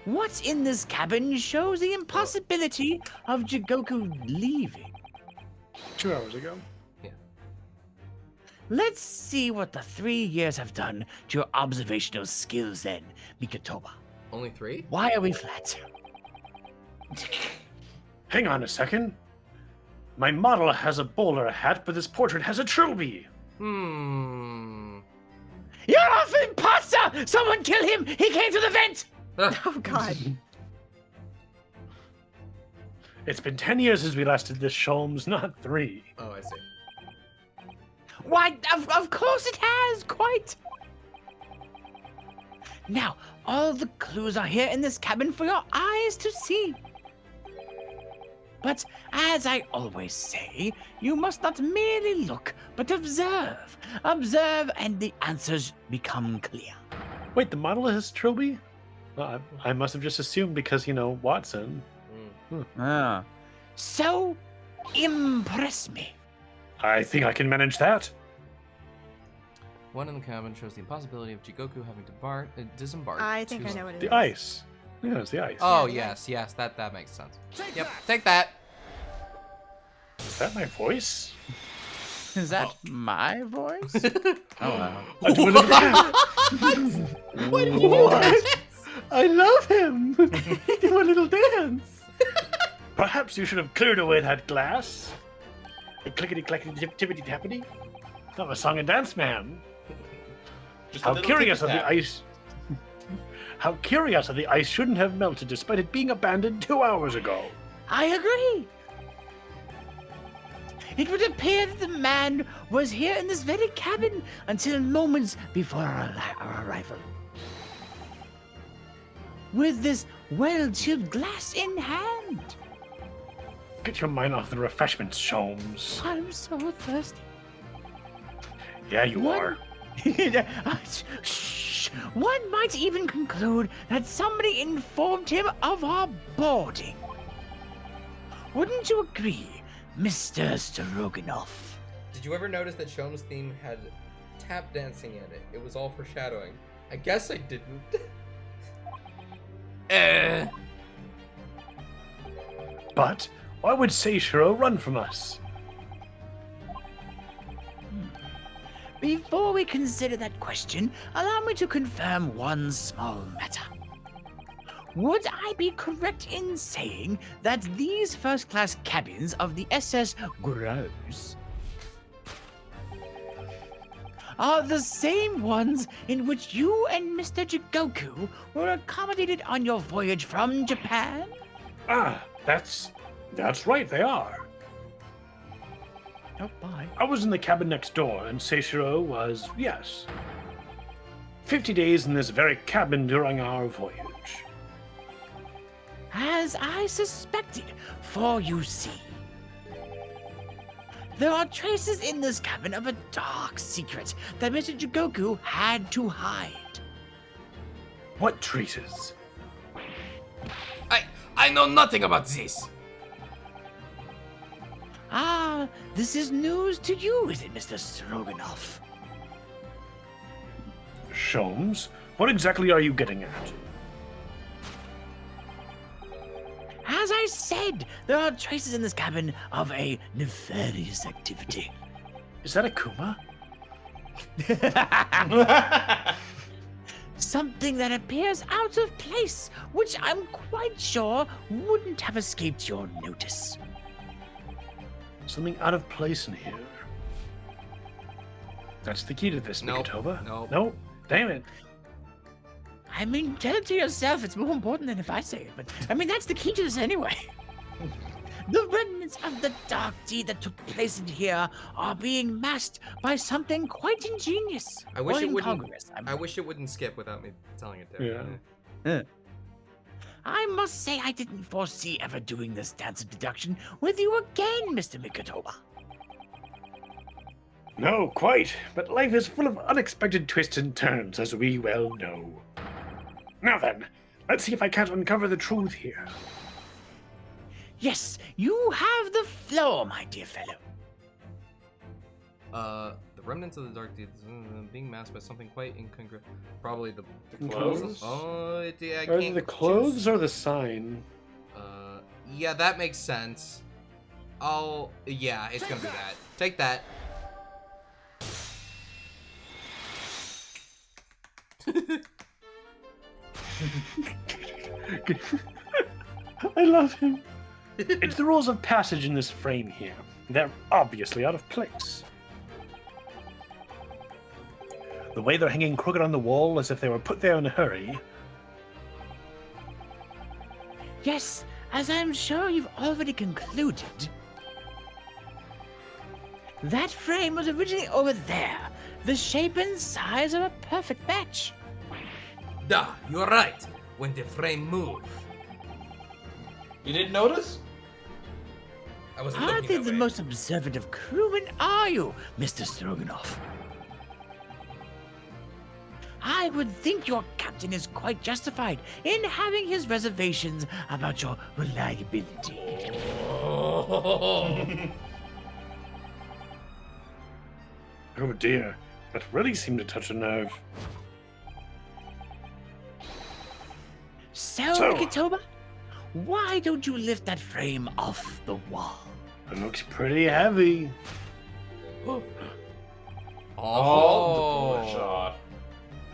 What's in this cabin shows the impossibility of Jigoku leaving. 2 hours ago. Let's see what the 3 years have done to your observational skills then, Migatoba. Only 3? Why are we flat? Hang on a second. My model has a bowler hat, but this portrait has a trilby. Hmm. You're off, imposter! Someone kill him! He came through the vent! Oh god. It's been 10 years since we last did this, Sholmes, not 3. Oh, I see. Why, of course it has, quite. Now, all the clues are here in this cabin for your eyes to see. But as I always say, you must not merely look, but observe. Observe, and the answers become clear. Wait, the model has trilby? Well, I must have just assumed because, Watson. So, impress me. I think I can manage that. One in the cabin shows the impossibility of Jigoku having to disembark. I think I know what it is. The ice. Yeah, it's the ice. Oh, Yeah, yes, that makes sense. Yep, take that. Is that my voice? Is that my voice? Oh, wow. What? I love him. Do a little dance. Perhaps you should have cleared away that glass. Clickety clackety tippity tappity. I'm a song and dance man. Just a How little curious of the tippy-tap. ice. How curious that the ice shouldn't have melted despite it being abandoned 2 hours ago. I agree. It would appear that the man was here in this very cabin until moments before our arrival. With this well-chilled glass in hand. Get your mind off the refreshments, Sholmes. I'm so thirsty. Yeah, you What? are. Shh. One might even conclude that somebody informed him of our boarding. Wouldn't you agree, Mr. Stroganoff? Did you ever notice that Shone's theme had tap dancing in it? It was all foreshadowing. I guess I didn't. But why would Seishiro run from us? Before we consider that question, allow me to confirm one small matter. Would I be correct in saying that these first-class cabins of the SS Gross are the same ones in which you and Mr. Jigoku were accommodated on your voyage from Japan? Ah, that's right, they are. Oh, bye. I was in the cabin next door, and Seishiro was, yes, 50 days in this very cabin during our voyage. As I suspected, for you see, there are traces in this cabin of a dark secret that Mr. Jigoku had to hide. What traces? I know nothing about this. Ah, this is news to you, is it, Mr. Stroganoff? Sholmes, what exactly are you getting at? As I said, there are traces in this cabin of a nefarious activity. Is that Akuma? Something that appears out of place, which I'm quite sure wouldn't have escaped your notice. Something out of place in here. That's the key to this, Nope, Mikotoba. nope. No, damn it. I mean, tell it to yourself. It's more important than if I say it. But, I mean, that's the key to this anyway. The remnants of the dark deed that took place in here are being masked by something quite ingenious. I wish Or it wouldn't. incongruous, I mean. I wish it wouldn't skip without me telling it to. Yeah. I must say I didn't foresee ever doing this dance of deduction with you again, Mr. Mikotoba. No, quite. But life is full of unexpected twists and turns, as we well know. Now then, let's see if I can't uncover the truth here. Yes, you have the floor, my dear fellow. The remnants of the dark deeds being masked by something quite incongruous. Probably the Clothes? Oh, yeah, I Are they can't the choose. clothes or the sign? Yeah, that makes sense. Yeah, it's gonna be that. Take that. I love him. It's the rules of passage in this frame here. They're obviously out of place. The way they're hanging crooked on the wall as if they were put there in a hurry. Yes, as I'm sure you've already concluded. That frame was originally over there. The shape and size are a perfect match. Duh, you're right. When the frame moved. You didn't notice? I wasn't Hardly looking that the way. most observant of crewmen, are you, Mr. Stroganoff? I would think your captain is quite justified in having his reservations about your reliability. Oh dear, that really seemed to touch a nerve. So, So- Mikotoba, why don't you lift that frame off the wall? It looks pretty heavy. Oh, the Oh, bullet shot.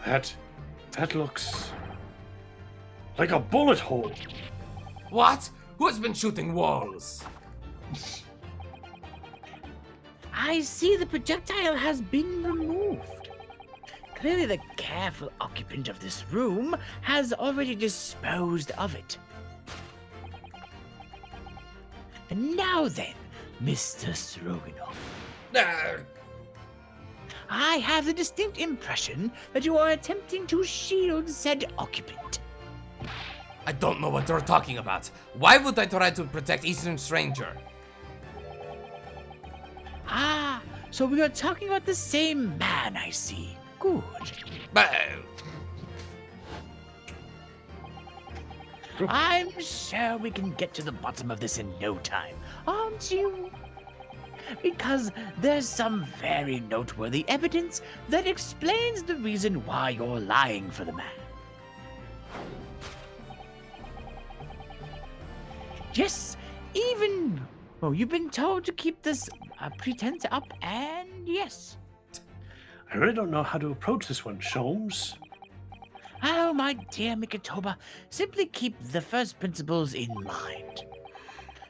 That looks like a bullet hole. What? Who's been shooting walls? I see the projectile has been removed. Clearly, the careful occupant of this room has already disposed of it. And now then, Mr. Stroganoff, Ah, I have the distinct impression that you are attempting to shield said occupant. I don't know what you're talking about. Why would I try to protect Eastern Stranger? Ah, so we are talking about the same man, I see. Good. I'm sure we can get to the bottom of this in no time, aren't you? Because there's some very noteworthy evidence that explains the reason why you're lying for the man. Yes, even... Oh, you've been told to keep this pretense up, and yes. I really don't know how to approach this one, Sholmes. Oh, my dear Mikitoba, simply keep the first principles in mind.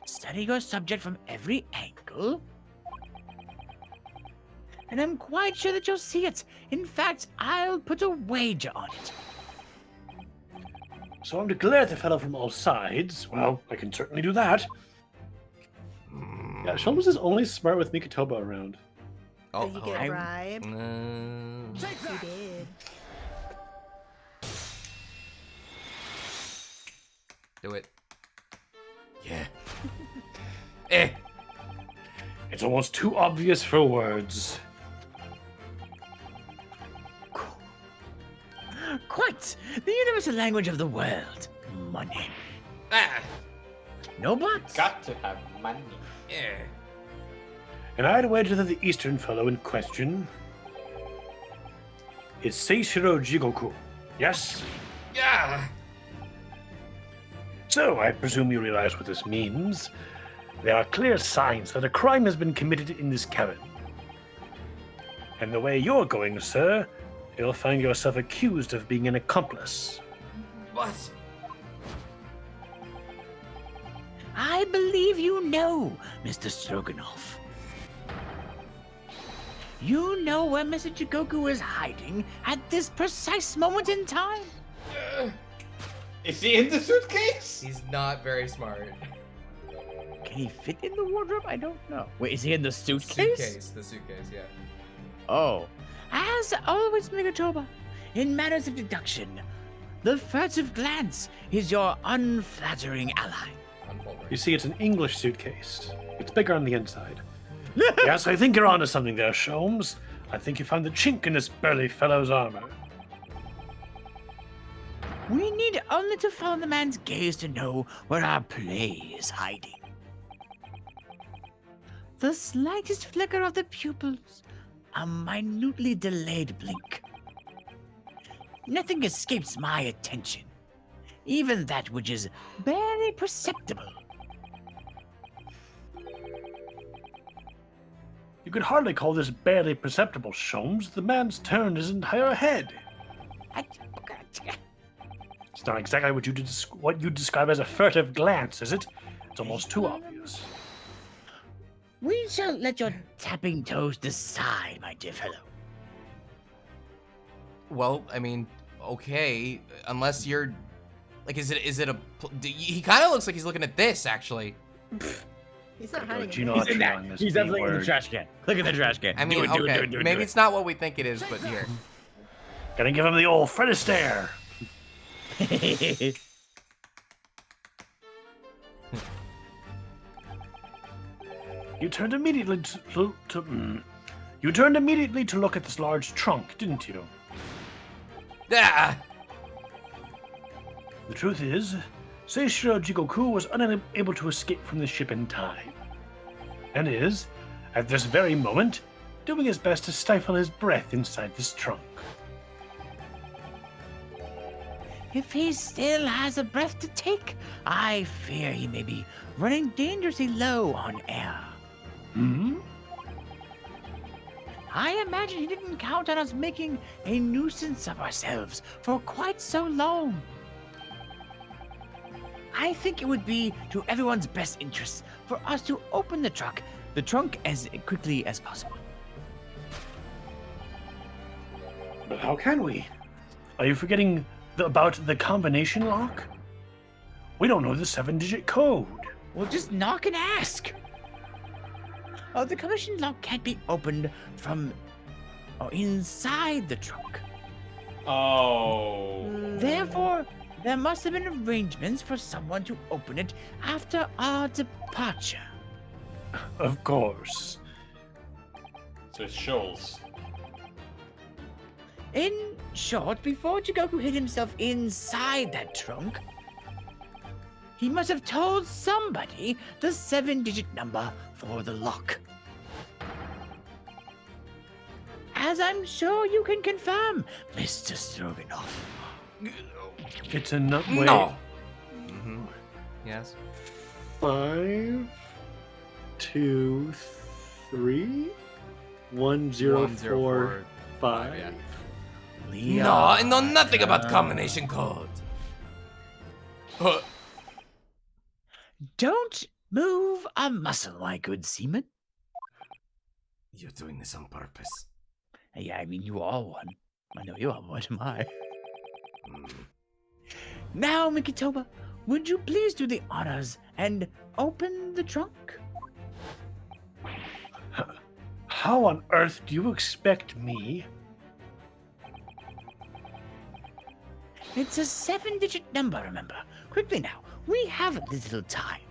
Study your subject from every angle. And I'm quite sure that you'll see it. In fact, I'll put a wager on it. So I'm to glare at the fellow from all sides. Well, I can certainly do that. Yeah, Sholmes is only smart with Mikitoba around. Oh, Did you get a bribe? Take You did. Do it. Yeah. Eh. It's almost too obvious for words. Quite! The universal language of the world. Money. Ah. No buts. Got to have money. Yeah. And I'd wager that the eastern fellow in question is Seishiro Jigoku. Yes? Yeah. So, I presume you realize what this means. There are clear signs that a crime has been committed in this cabin. And the way you're going, sir, you'll find yourself accused of being an accomplice. What? I believe you know, Mr. Stroganoff. You know where Mr. Jigoku is hiding at this precise moment in time. Is he in the suitcase? He's not very smart. Can he fit in the wardrobe? I don't know. Wait, is he in the suitcase? The suitcase, yeah. Oh. As always, Megatoba, in matters of deduction, the furtive glance is your unflattering ally. You see, it's an English suitcase. It's bigger on the inside. Yes, I think you're onto something there, Sholmes. I think you found the chink in this burly fellow's armor. We need only to follow the man's gaze to know where our prey is hiding. The slightest flicker of the pupils, a minutely delayed blink. Nothing escapes my attention, even that which is barely perceptible. You could hardly call this barely perceptible, Sholmes. The man's turned his entire head. It's not exactly what you'd describe as a furtive glance, is it? It's almost too obvious. We shall let your tapping toes decide, my dear fellow. Well, I mean, okay, unless you're, like, is it a? He kind of looks like he's looking at this, actually. He's not Gotta go hiding. genealogy He's in that. on this He's B definitely in the word. trash can. Look at the trash can. I mean, okay, maybe it's not what we think it is, but here. Gotta give him the old Fred Astaire. You turned immediately you turned immediately to look at this large trunk, didn't you? Ah! The truth is, Seishiro Jigoku was unable to escape from the ship in time, and is, at this very moment, doing his best to stifle his breath inside this trunk. If he still has a breath to take, I fear he may be running dangerously low on air. Hmm? I imagine he didn't count on us making a nuisance of ourselves for quite so long. I think it would be to everyone's best interest for us to open the trunk as quickly as possible. But how can we? Are you forgetting about the combination lock? We don't know the 7-digit code. Well, just knock and ask. Oh, the combination lock can't be opened from inside the trunk. Oh. Therefore, there must have been arrangements for someone to open it after our departure. Of course. So it's Shoals. In short, before Jigoku hid himself inside that trunk, he must have told somebody the 7-digit number for the lock. As I'm sure you can confirm, Mr. Stroganoff. It's a nut. No. Mm-hmm. Yes. 5, 2, 3, 1, 0, 4, 5. Yeah. Leon. No, I know nothing about combination code. Don't move a muscle, my good seaman. You're doing this on purpose. Yeah, I mean, you are one. I know you are one, am I? Mm. Now, Mikitoba, would you please do the honors and open the trunk? How on earth do you expect me? It's a 7-digit number, remember? Quickly now, we have a little time.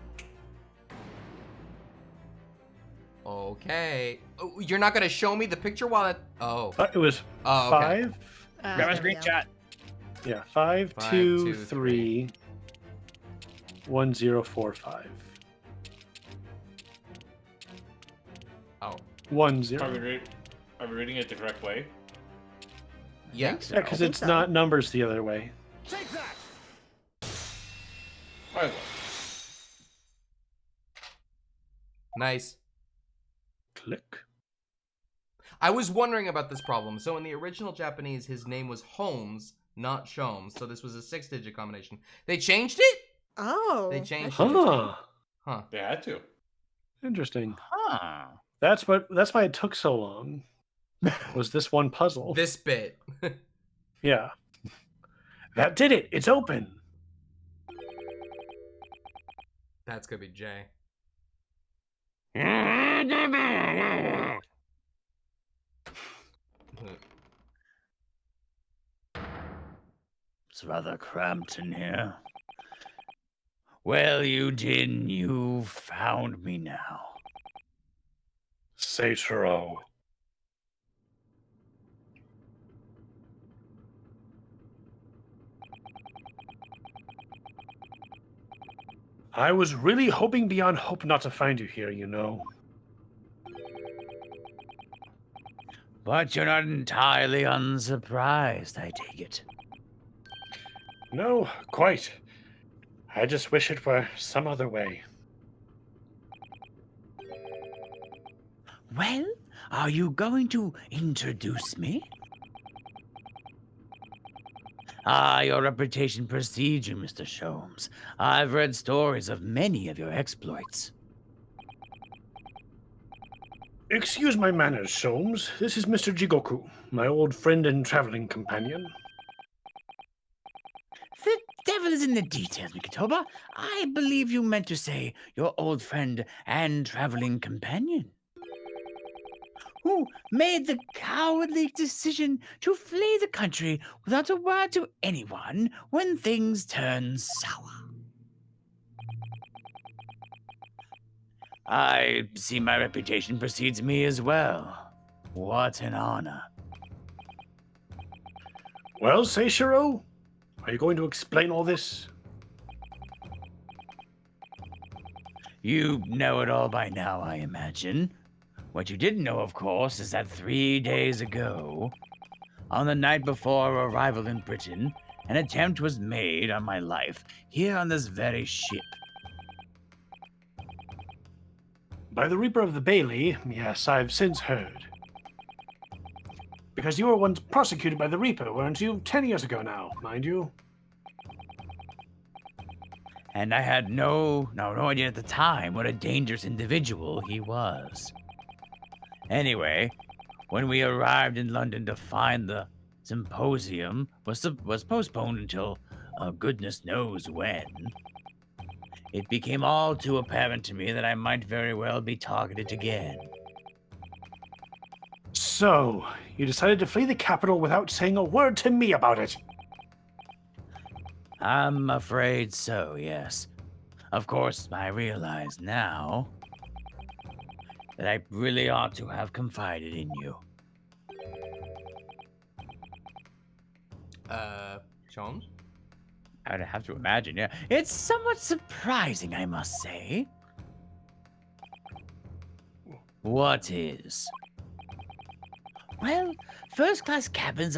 Okay. Oh, you're not gonna show me the picture while it. Oh. It was Oh, okay. 5. Grab a there we go. screenshot. Yeah, 5, 5, 2, 2, 3, 1, 0, 4, 5. Oh. 1, Are 0. we reading it the correct way? Yeah. Think so. Yeah, because think it's so. not numbers the other way. Alright. Nice. Click. I was wondering about this problem. So in the original Japanese, his name was Holmes, not Shomes. So this was a 6-digit combination. They changed it? Oh. They changed that's it. Huh. Huh. They had to. Interesting. Huh. That's why it took so long. Was this one puzzle? This bit. Yeah. That did it. It's open. That's gonna be Jay. It's rather cramped in here. Well, Eugene, you found me now. Seichiro. I was really hoping beyond hope not to find you here, you know. But you're not entirely unsurprised, I take it. No, quite. I just wish it were some other way. Well, are you going to introduce me? Ah, your reputation precedes you, Mr. Sholmes. I've read stories of many of your exploits. Excuse my manners, Sholmes. This is Mr. Jigoku, my old friend and traveling companion. The devil is in the details, Mikitoba. I believe you meant to say your old friend and traveling companion. Who made the cowardly decision to flee the country without a word to anyone when things turn sour. I see my reputation precedes me as well. What an honor. Well, Seichiro, are you going to explain all this? You know it all by now, I imagine. What you didn't know, of course, is that 3 days ago, on the night before our arrival in Britain, an attempt was made on my life here on this very ship. By the Reaper of the Bailey, yes, I've since heard. Because you were once prosecuted by the Reaper, weren't you? 10 years ago now, mind you. And I had no idea at the time what a dangerous individual he was. Anyway, when we arrived in London to find the symposium was postponed until goodness knows when, it became all too apparent to me that I might very well be targeted again. So, you decided to flee the capital without saying a word to me about it. I'm afraid so, yes. Of course, I realize now that I really ought to have confided in you. Sean? I'd have to imagine, yeah. It's somewhat surprising, I must say. What is? Well, first-class cabins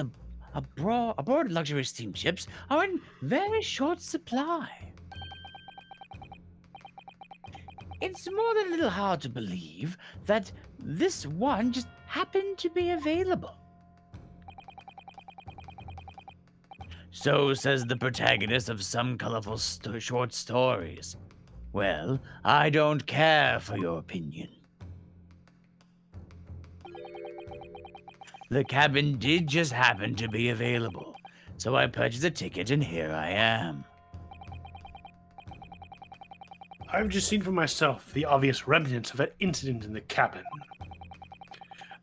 aboard luxury steamships are in very short supply. It's more than a little hard to believe that this one just happened to be available. So says the protagonist of some colorful short stories. Well, I don't care for your opinion. The cabin did just happen to be available, so I purchased a ticket and here I am. I've just seen for myself the obvious remnants of an incident in the cabin.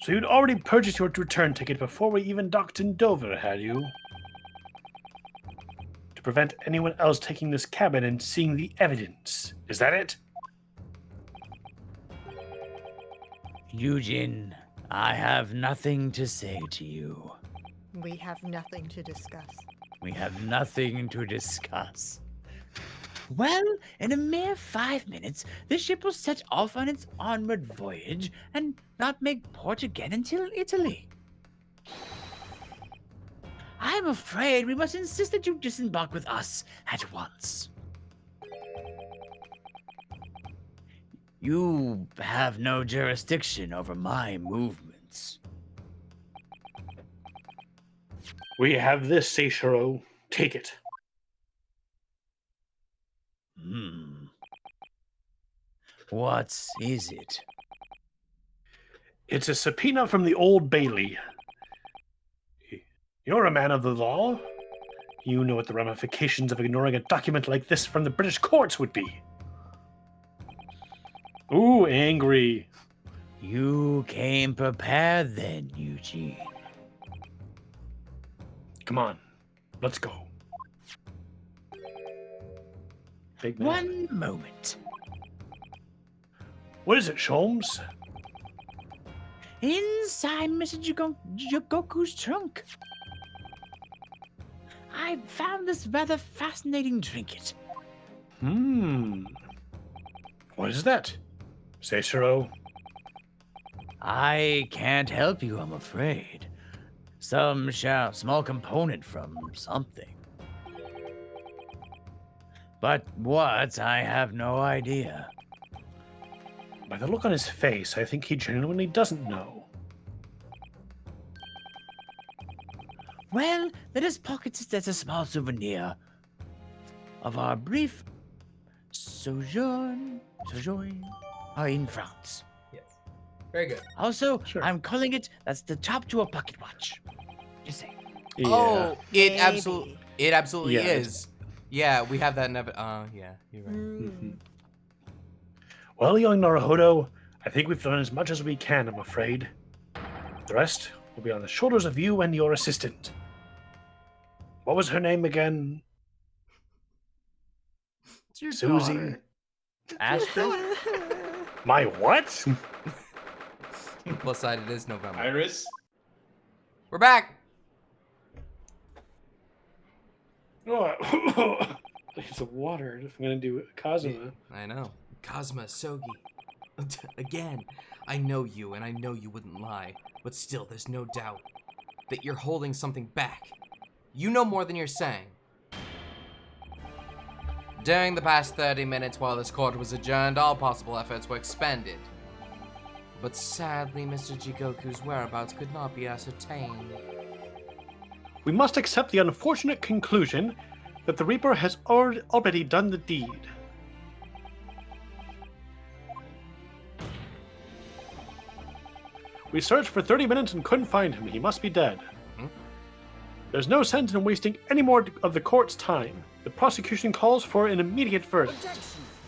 So you'd already purchased your return ticket before we even docked in Dover, had you? To prevent anyone else taking this cabin and seeing the evidence. Is that it? Eugene, I have nothing to say to you. We have nothing to discuss. We have nothing to discuss. Well, in a mere 5 minutes, the ship will set off on its onward voyage and not make port again until Italy. I'm afraid we must insist that you disembark with us at once. You have no jurisdiction over my movements. We have this, Seishiro. Take it. What is it? It's a subpoena from the Old Bailey. You're a man of the law. You know what the ramifications of ignoring a document like this from the British courts would be. Ooh, angry. You came prepared then, Eugene. Come on, let's go. Big man. One moment. What is it, Sholmes? Inside Mr. Jigoku's trunk, I found this rather fascinating trinket. What is that? Seishiro? I can't help you, I'm afraid. Some small component from something. But what, I have no idea. By the look on his face, I think he genuinely doesn't know. Well, let us pocket it as a small souvenir of our brief sojourn in France. Yes. Very good. Also, Sure. I'm calling it, that's the top to a pocket watch. Just say. Oh, it Maybe. absolutely Yeah, is. Yeah, we have that in yeah, you're right. Mhm. Well, young Naruhodo, I think we've done as much as we can, I'm afraid. The rest will be on the shoulders of you and your assistant. What was her name again? It's your Susie. daughter. Astrid? My what? Plus side, it is November. Iris? We're back. Oh, it's water if I'm gonna do Kazuma. I know. Kazuma Sogi. Again, I know you, and I know you wouldn't lie. But still, there's no doubt that you're holding something back. You know more than you're saying. During the past 30 minutes while this court was adjourned, all possible efforts were expended. But sadly, Mr. Jigoku's whereabouts could not be ascertained. We must accept the unfortunate conclusion that the Reaper has already done the deed. We searched for 30 minutes and couldn't find him. He must be dead. There's no sense in wasting any more of the court's time. The prosecution calls for an immediate verdict.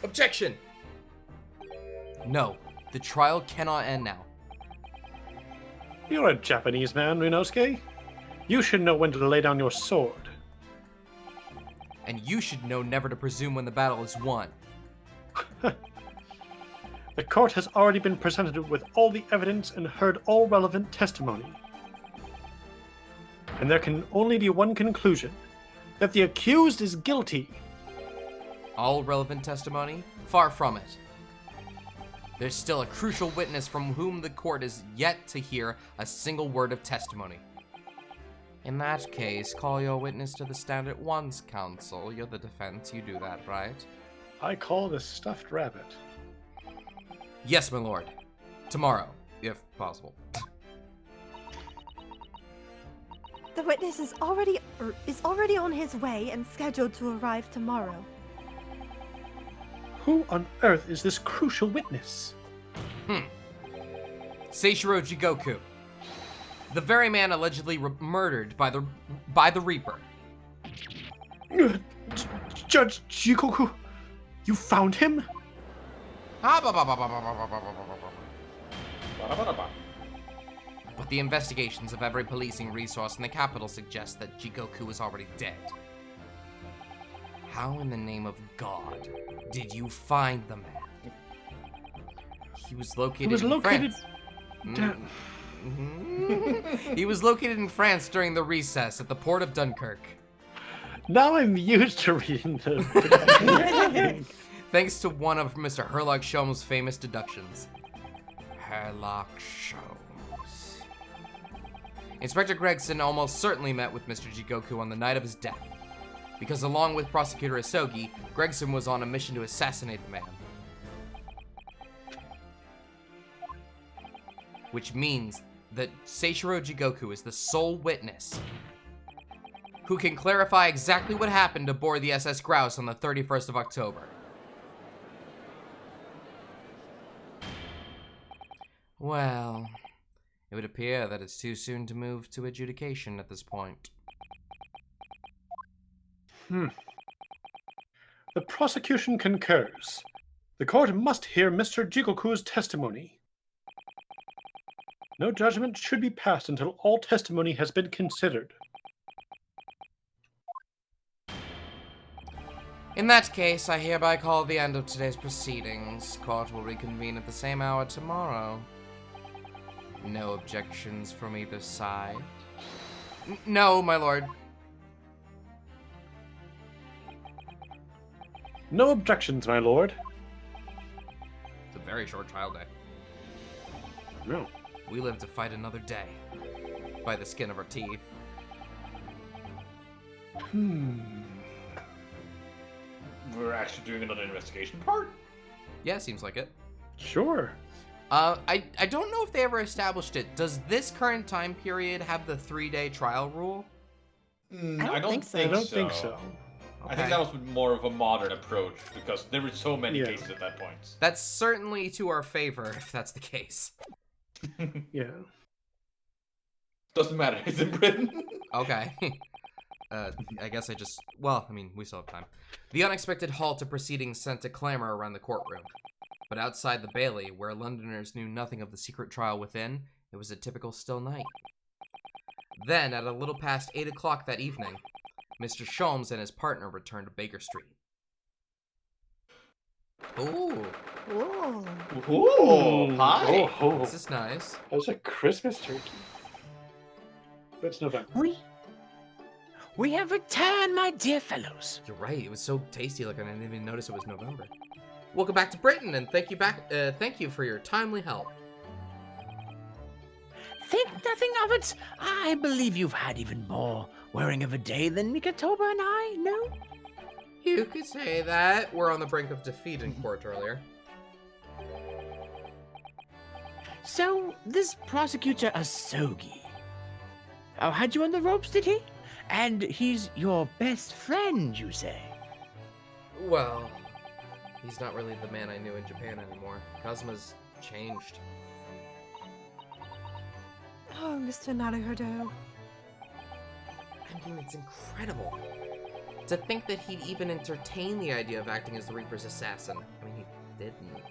Objection! No, the trial cannot end now. You're a Japanese man, Ryunosuke. You should know when to lay down your sword. And you should know never to presume when the battle is won. The court has already been presented with all the evidence and heard all relevant testimony. And there can only be one conclusion, that the accused is guilty. All relevant testimony? Far from it. There's still a crucial witness from whom the court is yet to hear a single word of testimony. In that case, call your witness to the stand at once, counsel. You're the defense, you do that, right? I call the stuffed rabbit. Yes, my lord. Tomorrow, if possible. The witness is already on his way and scheduled to arrive tomorrow. Who on earth is this crucial witness? Seishiro Jigoku. The very man allegedly murdered by the Reaper. Judge Jigoku, you found him? But the investigations of every policing resource in the capital suggest that Jigoku is already dead. How in the name of God did you find the man? He was located in France. He was located in France during the recess at the port of Dunkirk. Now I'm used to reading the... Thanks to one of Mr. Herlock Sholmes' famous deductions. Herlock Sholmes. Inspector Gregson almost certainly met with Mr. Jigoku on the night of his death, because along with Prosecutor Isogi, Gregson was on a mission to assassinate the man. Which means that Seishiro Jigoku is the sole witness who can clarify exactly what happened aboard the SS Grouse on the 31st of October. Well, it would appear that it's too soon to move to adjudication at this point. The prosecution concurs. The court must hear Mr. Jigoku's testimony. No judgment should be passed until all testimony has been considered. In that case, I hereby call the end of today's proceedings. Court will reconvene at the same hour tomorrow. No objections from either side? No, my lord. No objections, my lord. It's a very short trial day. No. We live to fight another day. By the skin of our teeth. We're actually doing another investigation part? Yeah, seems like it. Sure. I don't know if they ever established it. Does this current time period have the 3-day trial rule? I don't think so. I don't think so. I think that was more of a modern approach because there were so many cases at that point. That's certainly to our favor if that's the case. Yeah. Doesn't matter, it's in Britain. Okay. I guess well, I mean, we still have time. The unexpected halt to proceedings sent a clamor around the courtroom. But outside the Bailey, where Londoners knew nothing of the secret trial within, it was a typical still night. Then, at a little past 8 o'clock that evening, Mr. Sholmes and his partner returned to Baker Street. Ooh, Whoa. Ooh, hi. Oh, this is nice. that was a Christmas turkey. That's November. We have returned, my dear fellows. You're right, it was so tasty looking I didn't even notice it was November. Welcome back to Britain, and thank you for your timely help. Think nothing of it. I believe you've had even more wearing of a day than Mikatoba and I, no? You could say that. We're on the brink of defeat in court earlier. So, this prosecutor Asogi had you on the ropes, did he? And he's your best friend, you say? Well, he's not really the man I knew in Japan anymore. Kazuma's changed. Oh, Mr. Naruhodo. I mean, it's incredible. To think that he'd even entertain the idea of acting as the Reaper's assassin. I mean, he didn't.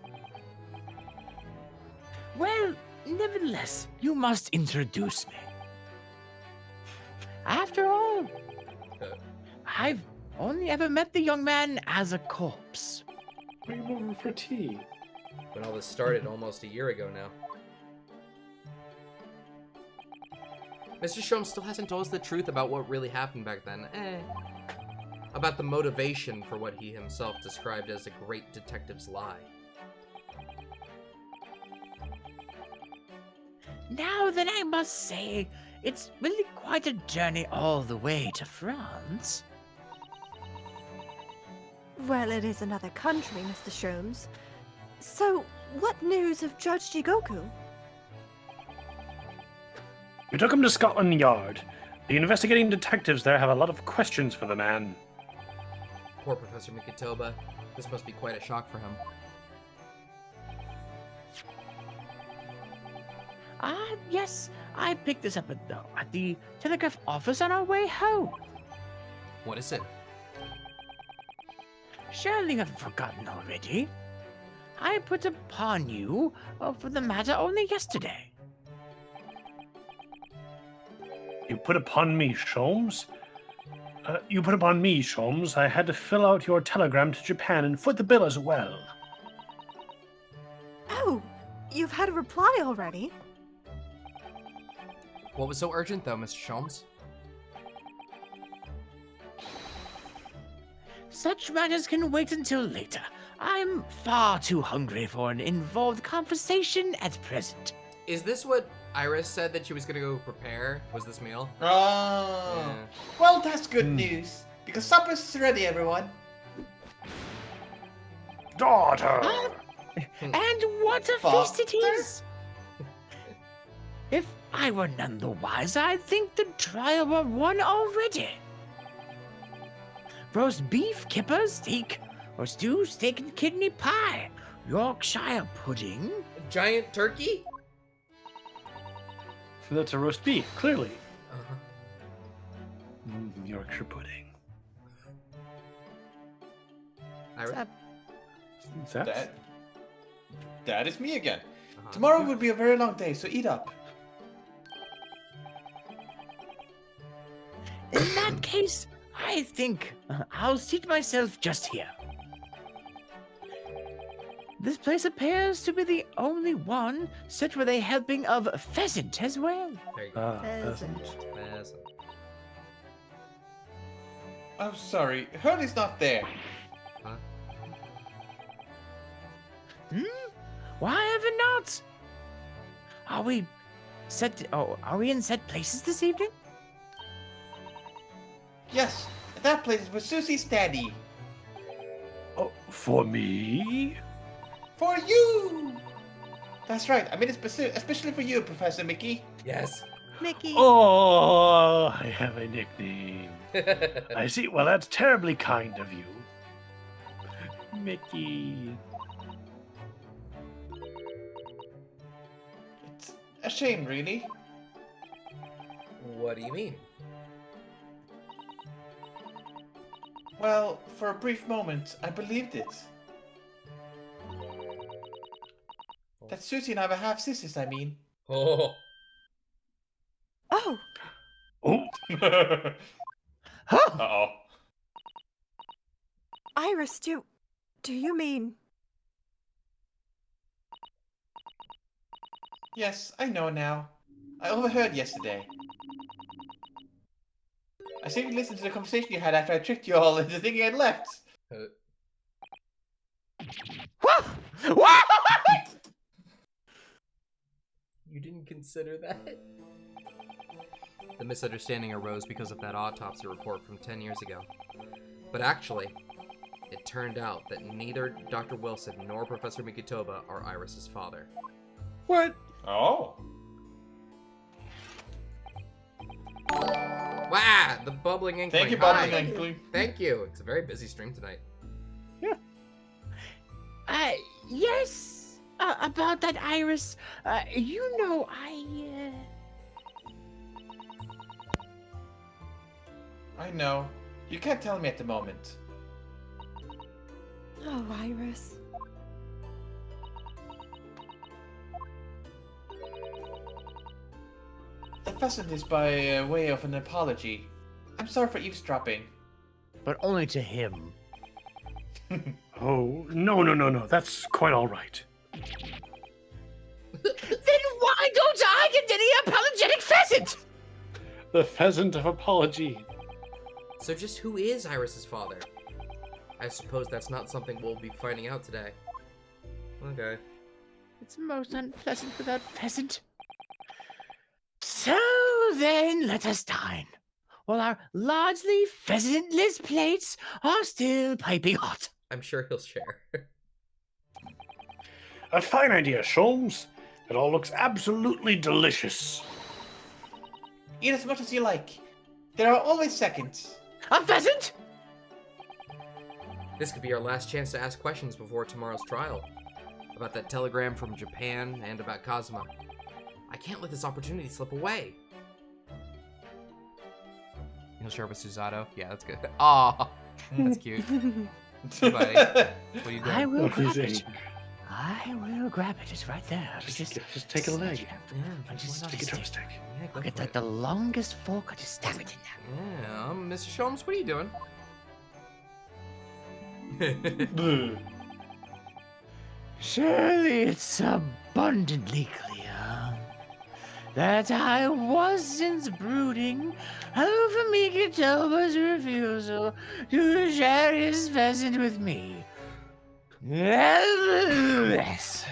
Well, nevertheless, you must introduce me. After all, I've only ever met the young man as a corpse. Bring him over for tea. When all this started almost a year ago now. Mr. Sholmes still hasn't told us the truth about what really happened back then. About the motivation for what he himself described as a great detective's lie. Now then, I must say, it's really quite a journey all the way to France. Well, it is another country, Mr. Sholmes. So, what news of Judge Jigoku? We took him to Scotland Yard. The investigating detectives there have a lot of questions for the man. Poor Professor Mikitoba. This must be quite a shock for him. Yes, I picked this up at the telegraph office on our way home. What is it? Surely you've forgotten already. I put upon you for the matter only yesterday. You put upon me, Sholmes? You put upon me, Sholmes. I had to fill out your telegram to Japan and foot the bill as well. Oh, you've had a reply already? What was so urgent, though, Mr. Sholmes? Such matters can wait until later. I'm far too hungry for an involved conversation at present. Is this what Iris said that she was gonna go prepare? Was this meal? Oh. Yeah. Well, that's good news. Because supper's ready, everyone. Daughter! And what a Father? feast it is! If I were none the wiser, I'd think the trial were won already. Roast beef, kipper, steak, or stew, steak and kidney pie, Yorkshire pudding. Giant turkey? That's a roast beef, clearly. Uh-huh. Yorkshire pudding. Iris? Is that? That is me again. Uh-huh. Tomorrow will be a very long day, so eat up. In that case, I think I'll seat myself just here. This place appears to be the only one set with a helping of pheasant as well. There you go. Pheasant. Pheasant. I'm sorry, Hurley's not there. Why ever not? Are we in set places this evening? Yes, that place is with Susie's daddy. Oh, for me? For you! That's right, I made it especially for you, Professor Mickey. Yes. Mickey. Oh, I have a nickname. I see. Well, that's terribly kind of you. Mickey. It's a shame, really. What do you mean? Well, for a brief moment, I believed it. That Susie and I were half-sisters, I mean. Oh. Oh, Oh, Huh? Uh-oh. Iris, do you mean... Yes, I know now. I overheard yesterday. I simply listened to the conversation you had after I tricked you all into thinking I'd left. What? What? You didn't consider that? The misunderstanding arose because of that autopsy report from 10 years ago. But actually, it turned out that neither Dr. Wilson nor Professor Mikitoba are Iris's father. what? Oh. Wow, the bubbling inkling. Thank you, Hi. Bubbling Inkling. Thank you. It's a very busy stream tonight. Yes. About that, Iris. You know, I know. You can't tell me at the moment. Oh, Iris. The pheasant is by way of an apology. I'm sorry for eavesdropping. But only to him. Oh, no. That's quite all right. Then why don't I get any apologetic pheasant? The pheasant of apology. So just who is Iris's father? I suppose that's not something we'll be finding out today. Okay. It's most unpleasant without pheasant. So then let us dine, while our largely pheasantless plates are still piping hot. I'm sure he'll share. A fine idea, Sholmes. It all looks absolutely delicious. Eat as much as you like. There are always seconds. A pheasant? This could be our last chance to ask questions before tomorrow's trial. About that telegram from Japan and about Kazuma. I can't let this opportunity slip away. He'll share with Susato? Yeah, that's good. Aw, that's cute. Hey, buddy. What are you doing? I will What grab is it. it? I will grab it. It's right there. Just take a leg. Yeah, Just why not? Take a drumstick. Yeah, go I'll get for the longest fork. I just stab it in Yeah, Mr. Sholmes, what are you doing? there. Surely it's abundantly clear that I wasn't brooding over Mikitoba's refusal to share his pheasant with me. Nevertheless,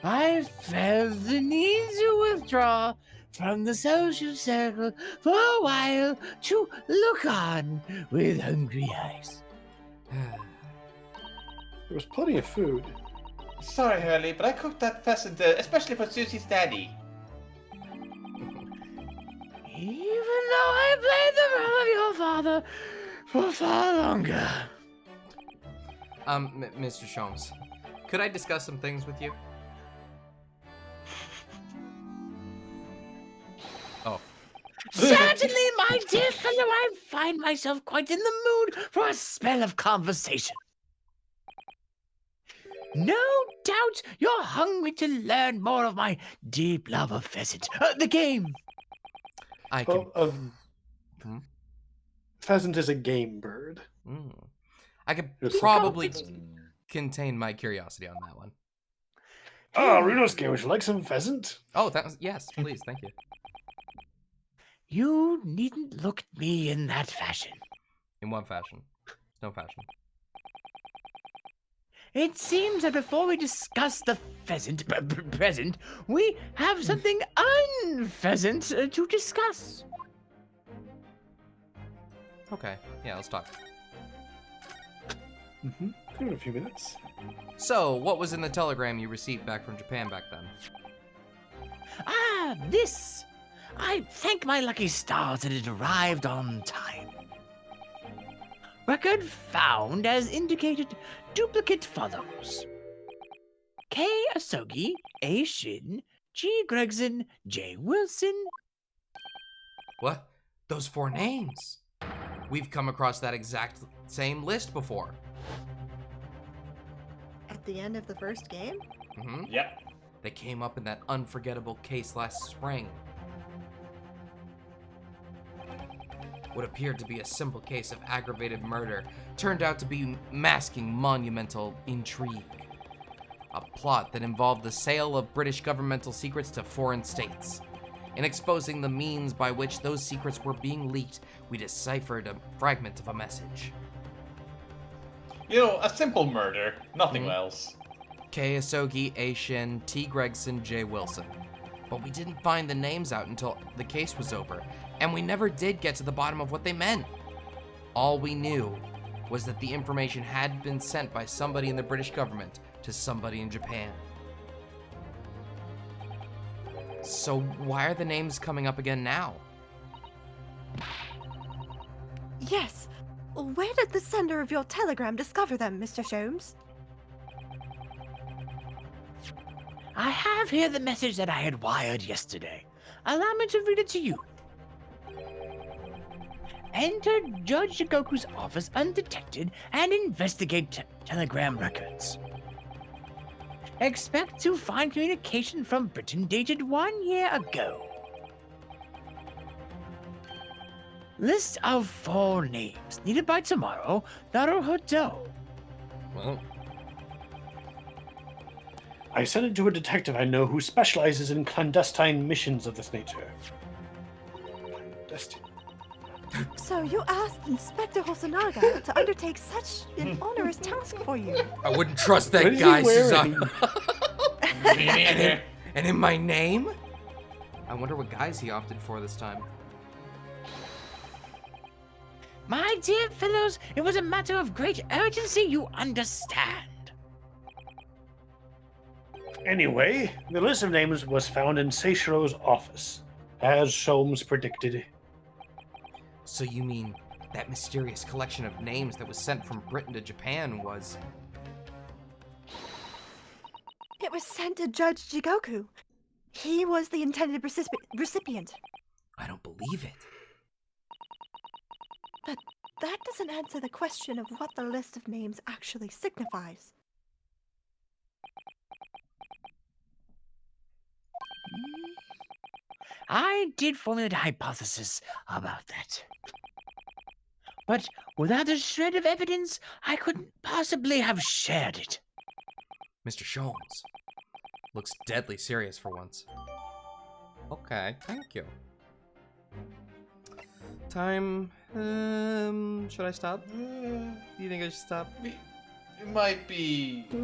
I felt the need to withdraw from the social circle for a while to look on with hungry eyes. There was plenty of food. Sorry, Hurley, but I cooked that pheasant especially for Susie's daddy. Even though I played the role of your father for far longer. Mr. Sholmes, could I discuss some things with you? Oh. Certainly, my dear fellow, I find myself quite in the mood for a spell of conversation. No doubt you're hungry to learn more of my deep love of pheasant. The game. I can. Well, Hmm? pheasant is a game bird. I could Yes. probably contain my curiosity on that one. Ah, Runosuke, would you like some pheasant? Oh, that was yes, please, thank you. You needn't look at me in that fashion. In one fashion, no fashion. It seems that before we discuss the pheasant present, we have something unpheasant to discuss. Okay, yeah, let's talk. Mm-hmm. In a few minutes. So, what was in the telegram you received back from Japan back then? Ah, this! I thank my lucky stars that it arrived on time. Record found as indicated. Duplicate follows. K. Asogi, A. Shin, G. Gregson, J. Wilson. What? Those 4 names? We've come across that exact same list before. At the end of the first game? Mm-hmm. Yep. They came up in that unforgettable case last spring. What appeared to be a simple case of aggravated murder turned out to be masking monumental intrigue. A plot that involved the sale of British governmental secrets to foreign states. In exposing the means by which those secrets were being leaked, we deciphered a fragment of a message. You know, a simple murder, nothing else. K. Asogi, A. Shin, T. Gregson, J. Wilson. But we didn't find the names out until the case was over, and we never did get to the bottom of what they meant. All we knew was that the information had been sent by somebody in the British government to somebody in Japan. So why are the names coming up again now? Yes. Where did the sender of your telegram discover them, Mr. Sholmes? I have here the message that I had wired yesterday. Allow me to read it to you. enter Judge Jigoku's office undetected and investigate telegram records. Expect to find communication from Britain dated 1 year ago. List of 4 names needed by tomorrow. Naruhodo. Well, I sent it to a detective I know who specializes in clandestine missions of this nature. Clandestine. So you asked Inspector Hosonaga to undertake such an onerous task for you. I wouldn't trust What that is he guy, wearing? Susanna. Me neither. And in my name? I wonder what guys he opted for this time. My dear fellows, it was a matter of great urgency, you understand. Anyway, the list of names was found in Seishiro's office, as Sholmes predicted. So you mean that mysterious collection of names that was sent from Britain to Japan was... It was sent to Judge Jigoku. He was the intended recipient. I don't believe it. But that doesn't answer the question of what the list of names actually signifies. I did formulate a hypothesis about that. But without a shred of evidence, I couldn't possibly have shared it. Mr. Sholmes looks deadly serious for once. Okay, thank you. Time, should I stop? Do you think I should stop? It might be a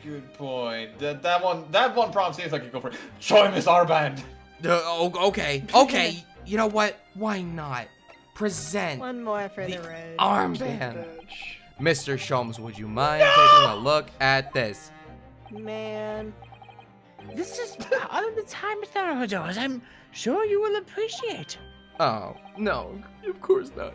good point. That one prompt seems like you go for it. Show him his armband. Okay. You know what? Why not? Present One more for the the road. armband. Mr. Sholmes, would you mind taking a look at this? Man. This is part of the time, Mr. Naruhodo, as I'm sure you will appreciate. Oh, no, of course not.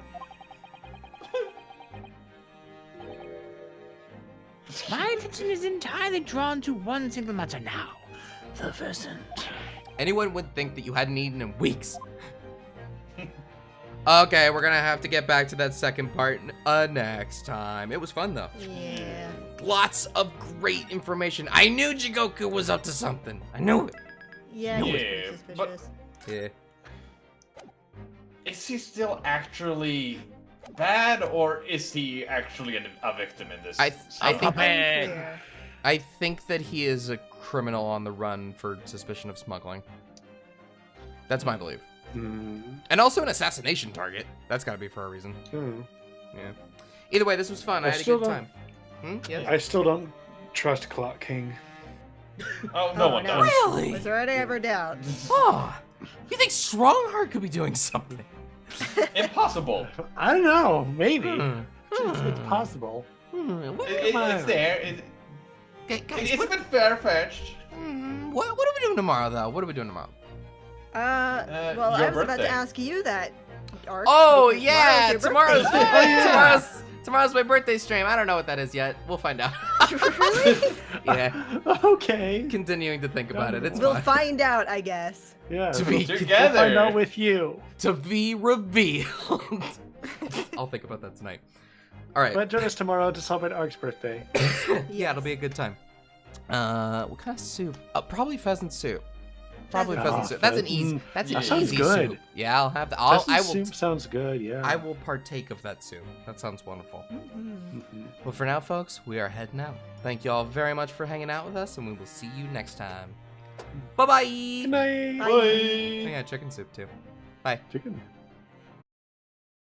My attention is entirely drawn to one single matter now. The pheasant. Anyone would think that you hadn't eaten in weeks. Okay, we're gonna have to get back to that second part next time. It was fun, though. Yeah. Lots of great information. I knew Jigoku was up to something. I knew it. Yeah, Yeah, he was pretty but- suspicious. Yeah. Is he still actually bad, or is he actually a victim in this? I think Unclear. I think that he is a criminal on the run for suspicion of smuggling. That's my belief. And also an assassination target. That's gotta be for a reason. Yeah. Either way, this was fun. I had a still good don't- time. Yeah. I still don't trust Clock King. Oh, no one does. Really? Was there any ever doubt? Oh, you think Strongheart could be doing something? Impossible. I don't know. Maybe. It's Hmm. possible. It's there. Guys, It's a bit far-fetched. what are we doing tomorrow, though? What are we doing tomorrow? Well, your I was about birthday. to ask you that, Ark. Oh because yeah, your tomorrow's birthday. tomorrow's my birthday stream. I don't know what that is yet. We'll find out. Really? Yeah, Okay. continuing to think about it. It's We'll fine. find out, I guess. Yeah. To be We'll Together. find out with you. to be revealed. I'll think about that tonight. All right. But join us tomorrow to celebrate Ark's birthday. Yeah, it'll be a good time. What kind of soup? Probably pheasant soup. Probably Pheasant pheasant soup. That's an easy. Mm, That's that an sounds easy good. soup. Yeah, I'll have that. Pheasant I will. soup sounds good, yeah. I will partake of that soup. That sounds wonderful. Mhm. Well, for now, folks, we are heading out. Thank you all very much for hanging out with us, and we will see you next time. Bye-bye. Good night. Bye. Oh, yeah, chicken soup too. Bye. Chicken.